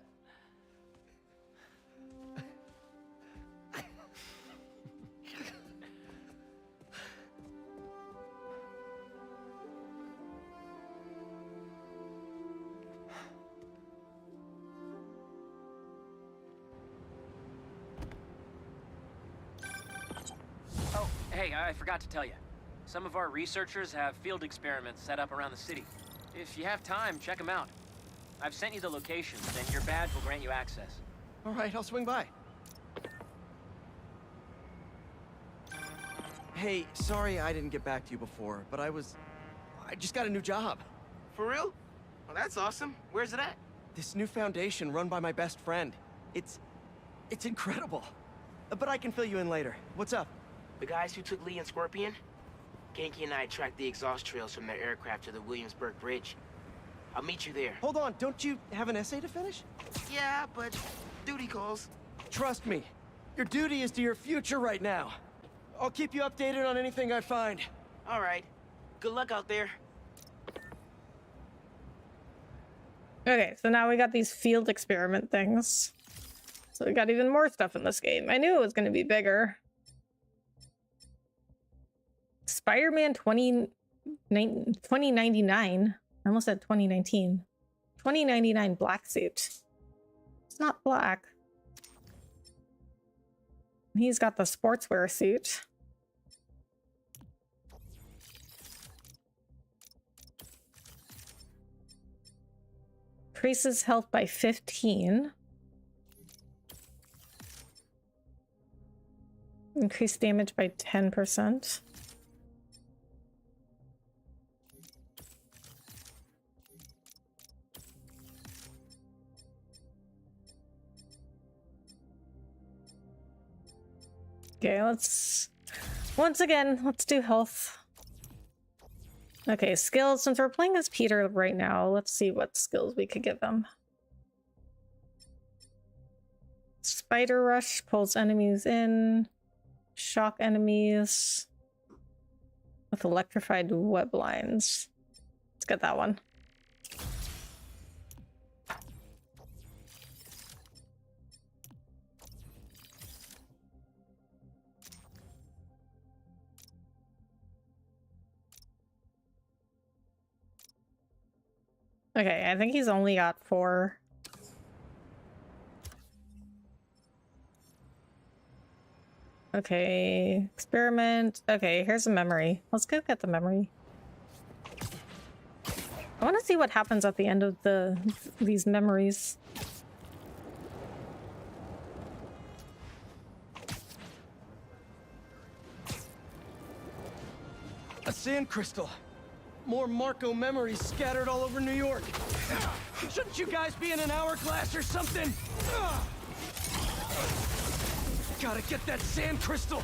Oh, hey, I forgot to tell you. Some of our researchers have field experiments set up around the city. If you have time, check them out. I've sent you the locations, and your badge will grant you access. All right, I'll swing by. Hey, sorry I didn't get back to you before, but I just got a new job. For real? Well, that's awesome. Where's it at? This new foundation run by my best friend. It's incredible. But I can fill you in later. What's up? The guys who took Lee and Scorpion? Genki and I tracked the exhaust trails from their aircraft to the Williamsburg Bridge. I'll meet you there. Hold on, don't you have an essay to finish? Yeah, but duty calls. Trust me, your duty is to your future right now. I'll keep you updated on anything I find. All right. Good luck out there. Okay, so now we got these field experiment things. So we got even more stuff in this game. I knew it was going to be bigger. Spider-Man 2099. I almost said 2019. 2099 black suit. It's not black. He's got the sportswear suit. Increases health by 15. Increase damage by 10%. Okay, let's do health. Okay, skills. Since we're playing as Peter right now, let's see what skills we could give him. Spider Rush pulls enemies in. Shock enemies with electrified web lines. Let's get that one. Okay, I think he's only got 4. Okay, experiment. Okay, here's a memory. Let's go get the memory. I want to see what happens at the end of these memories. A sand crystal. More Marco memories scattered all over New York. Shouldn't you guys be in an hourglass or something? Gotta get that sand crystal.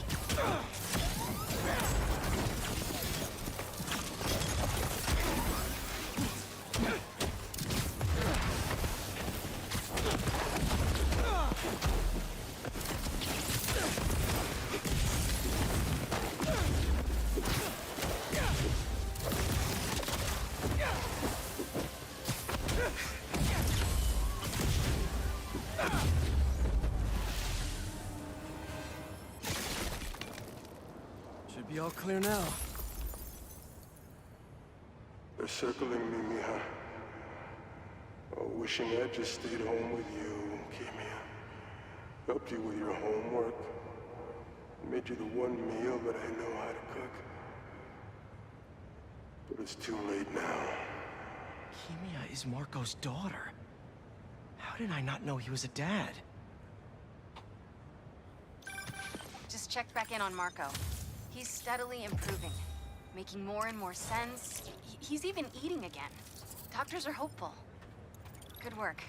Should be all clear now. They're circling me, Mija. Oh, wishing I'd just stayed home with you, Kimia. Helped you with your homework. Made you the one meal that I know how to cook. But it's too late now. Kimia is Marco's daughter. How did I not know he was a dad? Just checked back in on Marco. He's steadily improving, making more and more sense. He's even eating again. Doctors are hopeful. Good work.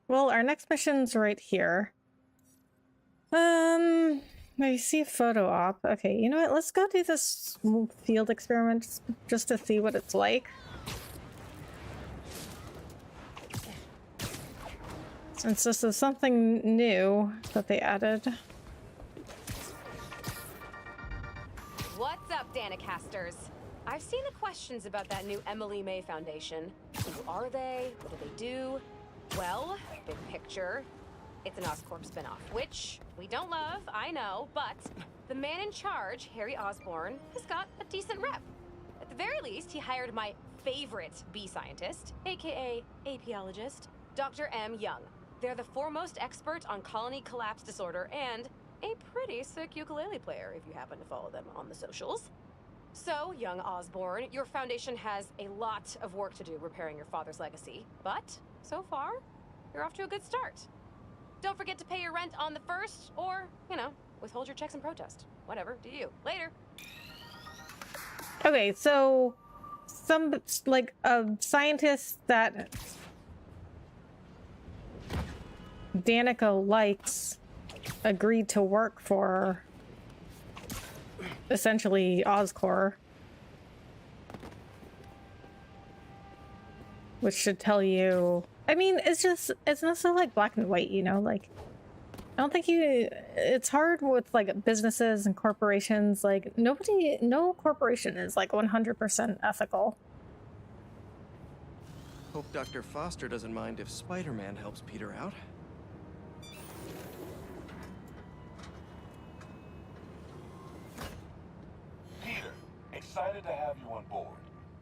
Well, our next mission's right here. I see a photo op. Okay, you know what? Let's go do this field experiment just to see what it's like. Since this is something new that they added. What's up, Danicasters? I've seen the questions about that new Emily May Foundation. Who are they? What do they do? Well, big picture, it's an Oscorp spinoff, which we don't love, I know, but the man in charge, Harry Osborn, has got a decent rep. At the very least, he hired my favorite bee scientist, aka apiologist, Dr. M. Young. They're the foremost expert on colony collapse disorder and a pretty sick ukulele player if you happen to follow them on the socials. So, young Osborne, your foundation has a lot of work to do repairing your father's legacy, but so far, you're off to a good start. Don't forget to pay your rent on the 1st, or, you know, withhold your checks in protest. Whatever, do you. Later. Okay, so some, like, a scientist that Danica likes agreed to work for essentially Oscorp, which should tell you, I mean, it's not so like black and white, you know, like, I don't think it's hard with like businesses and corporations, like no corporation is like 100% ethical. Hope Dr. Foster doesn't mind if Spider-Man helps Peter out. Peter, excited to have you on board.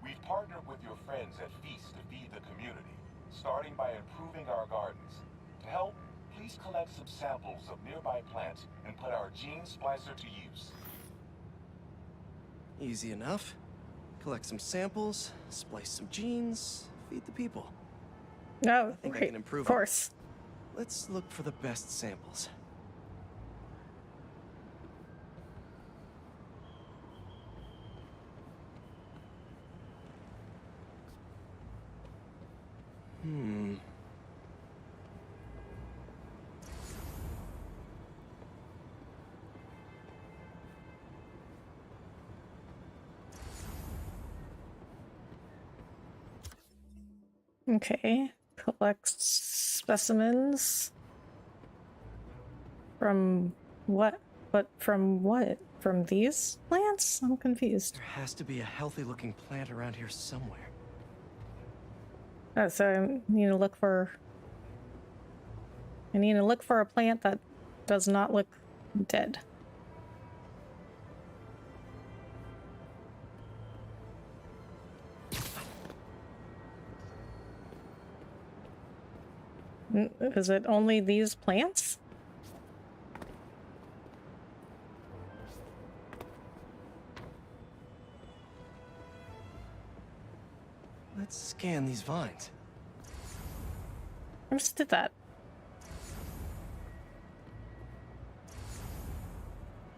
We've partnered with your friends at Feast to feed the community, starting by improving our gardens. To help, please collect some samples of nearby plants and put our gene splicer to use. Easy enough. Collect some samples, splice some genes, feed the people. No, I think I great. can improve. Of course. Let's look for the best samples. Okay, collect specimens from what? But from what? From these plants? I'm confused. There has to be a healthy looking plant around here somewhere. Oh, so I need to look for a plant that does not look dead. Is it only these plants? Let's scan these vines. I just did that.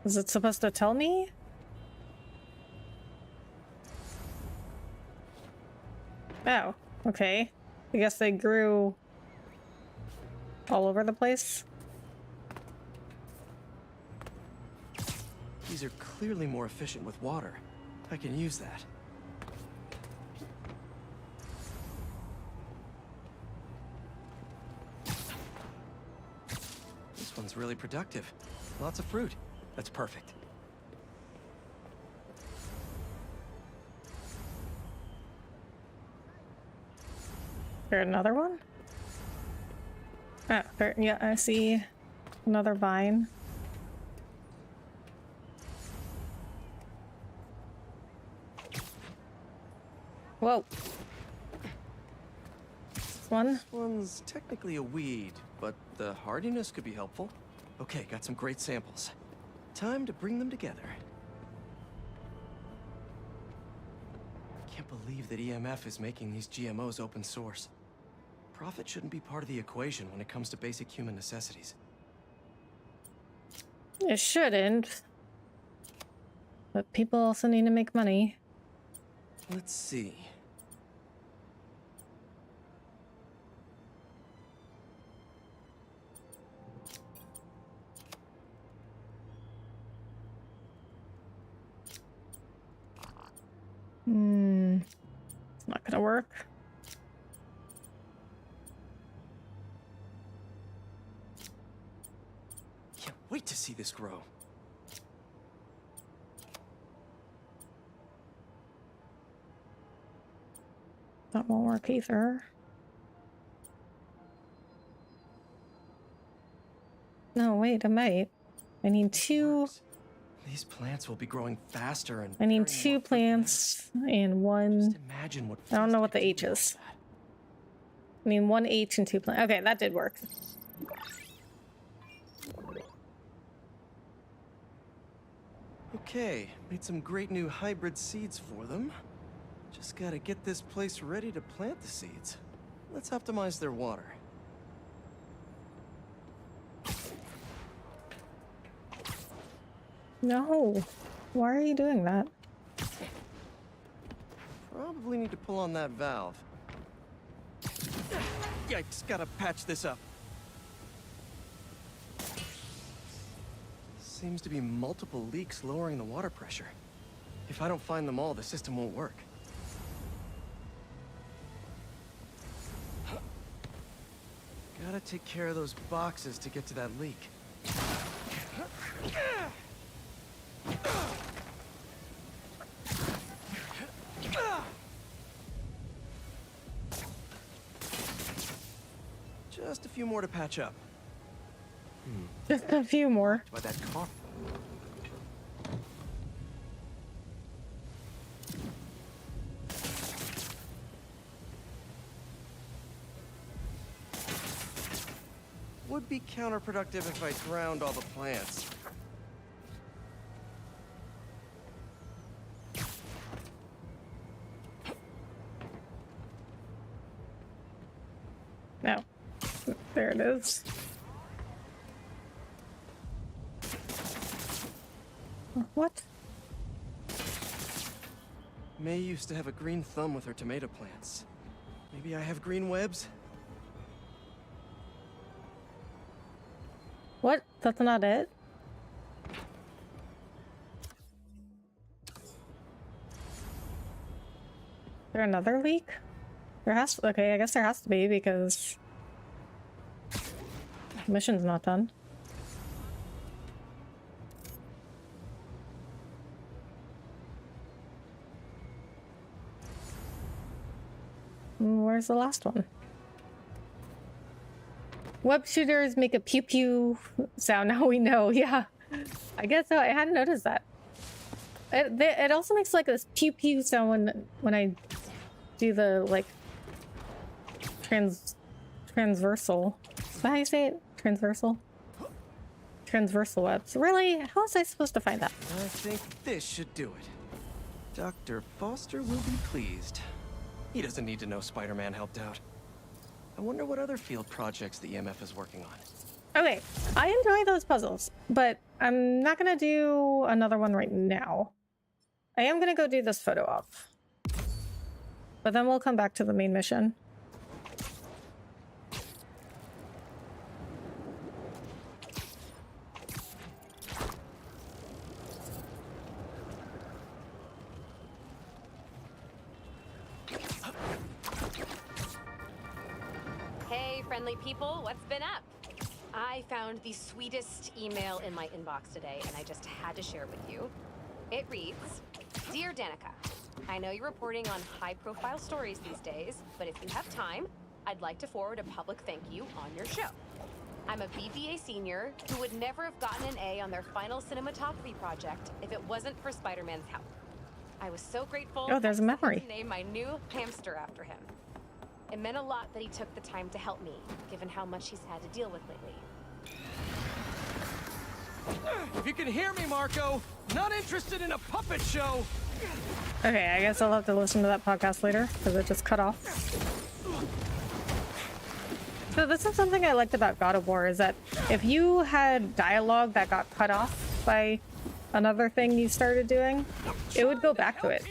Is it supposed to tell me? Oh, okay. I guess they grew all over the place. These are clearly more efficient with water. I can use that. This one's really productive. Lots of fruit. That's perfect. There another one? Oh, there, yeah, I see another vine. Whoa. This one? This one's technically a weed, but the hardiness could be helpful. Okay, got some great samples. Time to bring them together. Can't believe that EMF is making these GMOs open source. Profit shouldn't be part of the equation when it comes to basic human necessities. It shouldn't. But people also need to make money. Let's see. It's not gonna work. Can't wait to see this grow. That won't work either. No, wait, I might. I need two. These plants will be growing faster and I need two plants and one. Imagine what I don't know what the H is. I mean, one H and two plants. Okay, that did work. Okay, made some great new hybrid seeds for them. Just gotta get this place ready to plant the seeds. Let's optimize their water. No. Why are you doing that? Probably need to pull on that valve. Yikes, gotta patch this up. Seems to be multiple leaks lowering the water pressure. If I don't find them all, the system won't work. Gotta take care of those boxes to get to that leak. Just a few more to patch up. Just a few more. By that car. Would be counterproductive if I drowned all the plants. No. There it is. What? May used to have a green thumb with her tomato plants. Maybe I have green webs? What? That's not it? Is there another leak? There has to, okay, I guess there has to be because the mission's not done. Where's the last one? Web shooters make a pew pew sound. Now we know. Yeah, I guess so. I hadn't noticed that. It also makes like this pew pew sound when I do the like transversal. Is that how you say it? Transversal webs. Really? How was I supposed to find that? I think this should do it. Dr. Foster will be pleased. He doesn't need to know Spider-Man helped out. I wonder what other field projects the EMF is working on. Okay, I enjoy those puzzles, but I'm not gonna do another one right now. I am gonna go do this photo op. But then we'll come back to the main mission. Hey, friendly people, what's been up? I found the sweetest email in my inbox today, and I just had to share it with you. It reads, Dear Danica, I know you're reporting on high-profile stories these days, but if you have time, I'd like to forward a public thank you on your show. I'm a BBA senior who would never have gotten an A on their final cinematography project if it wasn't for Spider-Man's help. I was so grateful. Oh, there's a memory. To name my new hamster after him. It meant a lot that he took the time to help me, given how much he's had to deal with lately. If you can hear me, Marco, not interested in a puppet show. Okay, I guess I'll have to listen to that podcast later because it just cut off. So this is something I liked about God of War, is that if you had dialogue that got cut off by another thing you started doing, it would go back to it.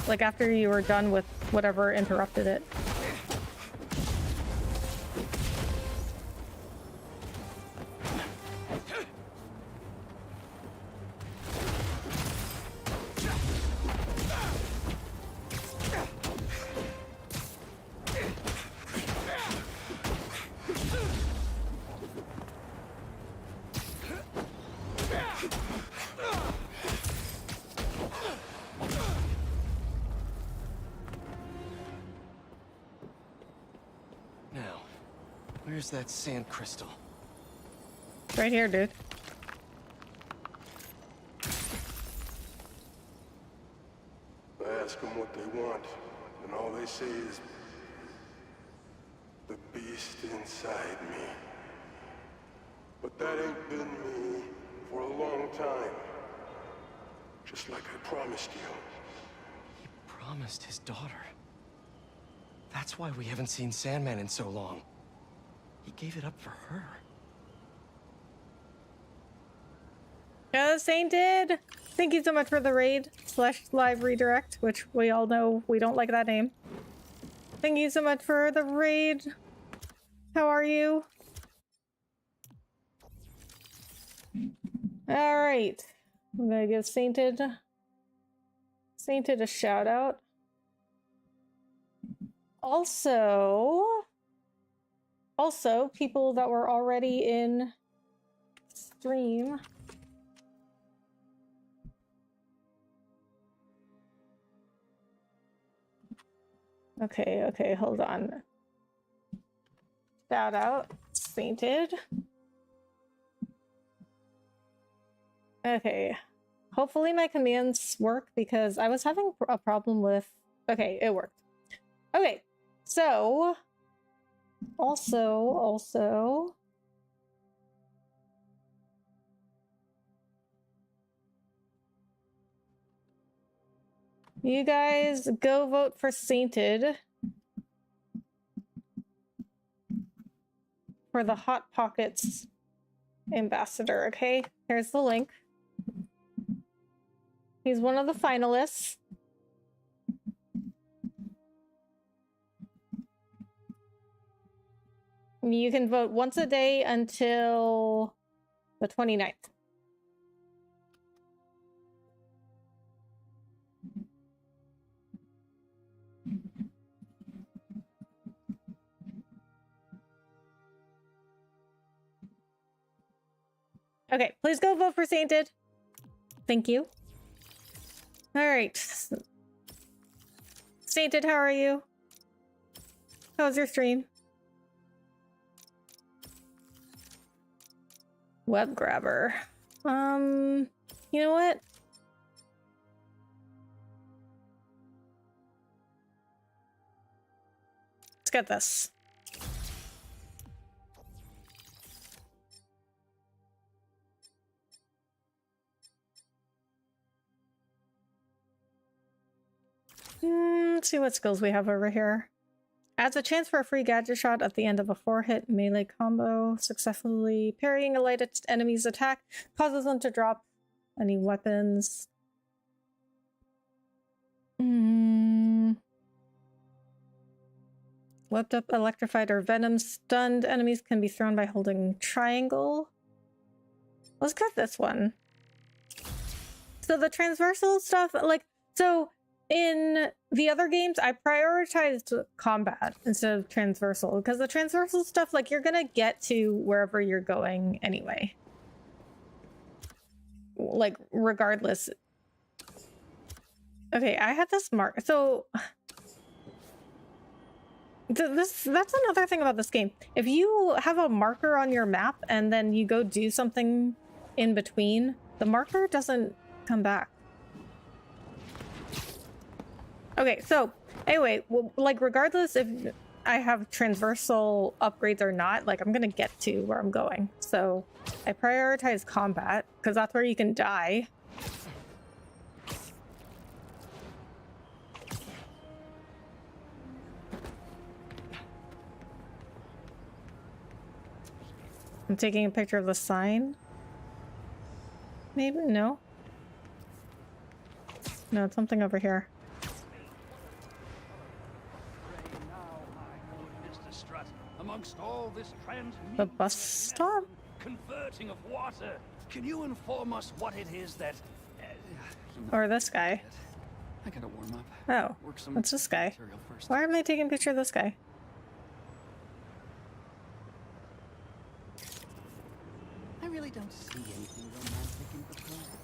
Like after you were done with whatever interrupted it. Where's that sand crystal? Right here, dude. I ask them what they want, and all they say is, the beast inside me. But that ain't been me for a long time. Just like I promised you. He promised his daughter. That's why we haven't seen Sandman in so long. He gave it up for her. Sainted! Thank you so much for the raid / live redirect, which we all know we don't like that name. Thank you so much for the raid. How are you? Alright. I'm gonna give Sainted a shout out. Also, people that were already in stream. Okay, hold on. Shout out, Sainted. Okay, hopefully my commands work because I was having a problem with... Okay, it worked. Okay, so... Also... You guys go vote for Sainted for the Hot Pockets ambassador, okay? Here's the link. He's one of the finalists. You can vote once a day until the 29th. Okay, please go vote for Sainted. Thank you. All right. Sainted, how are you? How's your stream? Web grabber. You know what? Let's get this. Let's see what skills we have over here. Adds a chance for a free gadget shot at the end of a 4-hit melee combo. Successfully parrying a light enemy's attack causes them to drop any weapons. Whipped up, electrified, or venom stunned enemies can be thrown by holding triangle. Let's get this one. So the transversal stuff, like, so in the other games, I prioritized combat instead of transversal, because the transversal stuff, like, you're gonna get to wherever you're going anyway. Like, regardless. Okay, I had this mark. So that's another thing about this game. If you have a marker on your map and then you go do something in between, the marker doesn't come back. Okay, so anyway, well, like, regardless if I have transversal upgrades or not, like, I'm gonna get to where I'm going. So I prioritize combat because that's where you can die. I'm taking a picture of the sign. Maybe? No? No, it's something over here. Amongst all this The bus stop? converting of water, can you inform us what it is that... Or this guy. I gotta warm up. Oh, what's this guy? Why am I taking a picture of this guy? I really don't see anything romantic in proposal.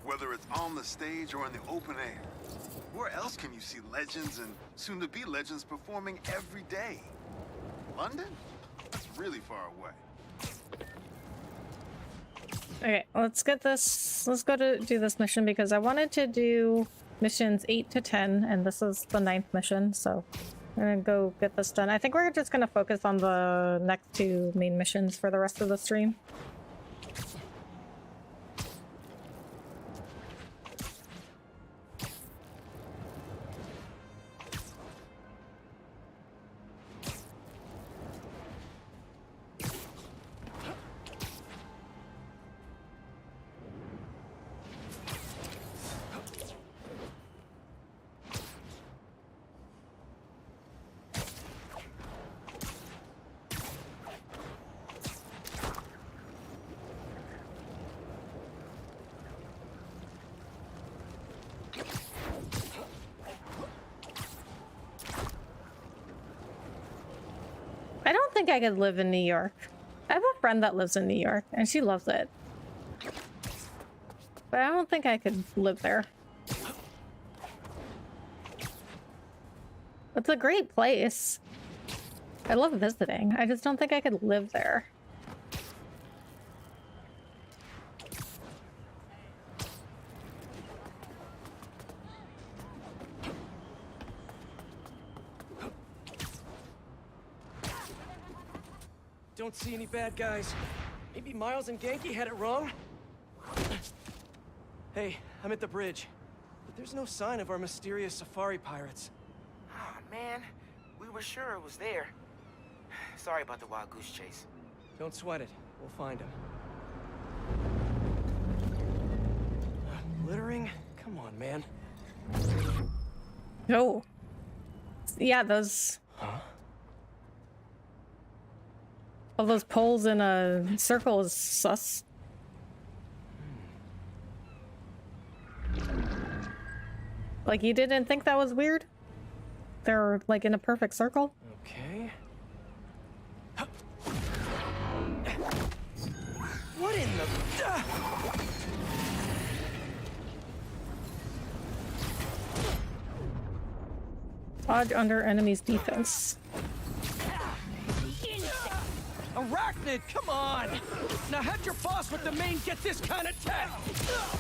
Whether it's on the stage or in the open air, where else can you see legends and soon-to-be legends performing every day? London? That's really far away. Okay, let's get this. Let's go to do this mission because I wanted to do missions 8 to 10, and this is the 9th mission, so I'm gonna go get this done. I think we're just gonna focus on the next 2 main missions for the rest of the stream. I don't think I could live in New York. I have a friend that lives in New York, and she loves it. But I don't think I could live there. It's a great place. I love visiting. I just don't think I could live there. Don't see any bad guys. Maybe Miles and Genki had it wrong? Hey, I'm at the bridge. But there's no sign of our mysterious safari pirates. Oh, man. We were sure it was there. Sorry about the wild goose chase. Don't sweat it. We'll find him. Littering? Come on, man. Oh. Yeah, those... Huh? All those poles in a circle is sus. Like, you didn't think that was weird? They're, like, in a perfect circle? Okay. What in the... Dodge under enemy's defense. Arachnid, come on! Now have your boss with the main get this kind of tech!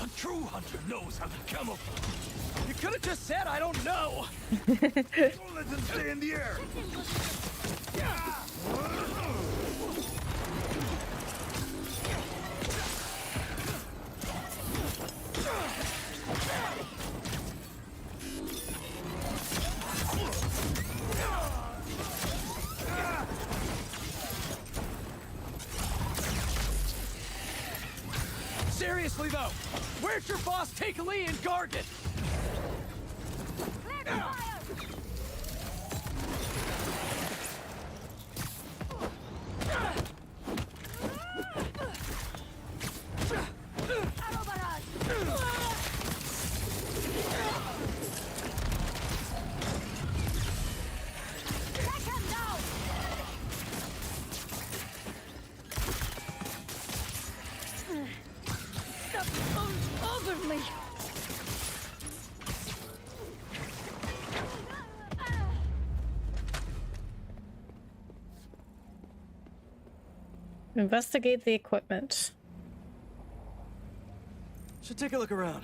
A true hunter knows how to camouflage. You could have just said, I don't know! Don't let them stay in the air! Seriously though, where'd your boss take Lee and Gargan? Investigate the equipment. Should take a look around.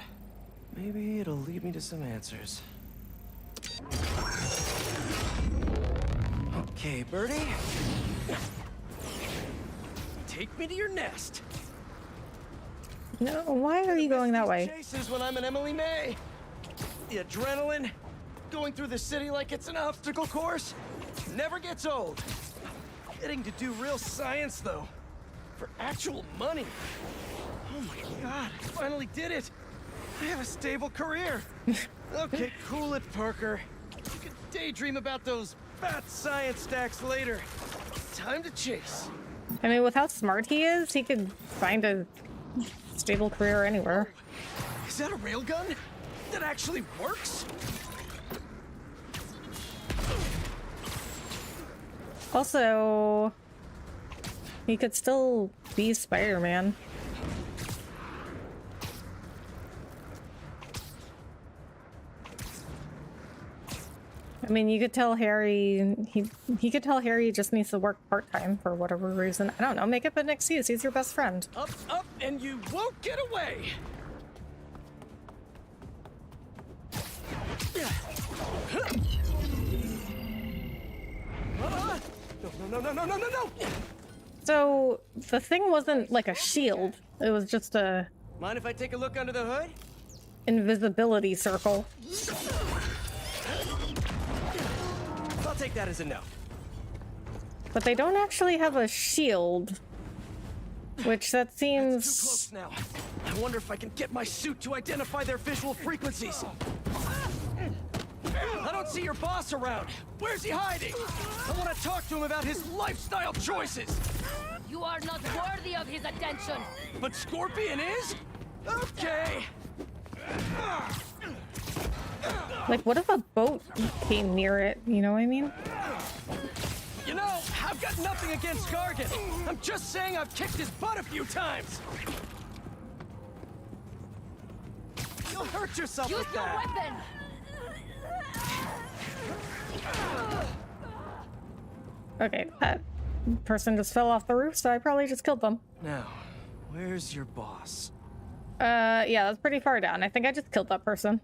Maybe it'll lead me to some answers. Okay, Birdie. Take me to your nest. No, why are you going that way? Chases when I'm an Emily May. The adrenaline, going through the city like it's an obstacle course, never gets old. Getting to do real science, though. For actual money. Oh my god, I finally did it. I have a stable career. Okay, cool it, Parker. You can daydream about those fat science stacks later. Time to chase. I mean, with how smart he is, he could find a stable career anywhere. Is that a railgun? That actually works? Also, he could still be Spider-Man. I mean, you could tell Harry, he could tell Harry just needs to work part-time for whatever reason. I don't know, make up an excuse. He's your best friend. Up, up, and you won't get away! No. So the thing wasn't like a shield. It was just a Mind if I take a look under the hood? invisibility circle. I'll take that as a no. But they don't actually have a shield. Which that seems... Too close now. I wonder if I can get my suit to identify their visual frequencies. I don't see your boss around. Where's he hiding? I want to talk to him about his lifestyle choices. You are not worthy of his attention. But Scorpion is? Okay. Like, what if a boat came near it? You know what I mean? You know, I've got nothing against Gargan. I'm just saying I've kicked his butt a few times. You'll hurt yourself Use with your that. weapon. Okay, that person just fell off the roof, so I probably just killed them. Now, where's your boss? Yeah, that's pretty far down. I think I just killed that person.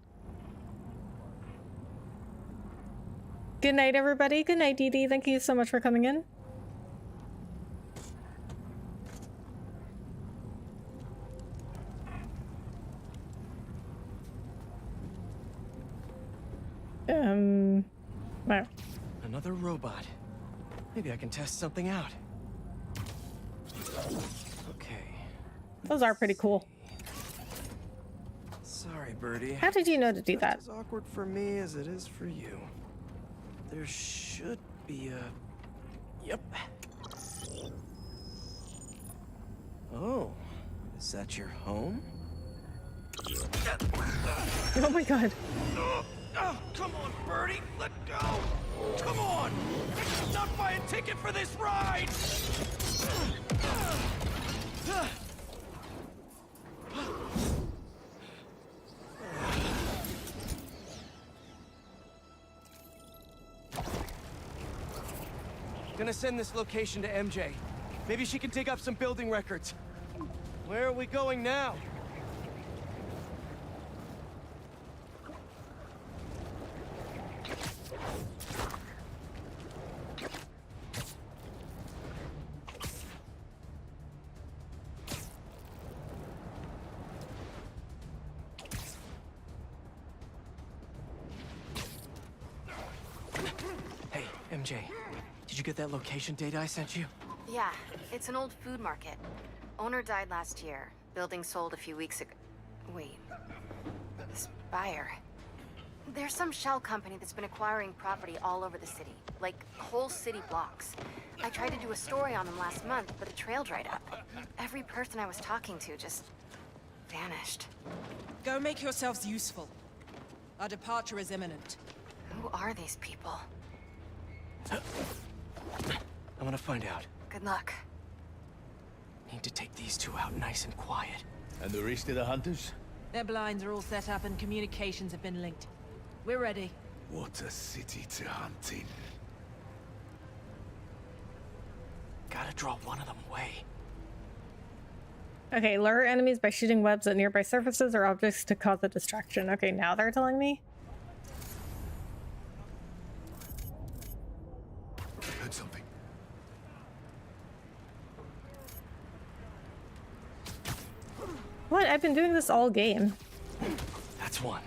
Good night, everybody. Good night, Dee Dee. Thank you so much for coming in. Wow. Another robot. Maybe I can test something out. Okay. Those are pretty cool. Sorry, Birdie. How did you know to do that? As awkward for me as it is for you. There should be a... Yep. Oh, is that your home? Oh my god. Oh, come on, Birdie, let go! Come on! Not buy a ticket for this ride! Gonna send this location to MJ. Maybe she can dig up some building records. Where are we going now? Hey, MJ. Did you get that location data I sent you? Yeah, it's an old food market. Owner died last year. Building sold a few weeks ago. Wait. Spire. There's some shell company that's been acquiring property all over the city. Like, whole city blocks. I tried to do a story on them last month, but the trail dried up. Every person I was talking to just... vanished. Go make yourselves useful. Our departure is imminent. Who are these people? I'm gonna find out. Good luck. Need to take these two out nice and quiet. And the rest of the hunters? Their blinds are all set up and communications have been linked. We're ready. What a city to hunt in. Gotta draw one of them away. Okay, lure enemies by shooting webs at nearby surfaces or objects to cause a distraction. Okay, now they're telling me. I heard something. What? I've been doing this all game. That's one.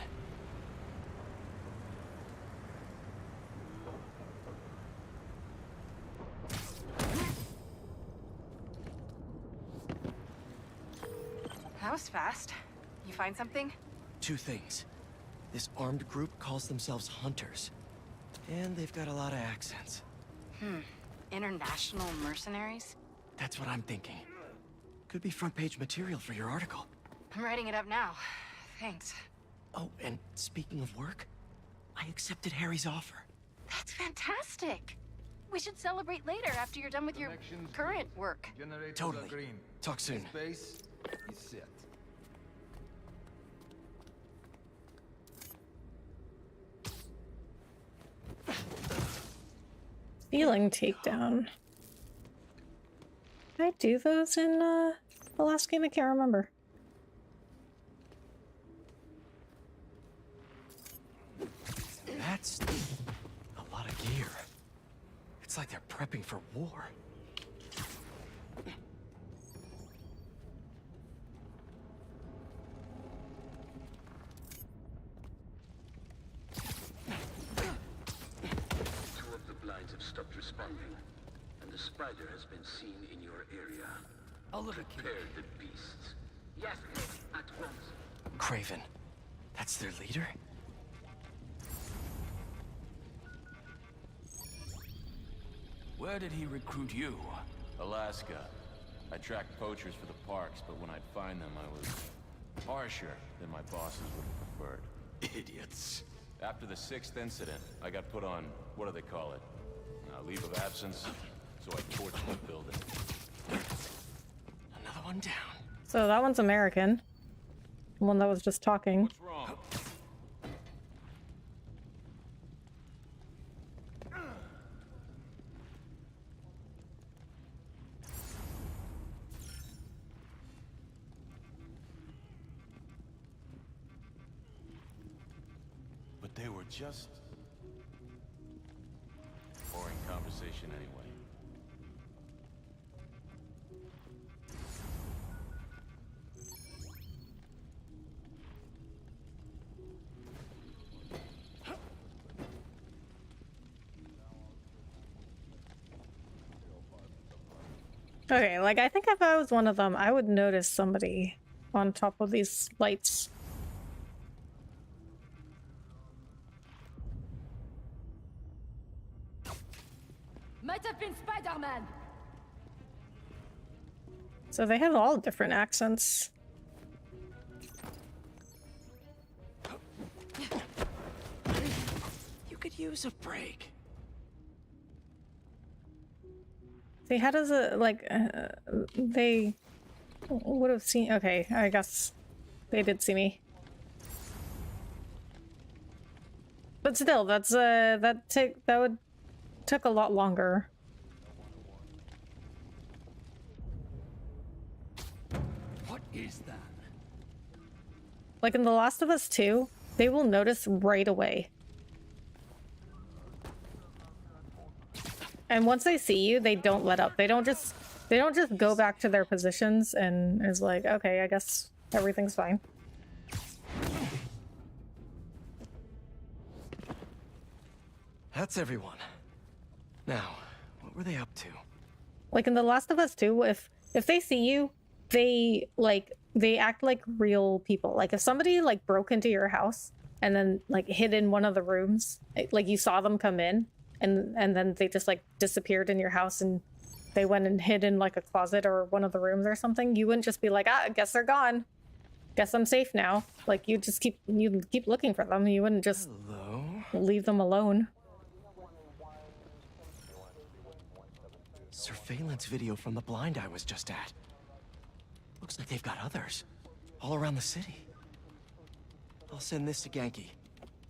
That was fast. You find something? Two things. This armed group calls themselves Hunters. And they've got a lot of accents. International mercenaries? That's what I'm thinking. Could be front page material for your article. I'm writing it up now. Thanks. Oh, and speaking of work, I accepted Harry's offer. That's fantastic. We should celebrate later after you're done with your current work. Totally. Talk soon. Space is set. Feeling takedown. Did I do those in the last game? I can't remember. That's a lot of gear. It's It's like they're prepping for war. Two of the blinds have stopped responding, and the spider has been seen in your area. I'll look at Prepare the beasts. Yes, at once. Craven. That's their leader? Where did he recruit you? Alaska. I tracked poachers for the parks, but when I'd find them, I was harsher than my bosses would have preferred. Idiots. After the 6th incident, I got put on, what do they call it? Leave of absence. So I torched the building. Another one down. So that one's American. The one that was just talking. What's wrong? But they were just Boring conversation anyway. Okay, like I think if I was one of them, I would notice somebody on top of these lights. Might have been Spider-Man. So they have all different accents. You could use a break. See, how does it, like, they would have seen, okay, I guess they did see me. But still, that's, that would took a lot longer. What is that? Like in The Last of Us 2, they will notice right away. And once they see you, they don't let up. They don't just go back to their positions and is like, okay, I guess everything's fine. That's everyone. Now, what were they up to? Like in The Last of Us 2, if they see you, they act like real people. Like if somebody like broke into your house and then like hid in one of the rooms, like you saw them come in and then they just like disappeared in your house and they went and hid in like a closet or one of the rooms or something, you wouldn't just be like, I guess they're gone. Guess I'm safe now. Like you keep looking for them. You wouldn't just leave them alone. Surveillance video from the blind I was just at. Looks like they've got others. All around the city. I'll send this to Genki.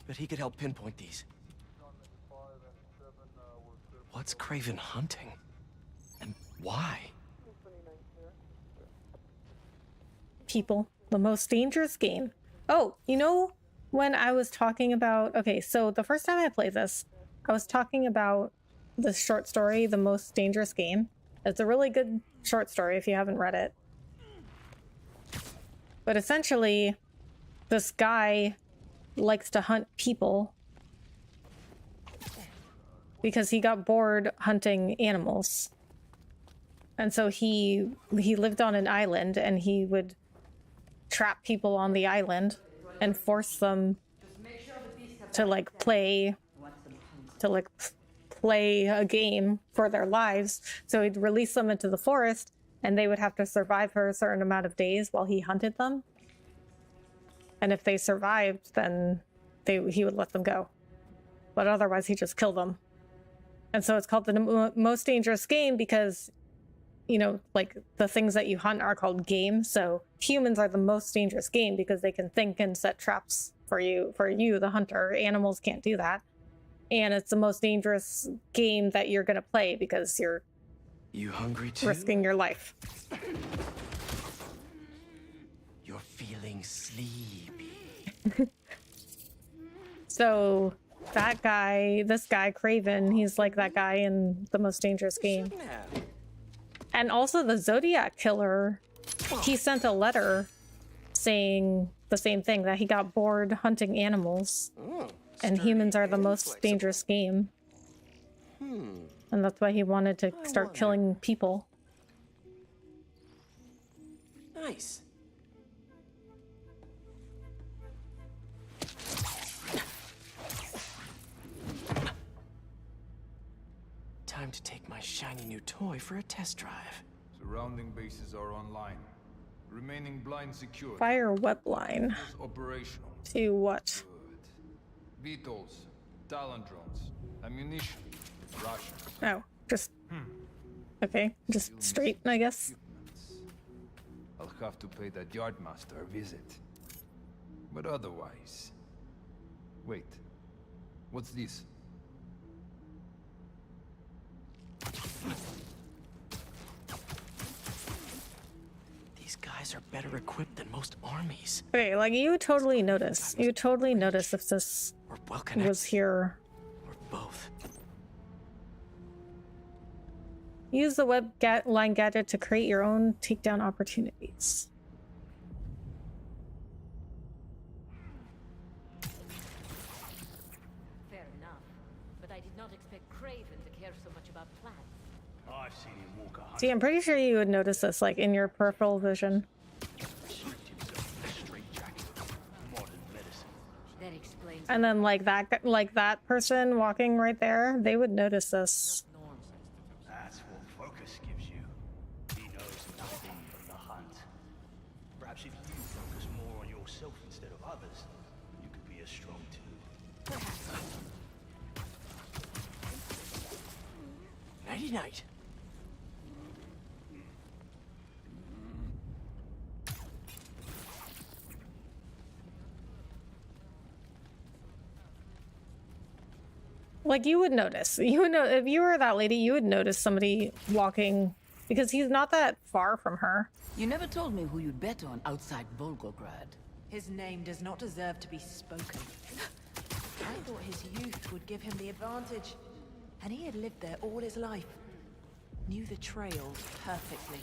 But he could help pinpoint these. What's Craven hunting? And why? People. The most dangerous game. Oh, you know when I was talking about... Okay, so the first time I played this, I was talking about the short story, The Most Dangerous Game. It's a really good short story if you haven't read it. But essentially, this guy likes to hunt people because he got bored hunting animals. And so he lived on an island and he would trap people on the island and force them to like play a game for their lives. So he'd release them into the forest and they would have to survive for a certain amount of days while he hunted them. And if they survived, then he would let them go. But otherwise he'd just kill them. And so it's called the most dangerous game because, you know, like the things that you hunt are called game. So humans are the most dangerous game because they can think and set traps for you, the hunter. Animals can't do that. And it's the most dangerous game that you're going to play because you're hungry too? Risking your life. You're feeling sleepy. So that guy, this guy, Craven, he's like that guy in The Most Dangerous Game. And also the Zodiac Killer, he sent a letter saying the same thing, that he got bored hunting animals. And humans are the most dangerous game. And that's why he wanted to start killing people. Nice. Time to take my shiny new toy for a test drive. Surrounding bases are online. Remaining blind secure. Fire web line. Operational. To what? VTOLs, Talon drones, ammunition, rations. Oh, just... Okay, just straight, I guess. I'll have to pay that yardmaster a visit. But otherwise... Wait. What's this? These guys are better equipped than most armies. Okay, like you totally notice. You totally notice if this was here. Or both. Use the web line gadget to create your own takedown opportunities. Fair enough, but I did not expect Craven to care so much about plants. I've seen him walk a See, I'm pretty sure you would notice this, like, in your peripheral vision. That explains. And then, like that person walking right there, they would notice this. That's what focus gives you. He knows nothing but the hunt. Perhaps if you focus more on yourself instead of others, you could be as strong too. Nighty night. Like, you would notice. You would know if you were that lady, you would notice somebody walking, because he's not that far from her. You never told me who you'd bet on outside Volgograd. His name does not deserve to be spoken. I thought his youth would give him the advantage. And he had lived there all his life. Knew the trails perfectly.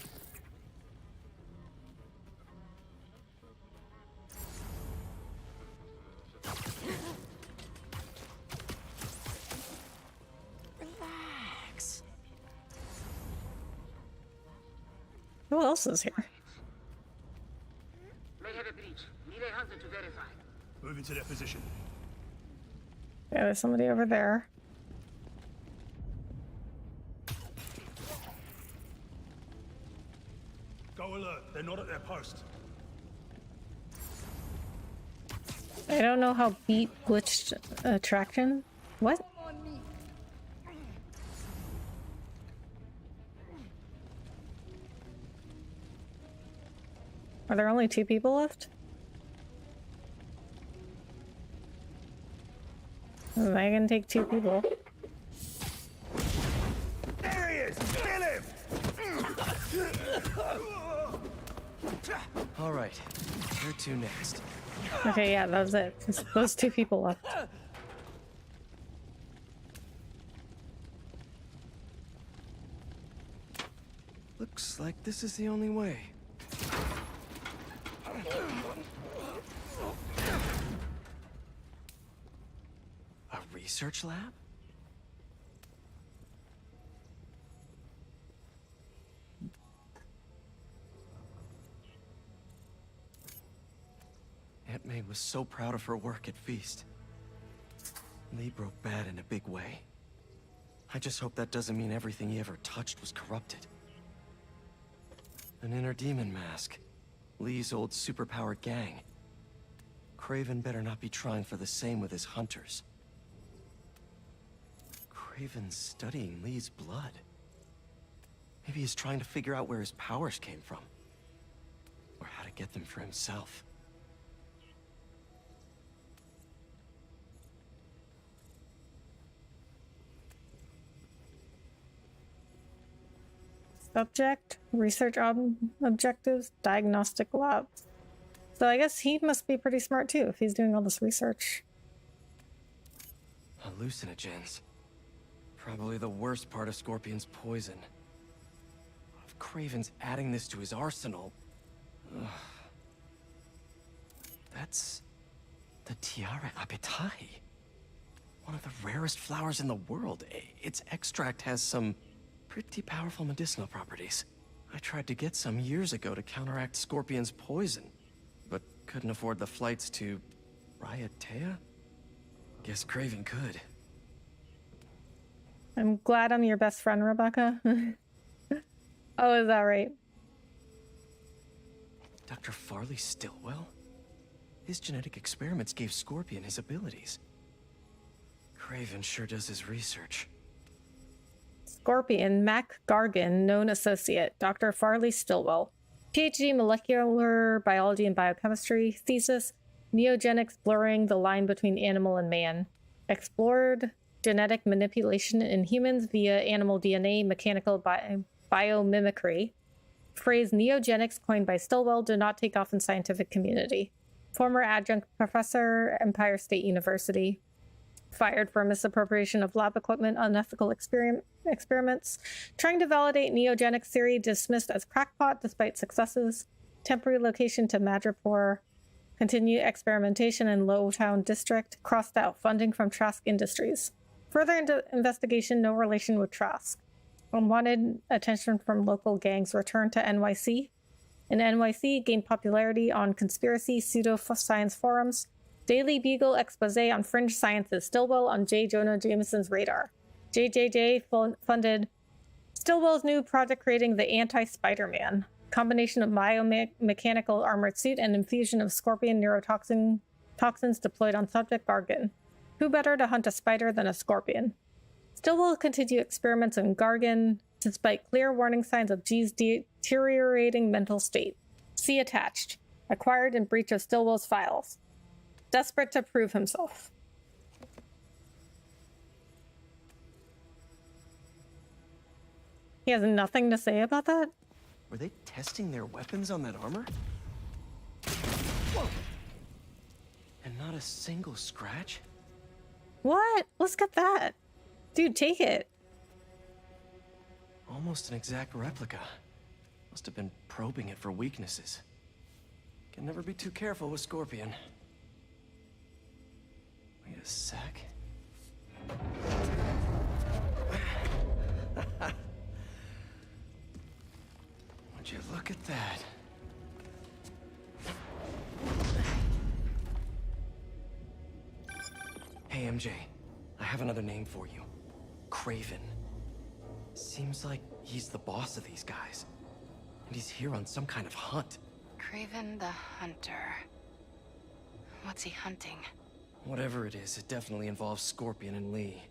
Relax. Who else is here? May have a breach. Need a hunter to verify. Move into their position. Yeah, there's somebody over there. Go alert. They're not at their post. I don't know how beat glitched attraction. What? Are there only 2 people left? I can take 2 people. There he is! Kill him! All right, where to next? Okay, yeah, that was it. Just those 2 people left. Looks like this is the only way. A research lab? Aunt May was so proud of her work at Feast. Lee broke bad in a big way. I just hope that doesn't mean everything he ever touched was corrupted. An inner demon mask. Lee's old superpowered gang. Craven better not be trying for the same with his hunters. Craven's studying Lee's blood. Maybe he's trying to figure out where his powers came from. Or how to get them for himself. Subject, research objectives, diagnostic lab. So I guess he must be pretty smart too if he's doing all this research. Hallucinogens. Probably the worst part of Scorpion's poison. If Craven's adding this to his arsenal... Ugh. That's... the Tiara Apitai. One of the rarest flowers in the world. Its extract has some pretty powerful medicinal properties. I tried to get some years ago to counteract Scorpion's poison, but couldn't afford the flights to Raiatea? Guess Craven could. I'm glad I'm your best friend, Rebecca. Oh, is that right? Dr. Farley Stillwell? His genetic experiments gave Scorpion his abilities. Craven sure does his research. Scorpion, Mac Gargan, known associate, Dr. Farley Stillwell. PhD, molecular biology and biochemistry. Thesis, neogenics blurring the line between animal and man. Explored genetic manipulation in humans via animal DNA, mechanical biomimicry. Phrase neogenics coined by Stillwell did not take off in scientific community. Former adjunct professor, Empire State University. Fired for misappropriation of lab equipment, unethical experiments. Trying to validate neogenics theory, dismissed as crackpot despite successes. Temporary location to Madripoor. Continued experimentation in Lowtown District. Crossed out. Funding from Trask Industries. Further investigation, no relation with Trask. Unwanted attention from local gangs. Returned to NYC. In NYC, gained popularity on conspiracy pseudoscience forums. Daily Beagle expose on fringe sciences. Stillwell on J. Jonah Jameson's radar. JJJ funded Stillwell's new project creating the anti-Spider-Man. Combination of biomechanical armored suit and infusion of Scorpion toxins deployed on subject Gargan. Who better to hunt a spider than a Scorpion? Stillwell continued experiments on Gargan despite clear warning signs of G's deteriorating mental state. See attached. Acquired in breach of Stillwell's files. Desperate to prove himself. He has nothing to say about that? Were they testing their weapons on that armor? Whoa. And not a single scratch? What? Let's get that. Dude, take it. Almost an exact replica. Must have been probing it for weaknesses. Can never be too careful with Scorpion. Wait a sec. Would you look at that? Hey, MJ. I have another name for you. Craven. Seems like he's the boss of these guys. And he's here on some kind of hunt. Craven the Hunter. What's he hunting? Whatever it is, it definitely involves Scorpion and Lee.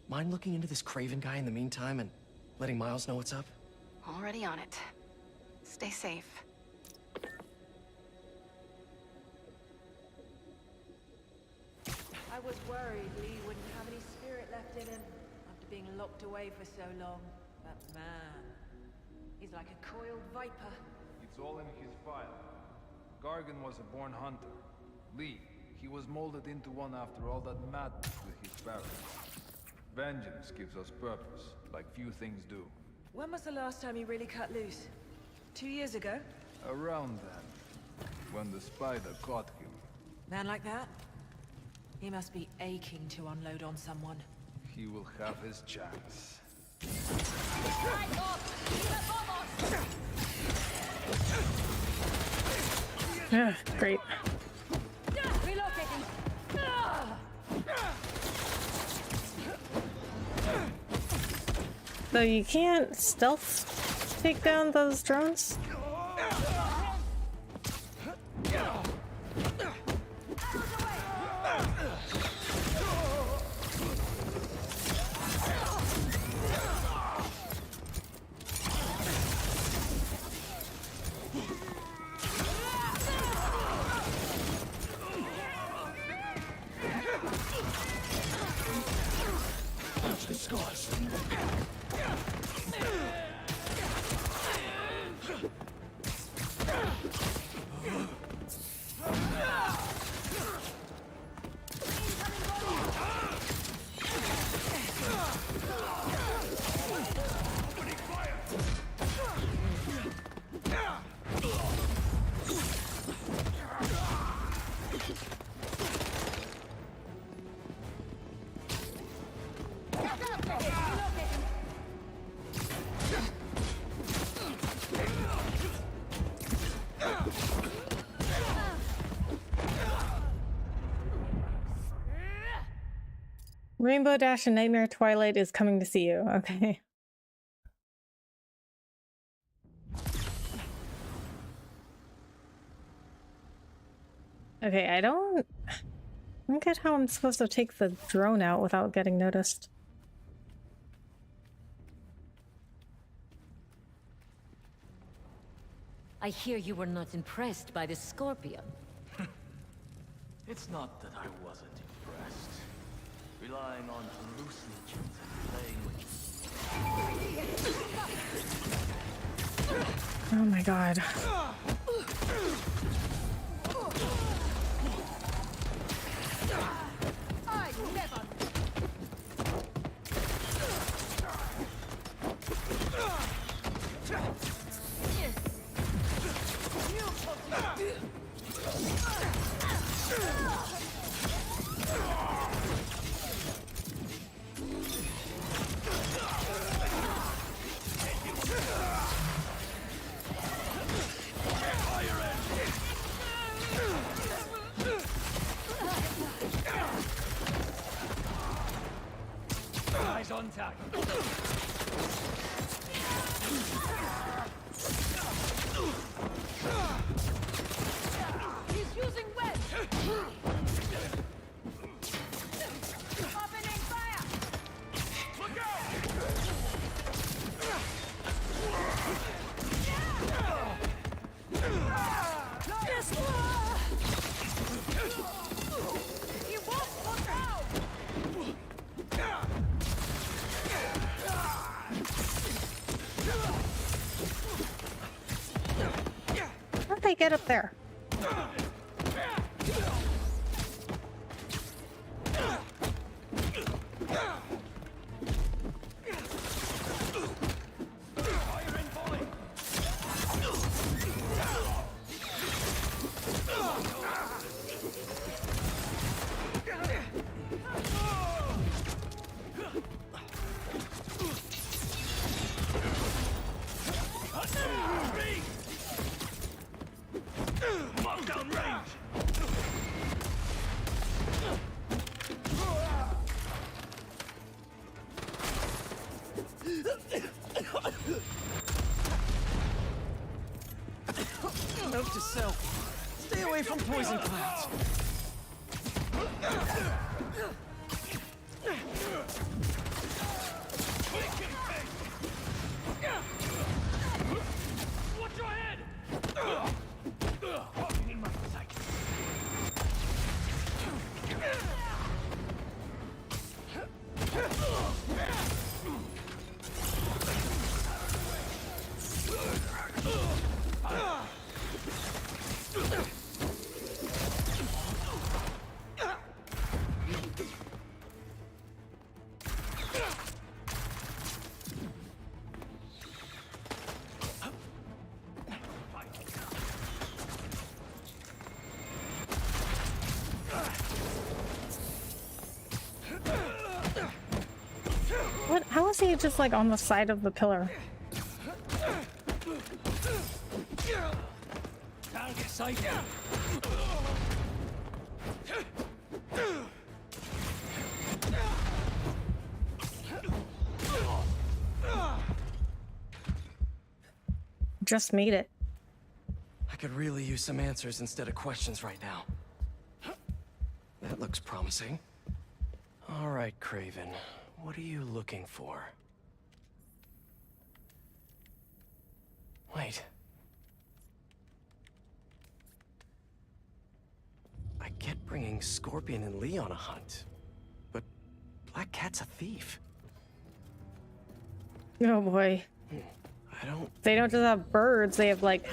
Mind looking into this Craven guy in the meantime and letting Miles know what's up? Already on it. Stay safe. I was worried Lee wouldn't have any spirit left in him after being locked away for so long. But man, he's like a coiled viper. It's all in his file. Gargan was a born hunter. Lee, he was molded into one after all that madness with his parents. Vengeance gives us purpose, like few things do. When was the last time you really cut loose? 2 years ago? Around then, when the spider caught him. Man like that? He must be aching to unload on someone. He will have his chance. Yeah, great. So you can't stealth take down those drones? Rainbow Dash and Nightmare Twilight is coming to see you. Okay. Okay, I don't get how I'm supposed to take the drone out without getting noticed. I hear you were not impressed by the scorpion. It's not that I wasn't impressed. Relying on hallucinogens and playing with... Oh my god. I never. Eyes on target. He's using web. Opening fire. Look out! He won't look out. How'd they get up there? Lockdown range! Note to self. Stay away from poison clouds. Watch your head! In my sight. What? How is he just like on the side of the pillar? Target sight. Just made it. I could really use some answers instead of questions right now. That looks promising. All right, Craven. What are you looking for? Wait. I get bringing Scorpion and Lee on a hunt, but Black Cat's a thief. Oh boy. I don't... They don't just have birds, they have like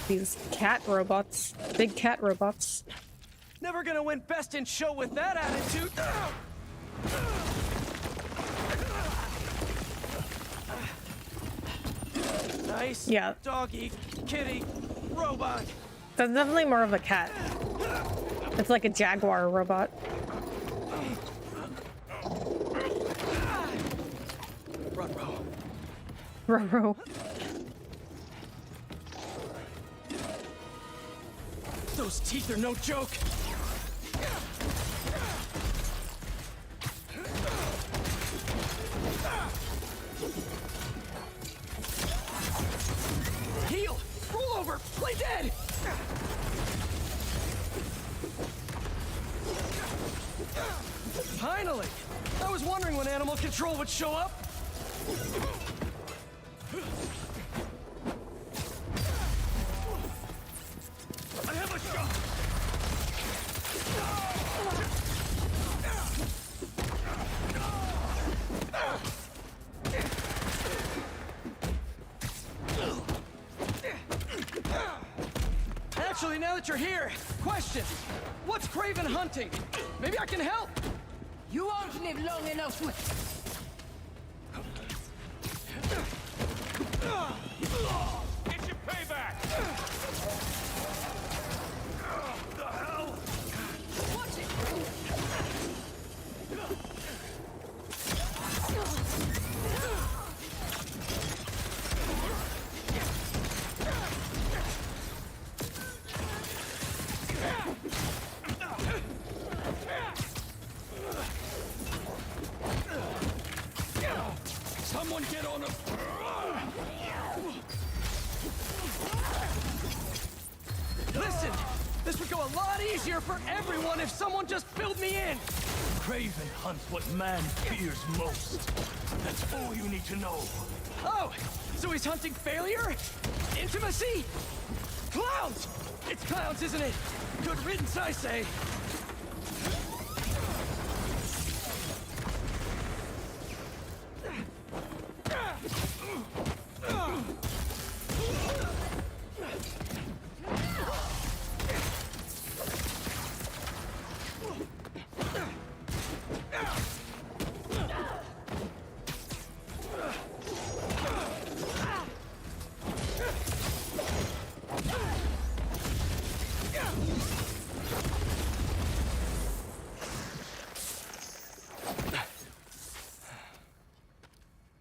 these cat robots. Big cat robots. Never gonna win best in show with that attitude! Nice. Yeah. Doggy, kitty, robot. That's definitely more of a cat. It's like a jaguar robot. Ruh-roh. Ruh-roh. Those teeth are no joke. Heal! Roll over! Play dead! Finally! I was wondering when animal control would show up. I have a shot! Actually, now that you're here, question. What's Craven hunting? Maybe I can help. You won't live long enough with... Get your payback! What the hell? Watch it! Someone get on him! Listen! This would go a lot easier for everyone if someone just filled me in! Craven hunts what man fears most. That's all you need to know. Oh! So he's hunting failure? Intimacy? Clowns! It's clowns, isn't it? Good riddance, I say.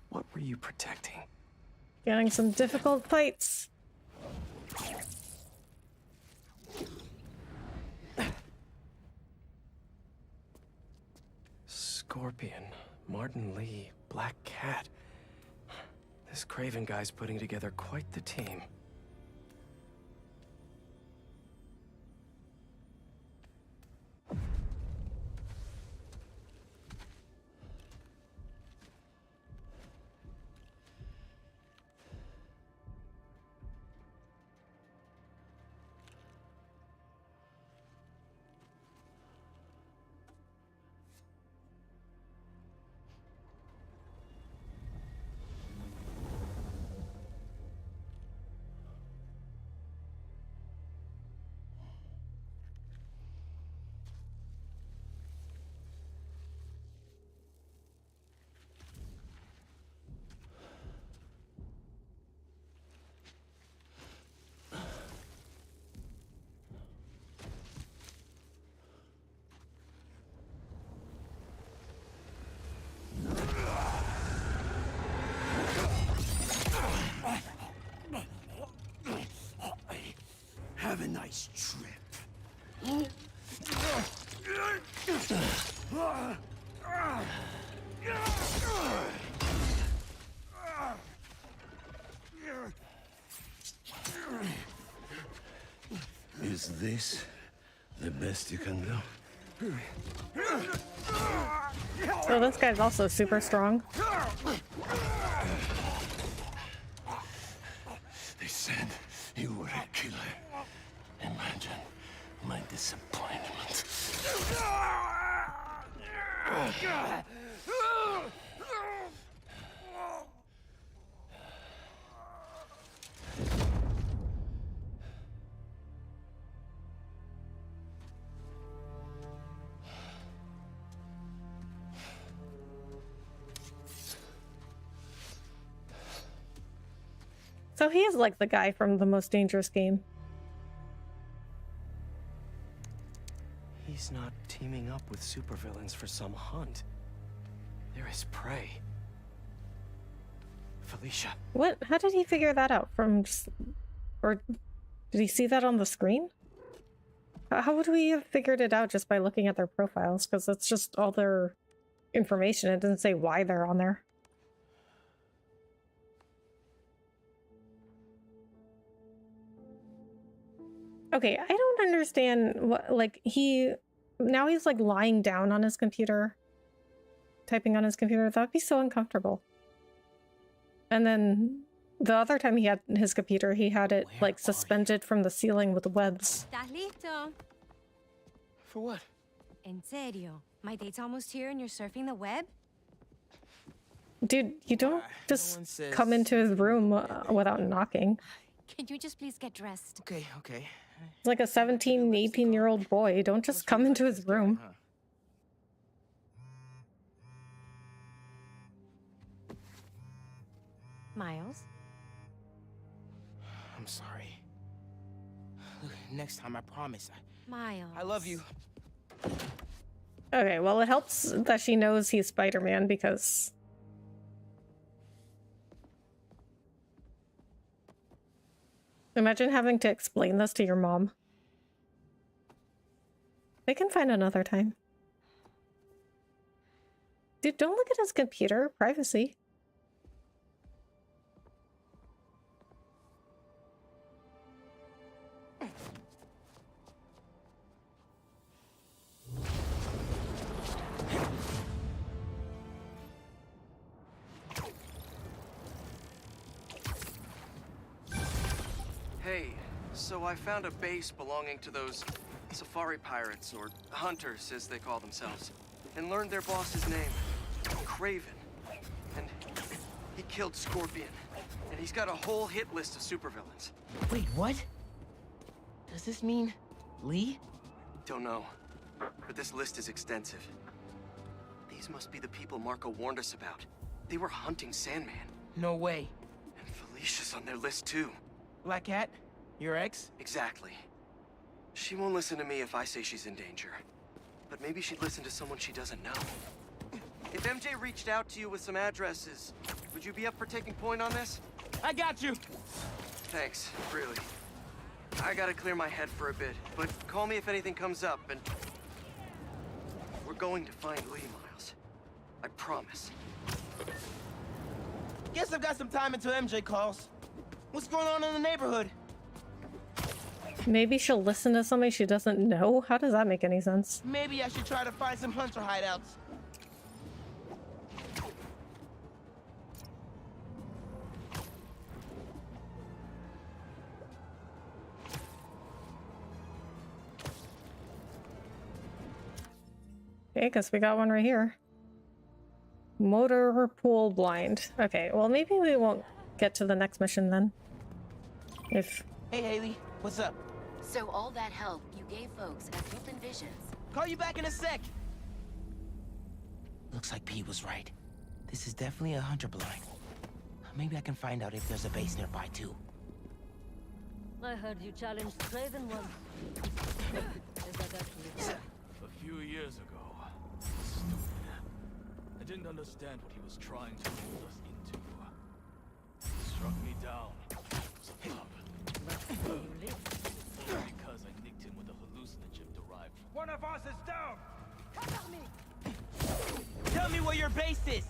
What were you protecting? Getting some difficult fights. Scorpion, Martin Lee, Black Cat. This Craven guy's putting together quite the team. Have a nice trip. Is this the best you can do? So this guy's also super strong. They said you were a killer. Imagine my disappointment. So he is like the guy from the Most Dangerous Game. He's not teaming up with supervillains for some hunt. They're his prey. Felicia. What? How did he figure that out from just... Or did he see that on the screen? How would we have figured it out just by looking at their profiles? Because that's just all their information. It doesn't say why they're on there. Okay, I don't understand what, like, now he's like lying down on his computer, typing on his computer. That would be so uncomfortable. And then the other time he had his computer, he had it like suspended from the ceiling with webs. ¿Estás listo? For what? En serio? My date's almost here and you're surfing the web? Dude, you don't just come into his room without knocking. Can you just please get dressed? Okay. He's like a 17, 18-year-old boy. Don't just come into his room. Miles? I'm sorry. Look, next time I promise. Miles. I love you. Okay, well, it helps that she knows he's Spider-Man because... Imagine having to explain this to your mom. They can find another time. Dude, don't look at his computer. Privacy. Hey, so I found a base belonging to those safari pirates, or hunters as they call themselves, and learned their boss's name, Kraven. And he killed Scorpion, and he's got a whole hit list of supervillains. Wait, what? Does this mean Lee? Don't know, but this list is extensive. These must be the people Marco warned us about. They were hunting Sandman. No way. And Felicia's on their list too. Black Cat? Your ex? Exactly. She won't listen to me if I say she's in danger. But maybe she'd listen to someone she doesn't know. If MJ reached out to you with some addresses, would you be up for taking point on this? I got you! Thanks, really. I gotta clear my head for a bit, but call me if anything comes up, and... We're going to find Lee, Miles. I promise. Guess I've got some time until MJ calls. What's going on in the neighborhood? Maybe she'll listen to somebody she doesn't know? How does that make any sense? Maybe I should try to find some hunter hideouts. Okay, guess we got one right here. Motor pool blind. Okay, well maybe we won't get to the next mission then. If... Hey, Haley. What's up? So all that help you gave folks at Open Visions. Call you back in a sec. Looks like Pete was right. This is definitely a hunter blind. Maybe I can find out if there's a base nearby too. I heard you challenged Kraven once. Is that actually? A few years ago. Stupid. I didn't understand what he was trying to mold us into. He struck me down. It was a pub. Because I nicked him with a hallucinogen derived from... One of us is down! Cover me! Tell me where your base is!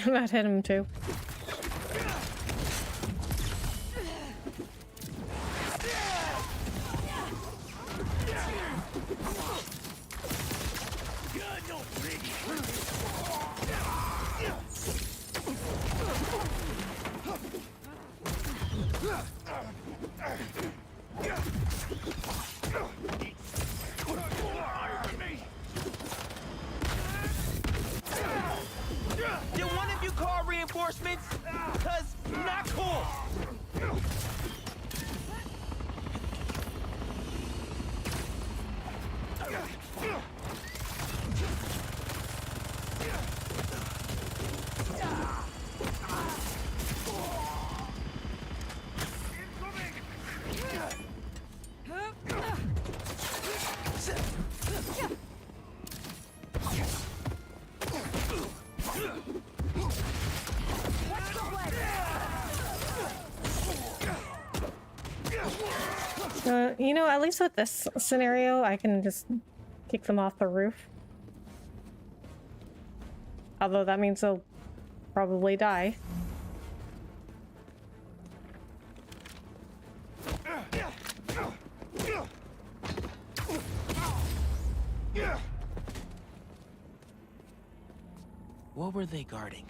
That hit him too. Did one of you call reinforcements? Cause not cool. You know, at least with this scenario, I can just kick them off the roof. Although that means they'll probably die. What were they guarding?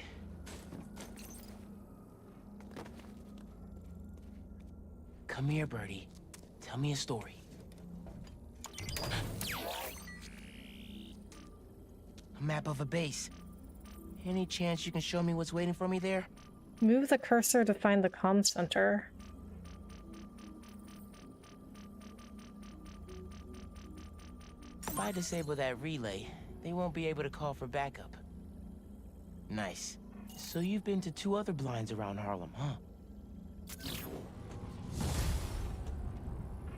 Come here, Birdie. Tell me a story. A map of a base. Any chance you can show me what's waiting for me there? Move the cursor to find the comm center. If I disable that relay, they won't be able to call for backup. Nice. So you've been to 2 other blinds around Harlem, huh?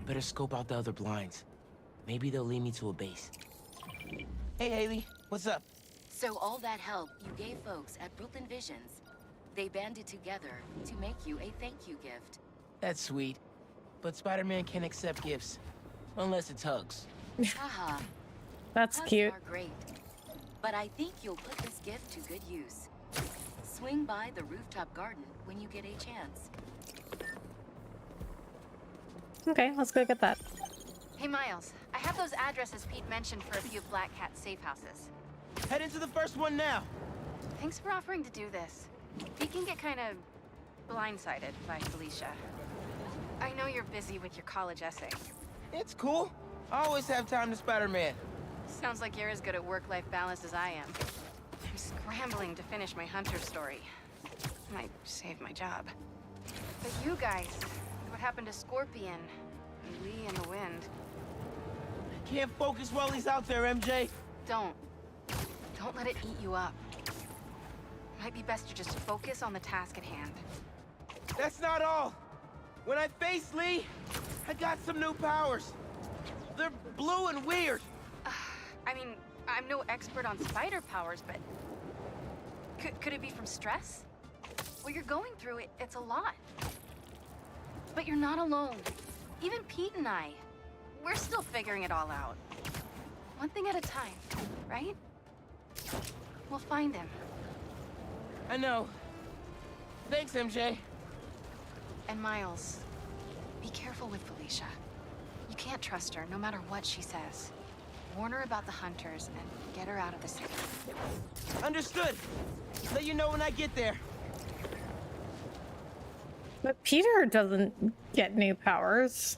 Better scope out the other blinds. Maybe they'll lead me to a base. Hey, Haley. What's up? So all that help you gave folks at Brooklyn Visions, they banded together to make you a thank you gift. That's sweet. But Spider-Man can't accept gifts. Unless it's hugs. Haha. That's Hugs cute. are great. But I think you'll put this gift to good use. Swing by the rooftop garden when you get a chance. Okay, let's go get that. Hey, Miles. I have those addresses Pete mentioned for a few Black Cat safe houses. Head into the first one now. Thanks for offering to do this. Pete can get kind of blindsided by Felicia. I know you're busy with your college essay. It's cool. I always have time to Spider-Man. Sounds like you're as good at work-life balance as I am. I'm scrambling to finish my Hunter story. Might save my job. But you guys, what happened to Scorpion and Lee and the Wind? Can't focus while he's out there, MJ. Don't let it eat you up. Might be best to just focus on the task at hand. That's not all. When I face Lee, I got some new powers. They're blue and weird. I mean, I'm no expert on spider powers, but could it be from stress? What you're going through, it's a lot. But you're not alone. Even Pete and I, we're still figuring it all out. One thing at a time, right? We'll find him. I know. Thanks, MJ. And Miles, be careful with Felicia. You can't trust her, no matter what she says. Warn her about the Hunters and get her out of the city. Understood. Let you know when I get there. But Peter doesn't get new powers.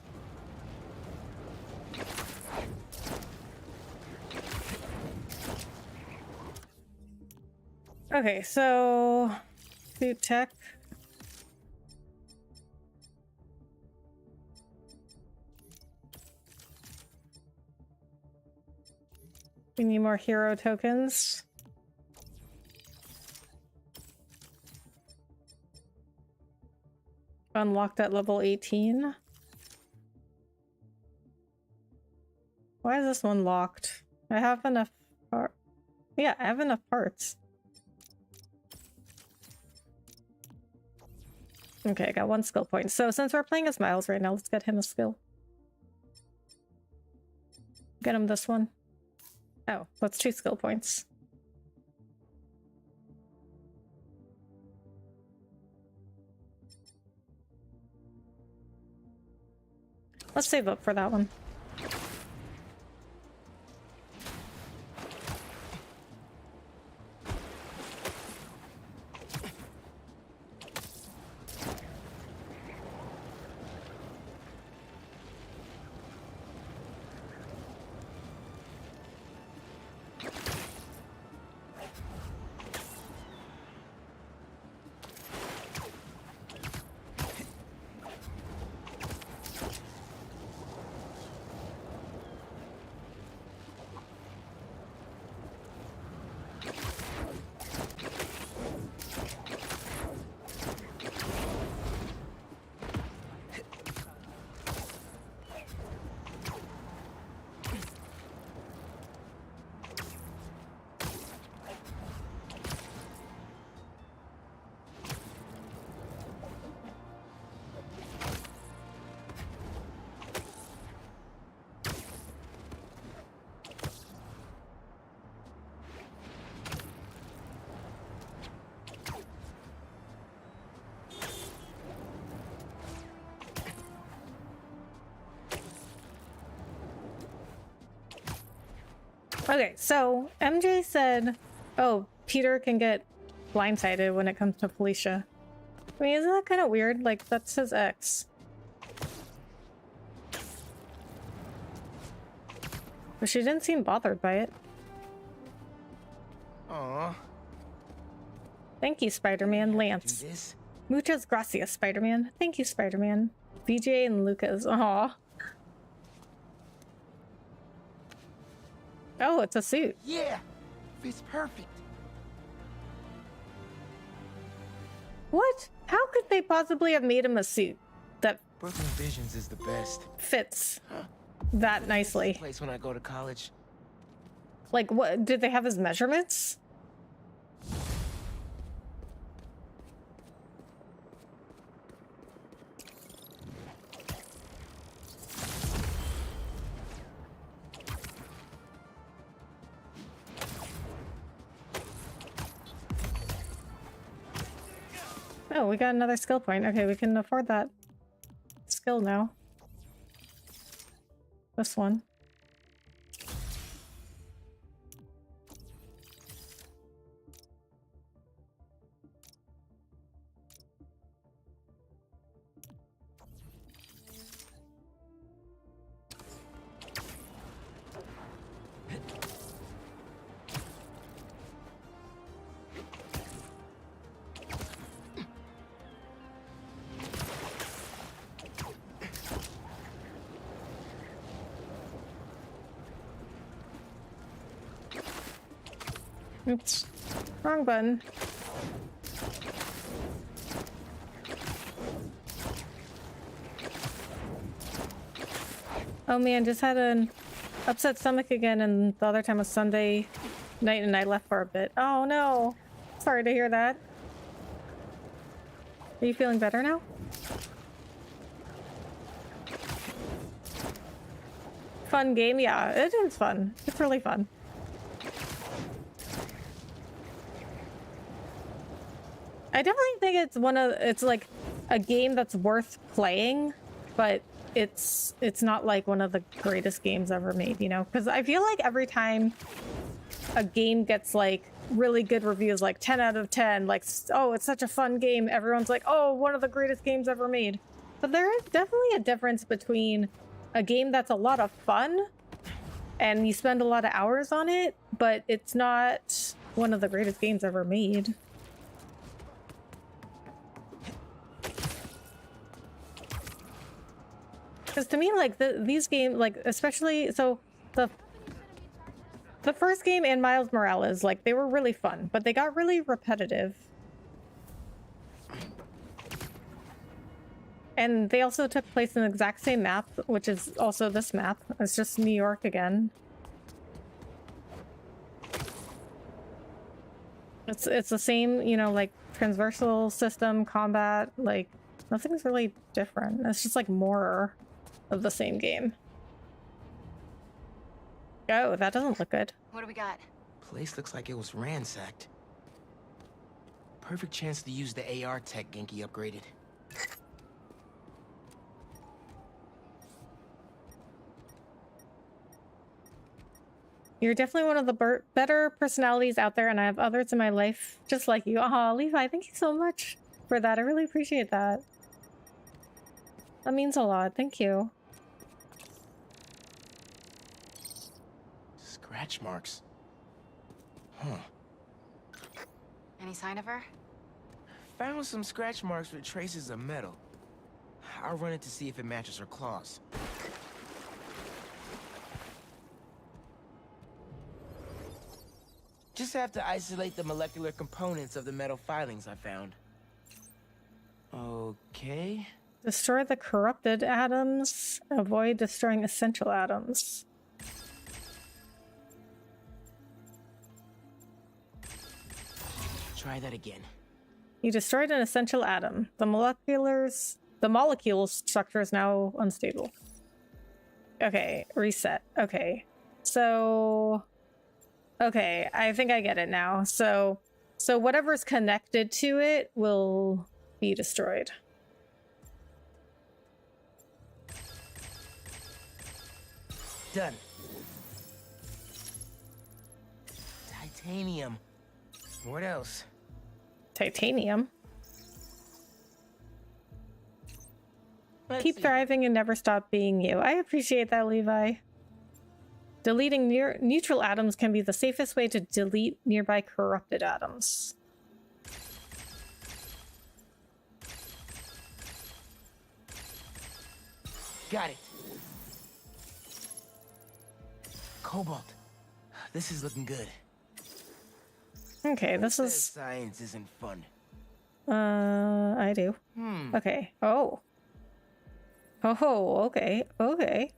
Okay, so suit tech. We need more hero tokens. Unlocked at level 18. Why is this one locked? I have enough parts. Yeah, I have enough parts. Okay, I got 1 skill point. So since we're playing as Miles right now, let's get him a skill. Get him this one. Oh, that's 2 skill points. Let's save up for that one. Okay, so MJ said, oh, Peter can get blindsided when it comes to Felicia. I mean, isn't that kind of weird? Like, that's his ex. But she didn't seem bothered by it. Aww. Thank you, Spider-Man. Lance. Muchas gracias, Spider-Man. Thank you, Spider-Man. VJ and Lucas. Aw. Oh, it's a suit. Yeah, fits perfect. What? How could they possibly have made him a suit that Brooklyn Visions is the best. fits that nicely? Place when I go to college. Like, what? Did they have his measurements? Oh, we got another skill point. Okay, we can afford that skill now. This one. Oops. Wrong button. Oh man, just had an upset stomach again, and the other time was Sunday night and I left for a bit. Oh no. Sorry to hear that. Are you feeling better now? Fun game? Yeah, it is fun. It's really fun. I definitely think it's like a game that's worth playing, but it's not like one of the greatest games ever made, you know? Because I feel like every time a game gets like really good reviews, like 10 out of 10, like, oh, it's such a fun game, everyone's like, oh, one of the greatest games ever made. But there is definitely a difference between a game that's a lot of fun and you spend a lot of hours on it, but it's not one of the greatest games ever made. Because to me, like, these games, like, especially, so the first game and Miles Morales, like, they were really fun, but they got really repetitive. And they also took place in the exact same map, which is also this map. It's just New York again. It's the same, you know, like, transversal system, combat, like, nothing's really different. It's just, like, more of the same game. Oh, that doesn't look good. What do we got? Place looks like it was ransacked. Perfect chance to use the AR tech Genki upgraded. You're definitely one of the better personalities out there, and I have others in my life just like you. Aw, Levi, thank you so much for that. I really appreciate that. That means a lot. Thank you. Scratch marks. Huh. Any sign of her? Found some scratch marks with traces of metal. I'll run it to see if it matches her claws. Just have to isolate the molecular components of the metal filings I found. Okay. Destroy the corrupted atoms. Avoid destroying essential atoms. Try that again. You destroyed an essential atom. The molecule structure is now unstable. Okay, reset. Okay. So okay, I think I get it now. So whatever's connected to it will be destroyed. Done. Titanium. What else? Titanium. Let's Keep see. thriving and never stop being you. I appreciate that, Levi. Deleting neutral atoms can be the safest way to delete nearby corrupted atoms. Got it. Cobalt. This is looking good. Okay, this is... Science isn't fun. I do. Okay. Oh. Oh, okay. Okay.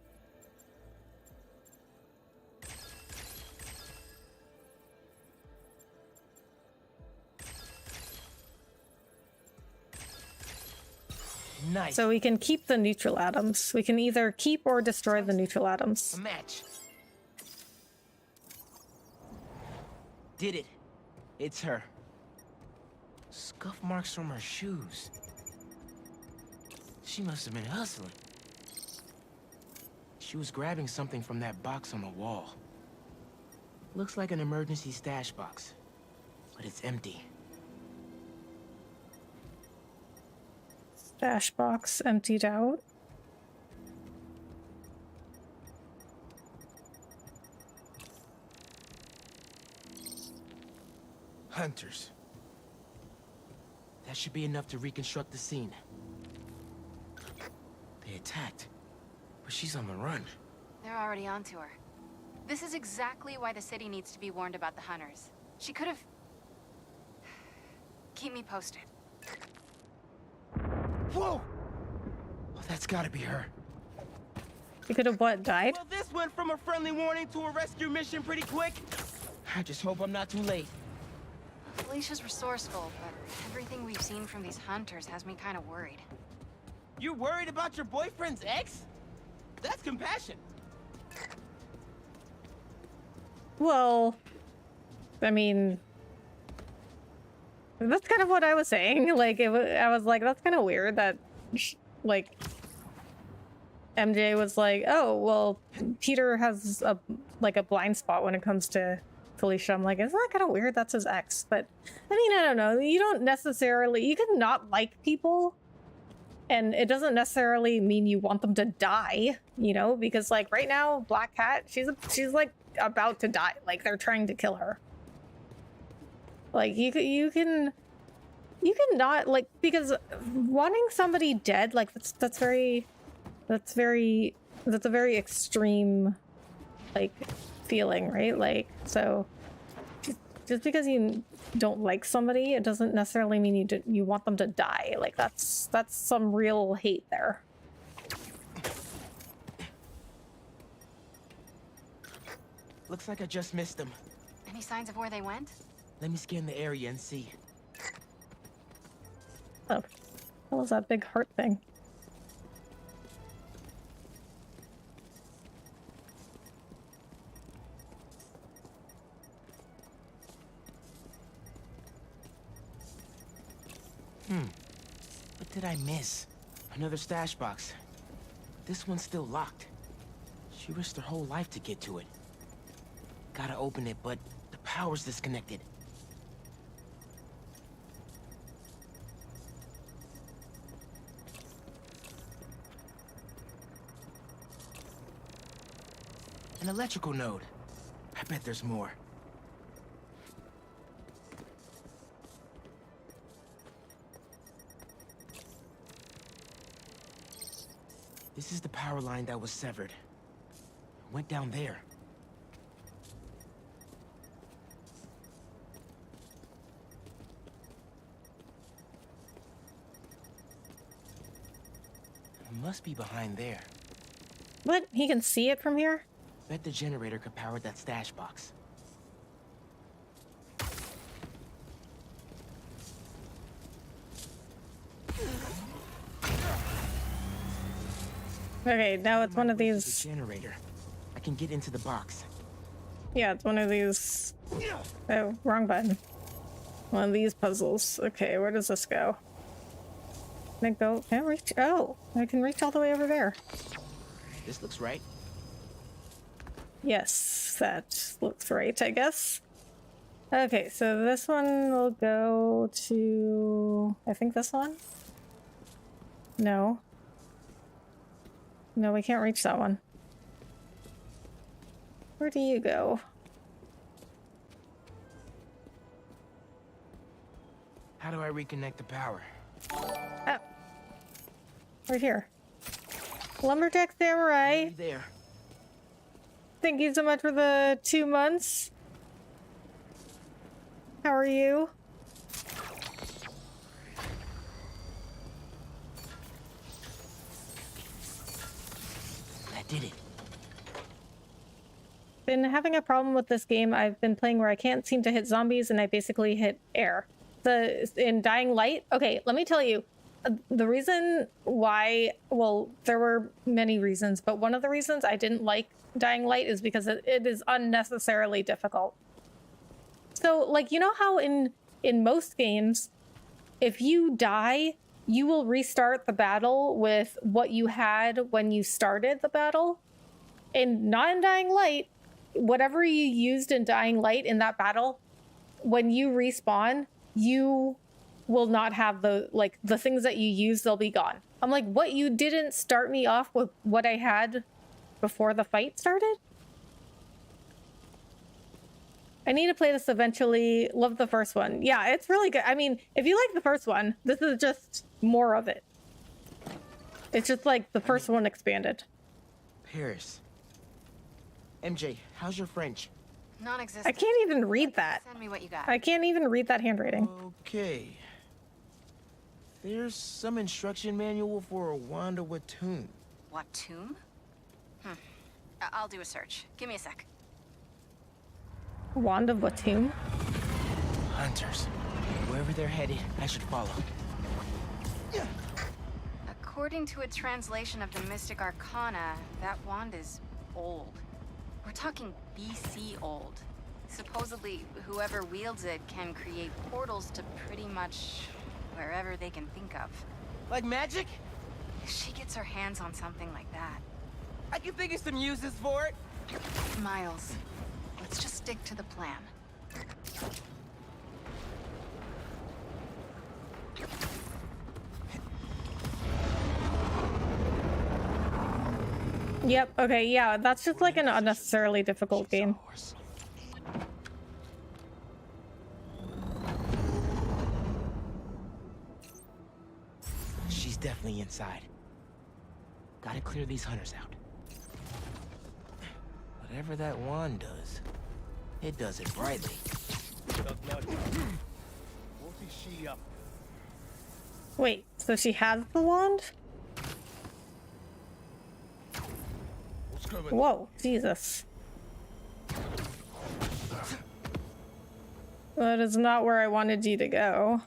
Nice. So we can keep the neutral atoms. We can either keep or destroy the neutral atoms. A match. Did it. It's her. Scuff marks from her shoes. She must have been hustling. She was grabbing something from that box on the wall. Looks like an emergency stash box, but it's empty. Stash box emptied out. Hunters. That should be enough to reconstruct the scene. They attacked, but she's on the run. They're already onto her. This is exactly why the city needs to be warned about the hunters. She could have... Keep me posted. Whoa! Oh, that's gotta be her. You could have what, died? Well, this went from a friendly warning to a rescue mission pretty quick. I just hope I'm not too late. Felicia's resourceful, but everything we've seen from these hunters has me kind of worried. You're worried about your boyfriend's ex? That's compassion. Well, I mean, that's kind of what I was saying. Like, I was like, that's kind of weird that, like, MJ was like, oh, well, Peter has a blind spot when it comes to Felicia. I'm like, isn't that kind of weird? That's his ex. But I mean, I don't know. You don't necessarily, you can not like people, and it doesn't necessarily mean you want them to die, you know, because like right now, Black Cat, she's like about to die. Like they're trying to kill her. Like you can not like, because wanting somebody dead, like that's a very extreme like feeling, right? Like, so just because you don't like somebody, it doesn't necessarily mean you want them to die. Like that's some real hate there. Looks like I just missed them. Any signs of where they went? Let me scan the area and see. Oh, what was that big heart thing? What did I miss? Another stash box. This one's still locked. She risked her whole life to get to it. Gotta open it, but the power's disconnected. An electrical node. I bet there's more. This is the power line that was severed. It went down there. It must be behind there. What? He can see it from here? Bet the generator could power that stash box. Okay, now it's one of these. Generator. I can get into the box. Yeah, it's one of these. Oh, wrong button. One of these puzzles. Okay, where does this go? Can I go? Can't reach. Oh, I can reach all the way over there. This looks right. Yes, that looks right, I guess. Okay, so this one will go to... I think this one? No. No, we can't reach that one. Where do you go? How do I reconnect the power? Oh. Right here. Lumberjack Samurai. There. Thank you so much for the 2 months. How are you? I did it. Been having a problem with this game I've been playing where I can't seem to hit zombies and I basically hit air. In Dying Light, okay, let me tell you, the reason why, well, there were many reasons, but one of the reasons I didn't like Dying Light is because it is unnecessarily difficult. So, like, you know how in most games, if you die, you will restart the battle with what you had when you started the battle? And not in Dying Light, whatever you used in Dying Light in that battle, when you respawn, you will not have the things that you use, they'll be gone. I'm like, what, you didn't start me off with what I had before the fight started? I need to play this eventually. Love the first one. Yeah, it's really good. I mean, if you like the first one, this is just more of it. It's just like the first one expanded. Paris. MJ, how's your French? Non-existent. I can't even read that. Send me what you got. I can't even read that handwriting. Okay. There's some instruction manual for a wand of Watoon. Watoon? I'll do a search. Give me a sec. Wand of Watoon? Hunters. Wherever they're headed, I should follow. According to a translation of the Mystic Arcana, that wand is old. We're talking BC old. Supposedly, whoever wields it can create portals to pretty much wherever they can think of. Like magic? If she gets her hands on something like that. I can think of some uses for it. Miles, let's just stick to the plan. Yep, okay, yeah, that's just like an unnecessarily difficult game. She's definitely inside. Gotta clear these hunters out. Whatever that wand does, it does it brightly. What is she up? Wait, so she has the wand? Whoa, Jesus. That is not where I wanted you to go.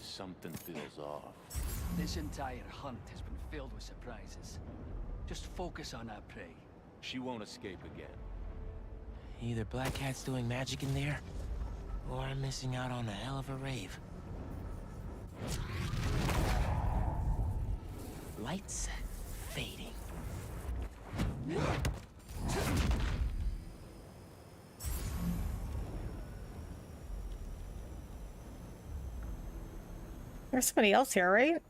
Something feels off. This entire hunt has been filled with surprises. Just focus on our prey. She won't escape again. Either Black Cat's doing magic in there, or I'm missing out on a hell of a rave. Lights fading. There's somebody else here, right?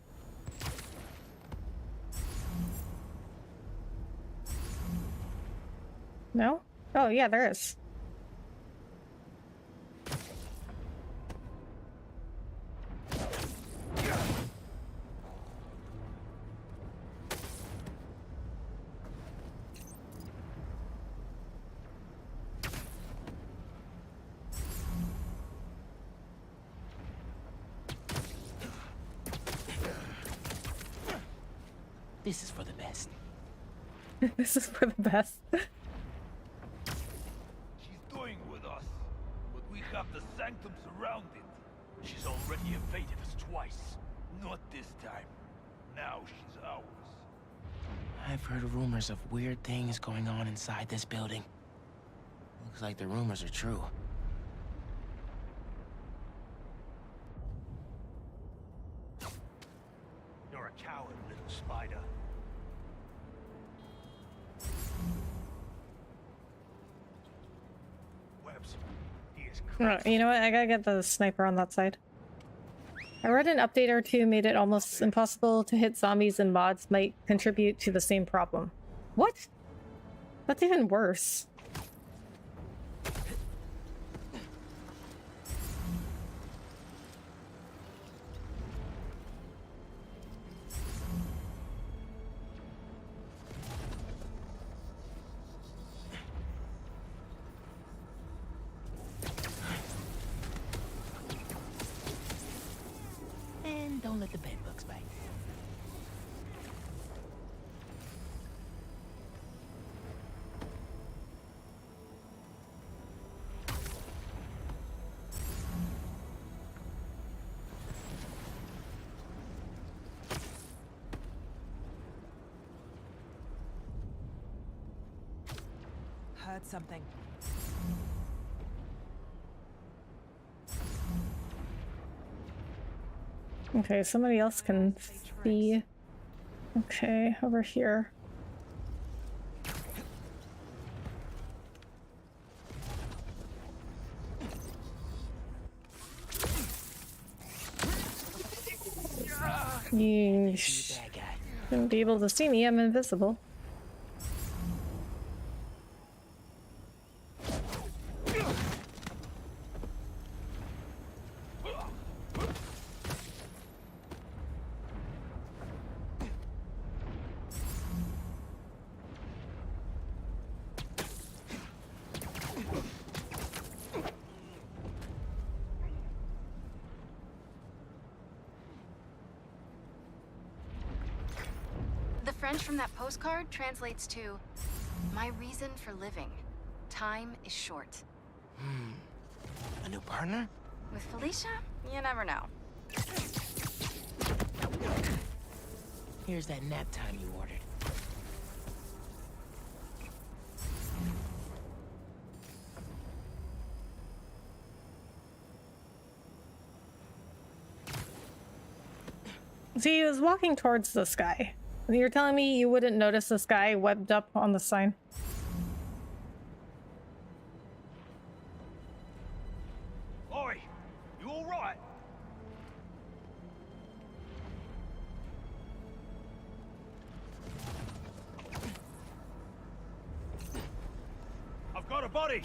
No? Oh, yeah, there is. This is for the best. This is for the best. She's toying with us, but we have the sanctum surrounded. She's already evaded us twice. Not this time. Now she's ours. I've heard rumors of weird things going on inside this building. Looks like the rumors are true. You're a coward, little spider. cobwebs. He is You know what? I gotta get the sniper on that side. I read an update or two made it almost impossible to hit zombies, and mods might contribute to the same problem. What? That's even worse. And don't let the bedbugs bite. Heard something. Okay, somebody else can see. Okay, over here. You shouldn't be able to see me, I'm invisible. The French from that postcard translates to, "My reason for living. Time is short." A new partner? With Felicia, you never know. Here's that nap time you ordered. See, he was walking towards the sky. You're telling me you wouldn't notice this guy webbed up on the sign? Oi! You alright? I've got a body!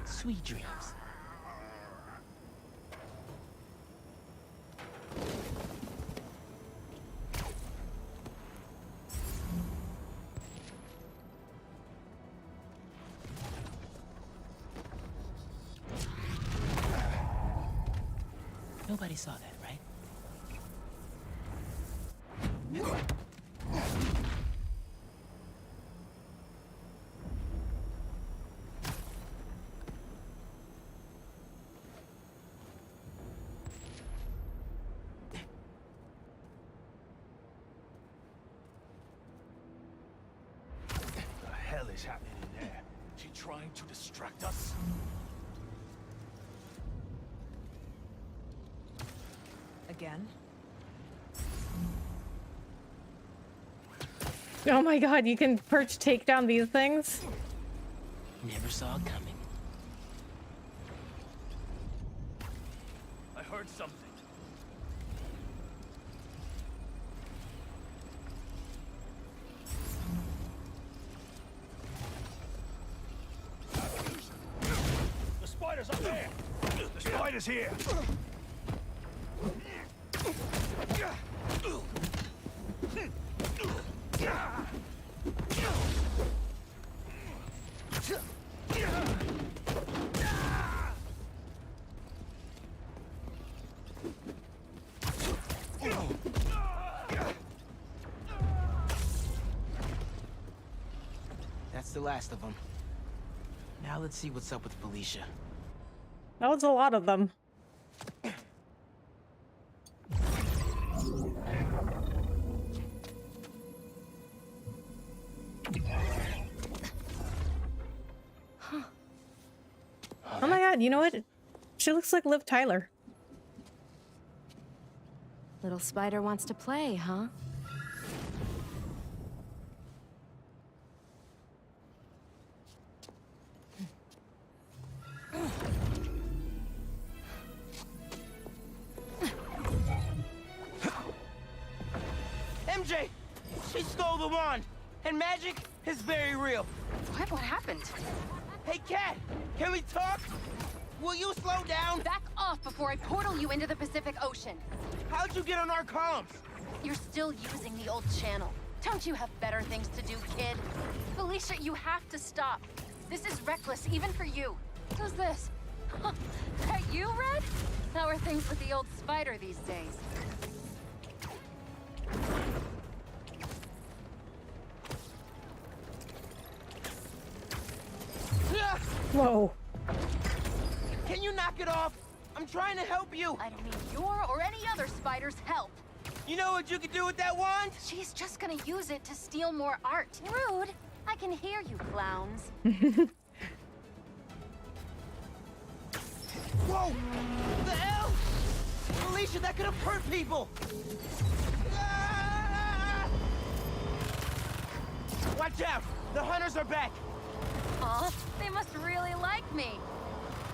Sweet dreams. Nobody saw that, right? What the hell is happening in there? She trying to distract us? Again? Oh my god, you can take down these things? Never saw it coming. I heard something. The spider's up there! The spider's here! That's the last of them. Now let's see what's up with Felicia. That was a lot of them. Oh my god, you know what? She looks like Liv Tyler. Little spider wants to play, huh? stole the wand, and magic is very real. What happened? Hey, Cat, can we talk? Will you slow down? Back off before I portal you into the Pacific Ocean. How'd you get on our comms? You're still using the old channel. Don't you have better things to do, kid? Felicia, you have to stop. This is reckless, even for you. Who's this? That you, Red? How are things with the old spider these days? Whoa. Can you knock it off? I'm trying to help you. I don't need your or any other spider's help. You know what you could do with that wand? She's just gonna use it to steal more art. Rude. I can hear you, clowns. Whoa! The hell? Alicia, that could have hurt people! Ah! Watch out! The hunters are back! Aw, they must really like me.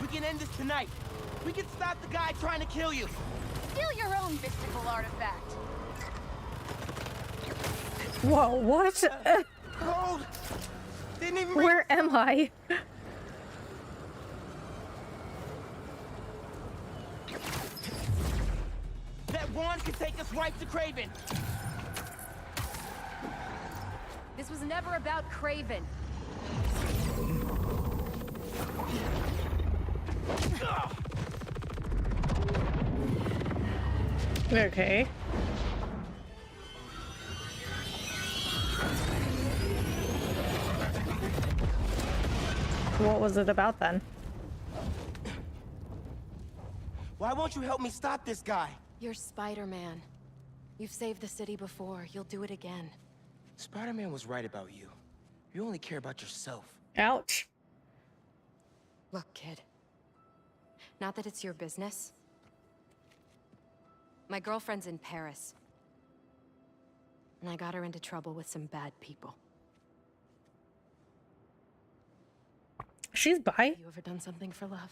We can end this tonight. We can stop the guy trying to kill you. Steal your own mystical artifact. Whoa, what? Cold! Didn't even Where am I? That wand can take us right to Craven. This was never about Craven. Okay. What was it about then? Why won't you help me stop this guy? You're Spider-Man. You've saved the city before. You'll do it again. Spider-Man was right about you. You only care about yourself. Ouch. Look, kid. Not that it's your business. My girlfriend's in Paris. And I got her into trouble with some bad people. She's bi? You ever done something for love?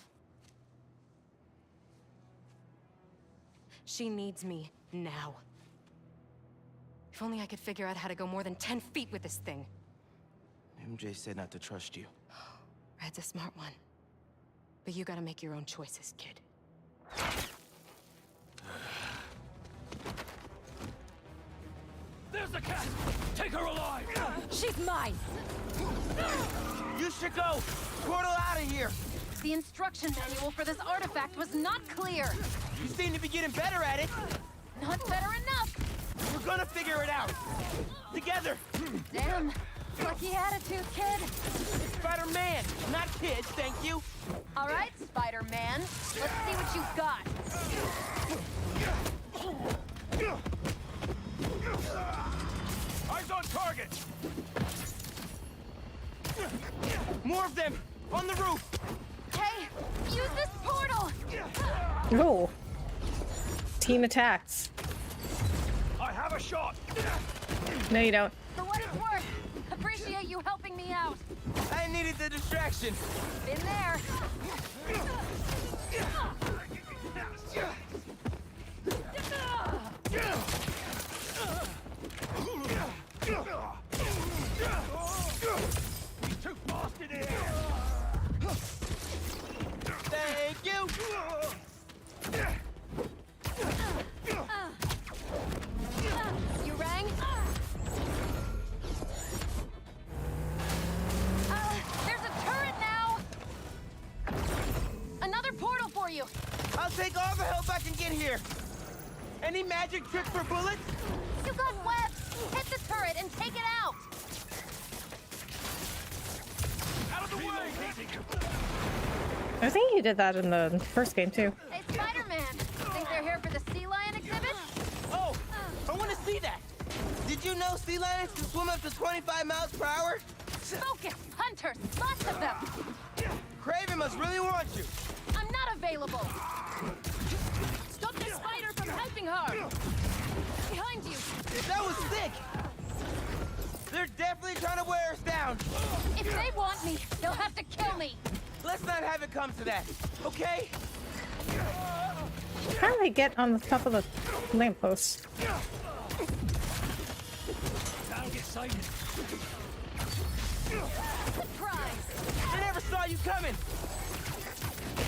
She needs me now. If only I could figure out how to go more than 10 feet with this thing. MJ said not to trust you. Red's a smart one. But you gotta make your own choices, kid. There's the cat! Take her alive! She's mine! You should go! Portal out of here! The instruction manual for this artifact was not clear! You seem to be getting better at it! Not better enough! We're gonna figure it out! Together! Damn! Lucky attitude, kid! Spider-Man, not kid, thank you! Alright, Spider-Man. Let's see what you've got. Eyes on target! More of them! On the roof! Hey! Use this portal! No. Team attacks. I have a shot! No, you don't. For what it's worth, appreciate you helping me out. I needed the distraction. Been there. He's too fast in here! Thank you! You rang? There's a turret now! Another portal for you! I'll take all the help I can get here! Any magic tricks for bullets? You got webs! Hit the turret and take it out! Out of the way! I think you did that in the first game too. Hey, Spider-Man! Think they're here for the sea lion exhibit? Oh! I want to see that! Did you know sea lions can swim up to 25 miles per hour? Focus! Hunters! Lots of them! Craven must really want you! I'm not available! Stop the spider from helping her! Behind you! That was sick! They're definitely trying to wear us down! If they want me, they'll have to kill me! Let's not have it come to that, okay? How do I get on the top of the lamppost? That'll get excited. Surprise! I never saw you coming!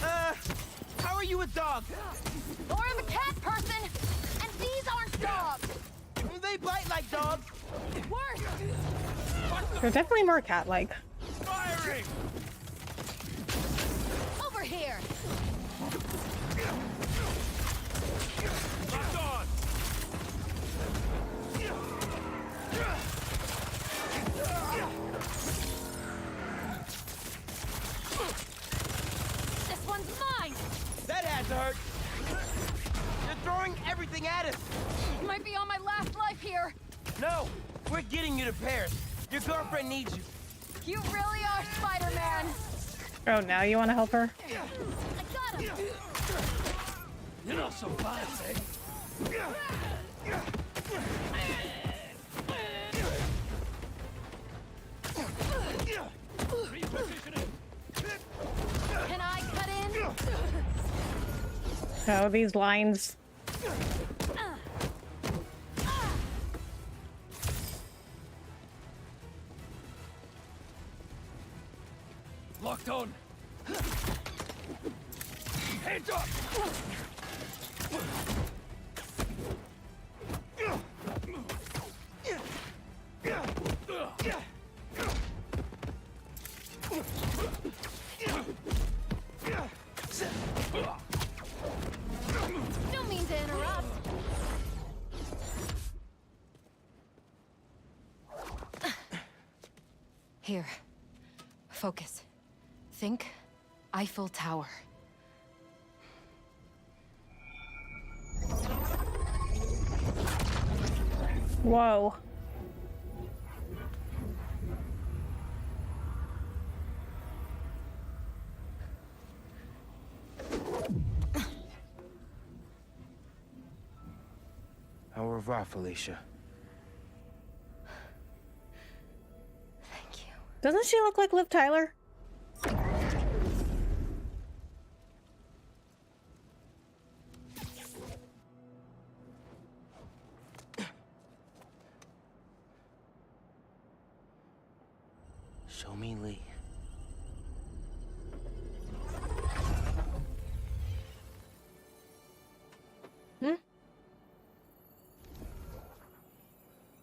How are you a dog? Or I'm a cat person, and these aren't dogs! They bite like dogs! Worse! They're definitely more cat-like. Firing! Over here! Locked on! This one's mine! That had to hurt! You're throwing everything at us! Might be on my last life here! No! We're getting you to Paris! Your girlfriend needs you! You really are Spider-Man! Oh, now you want to help her? I got him! You're not so fast, eh? Can I cut in? Oh, these lines. Locked on. Hands up! Don't mean to interrupt. Here. Focus. Think Eiffel Tower. Whoa. Au revoir, Felicia. Doesn't she look like Liv Tyler? Show me Lee.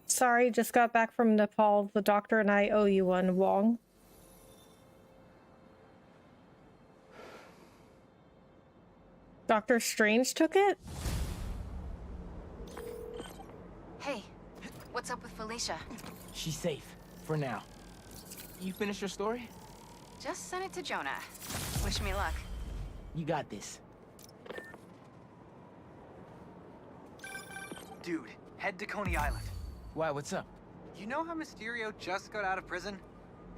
Sorry, just got back from Nepal. The doctor and I owe you one, Wong. Doctor Strange took it? Hey, what's up with Felicia? She's safe, for now. You finished your story? Just send it to Jonah. Wish me luck. You got this. Dude, head to Coney Island. Why, what's up? You know how Mysterio just got out of prison?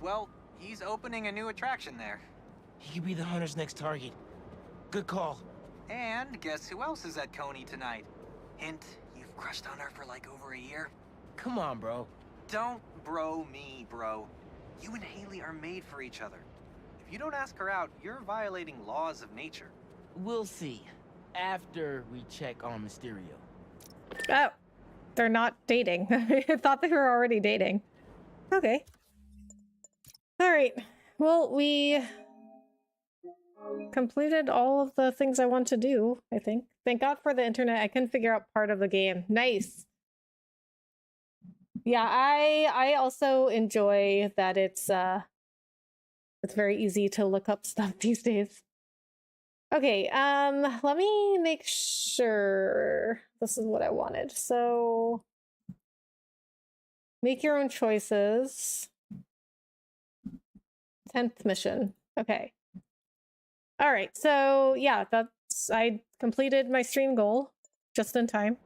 Well, he's opening a new attraction there. He could be the Hunter's next target. Good call. And guess who else is at Coney tonight? Hint, you've crushed on her for like over a year? Come on, bro. Don't bro me, bro. You and Haley are made for each other. If you don't ask her out, you're violating laws of nature. We'll see. After we check on Mysterio. Oh. They're not dating. I thought they were already dating. Okay. Alright. Well, we completed all of the things I want to do, I think. Thank God for the internet. I couldn't figure out part of the game. Nice. Yeah, I also enjoy that it's very easy to look up stuff these days. Okay, let me make sure this is what I wanted. So, make your own choices. 10th mission. Okay. All right, so yeah, I completed my stream goal just in time.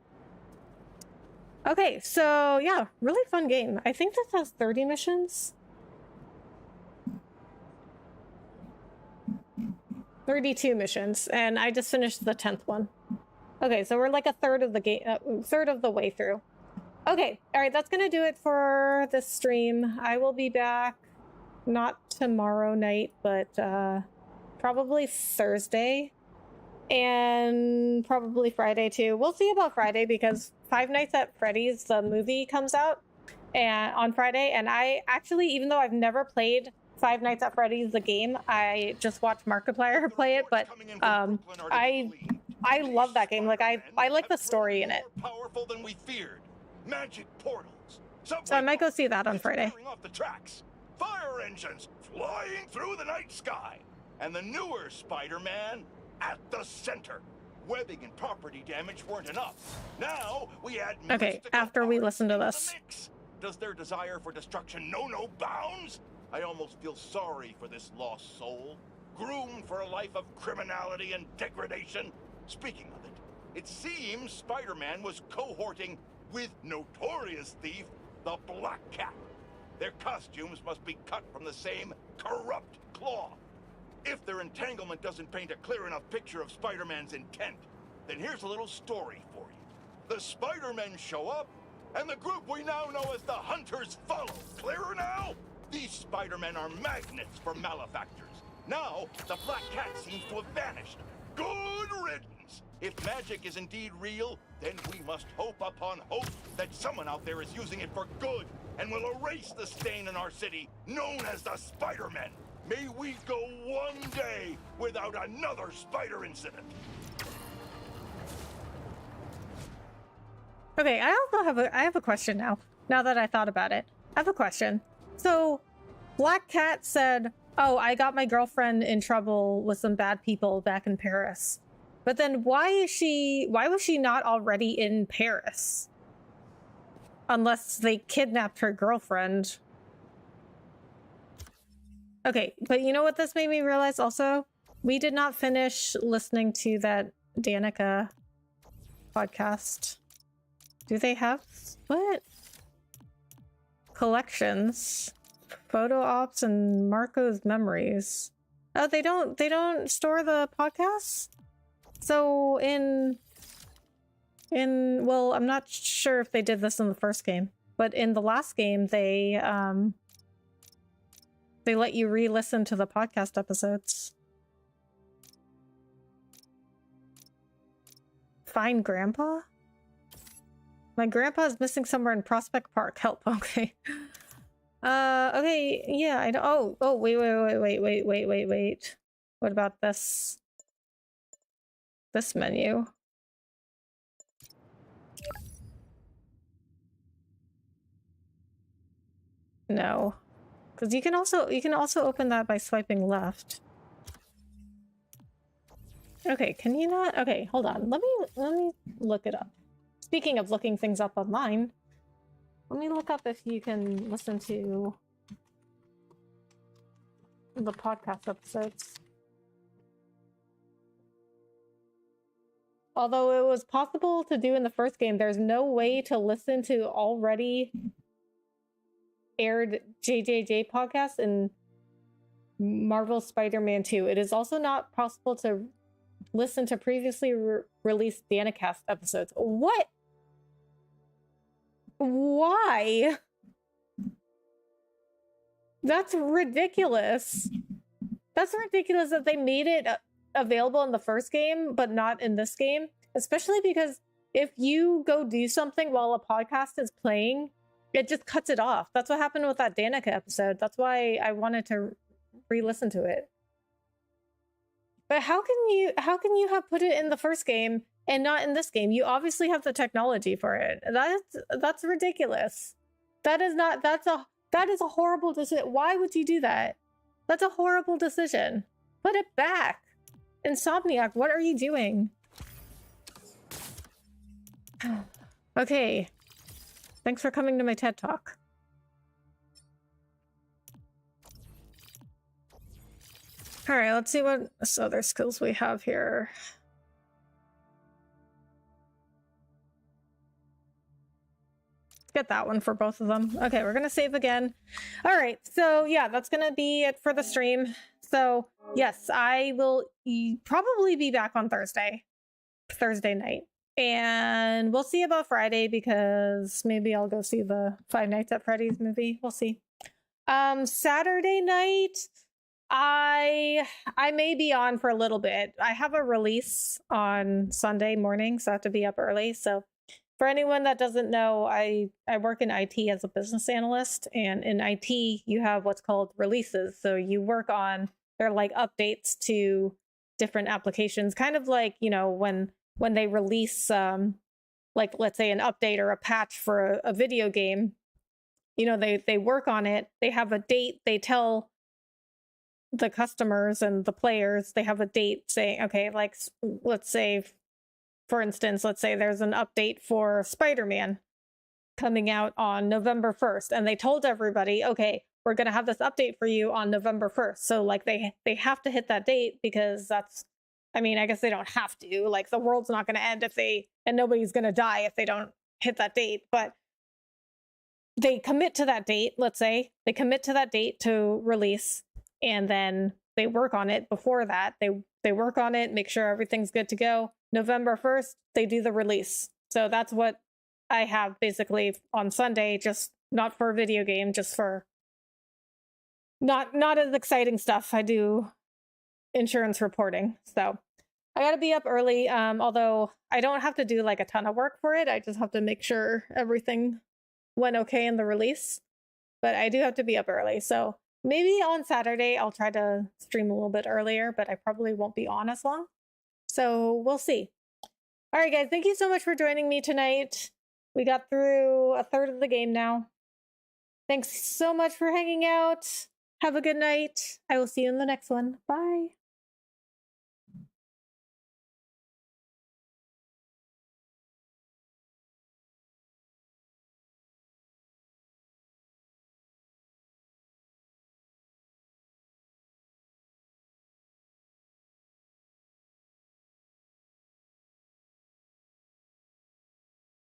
Okay, so yeah, really fun game. I think this has 30 missions. 32 missions, and I just finished the 10th one. Okay, so we're like a third of the game, third of the way through. Okay, all right, that's gonna do it for this stream. I will be back, not tomorrow night, but probably Thursday, and probably Friday too. We'll see about Friday because Five Nights at Freddy's, the movie, comes out. and on Friday, and I actually, even though I've never played Five Nights at Freddy's the game, I just watched Markiplier play it, but I love that game. Like I like the story in it. Powerful than we feared. Magic portals. So I might go see that on Friday. Off the tracks. Fire engines flying through the night sky. And the newer Spider-Man at the center. Webbing and property damage weren't enough. Now we add okay, after we listen to this. Does their desire for destruction know no bounds? I almost feel sorry for this lost soul. Groomed for a life of criminality and degradation. Speaking of it, it seems Spider-Man was cohorting with notorious thief, the Black Cat. Their costumes must be cut from the same corrupt cloth. If their entanglement doesn't paint a clear enough picture of Spider-Man's intent, then here's a little story for you. The Spider-Men show up, and the group we now know as the Hunters follow. Clearer now? These Spider-Men are magnets for malefactors. Now, the Black Cat seems to have vanished. Good riddance! If magic is indeed real, then we must hope upon hope that someone out there is using it for good and will erase the stain in our city known as the Spider-Men. May we go one day without another spider incident. Okay, I also have a question now that I thought about it. I have a question. So, Black Cat said, oh, I got my girlfriend in trouble with some bad people back in Paris. But then why was she not already in Paris? Unless they kidnapped her girlfriend. Okay, but you know what this made me realize also? We did not finish listening to that Danica podcast. Do they have what? Collections, photo ops, and Marco's memories. Oh, they don't store the podcasts? So well, I'm not sure if they did this in the first game, but in the last game they let you re-listen to the podcast episodes. Find Grandpa? My grandpa is missing somewhere in Prospect Park. Help. Okay. Okay, yeah, I know. Oh, wait. What about this? This menu? No. Because you can also open that by swiping left. Okay, can you not? Okay, hold on. Let me look it up. Speaking of looking things up online, let me look up if you can listen to the podcast episodes. Although it was possible to do in the first game, there's no way to listen to already aired JJJ podcasts in Marvel Spider-Man 2. It is also not possible to listen to previously released Danicast episodes. What? Why? That's ridiculous. That's ridiculous that they made it available in the first game, but not in this game. Especially because if you go do something while a podcast is playing, it just cuts it off. That's what happened with that Danica episode. That's why I wanted to re-listen to it. But how can you have put it in the first game and not in this game? You obviously have the technology for it. That's ridiculous. That is a horrible decision. Why would you do that? That's a horrible decision. Put it back. Insomniac, what are you doing? Okay. Thanks for coming to my TED Talk. All right, let's see what other skills we have here. Get that one for both of them. Okay, we're gonna save again. All right, so yeah, that's gonna be it for the stream. So yes, I will probably be back on Thursday night. And we'll see about Friday because maybe I'll go see the Five Nights at Freddy's movie. We'll see. Saturday night, I may be on for a little bit. I have a release on Sunday morning, so I have to be up early. So For anyone that doesn't know, I work in IT as a business analyst, and in IT you have what's called releases. So you work on, they're like updates to different applications, kind of like, you know, when they release like, let's say, an update or a patch for a video game, you know, they work on it, they have a date, they tell the customers and the players, they have a date saying, okay, like, let's say, for instance, let's say there's an update for Spider-Man coming out on November 1st, and they told everybody, okay, we're going to have this update for you on November 1st. So like they have to hit that date, because that's, I mean, I guess they don't have to, like, the world's not going to end and nobody's going to die if they don't hit that date, but they commit to that date. Let's say they commit to that date to release, and then they work on it before that. They work on it, make sure everything's good to go. November 1st, they do the release. So that's what I have basically on Sunday, just not for a video game, just for not as exciting stuff. I do insurance reporting. So I got to be up early, although I don't have to do like a ton of work for it. I just have to make sure everything went okay in the release. But I do have to be up early. So maybe on Saturday I'll try to stream a little bit earlier, but I probably won't be on as long. So we'll see. All right, guys, thank you so much for joining me tonight. We got through a third of the game now. Thanks so much for hanging out. Have a good night. I will see you in the next one. Bye.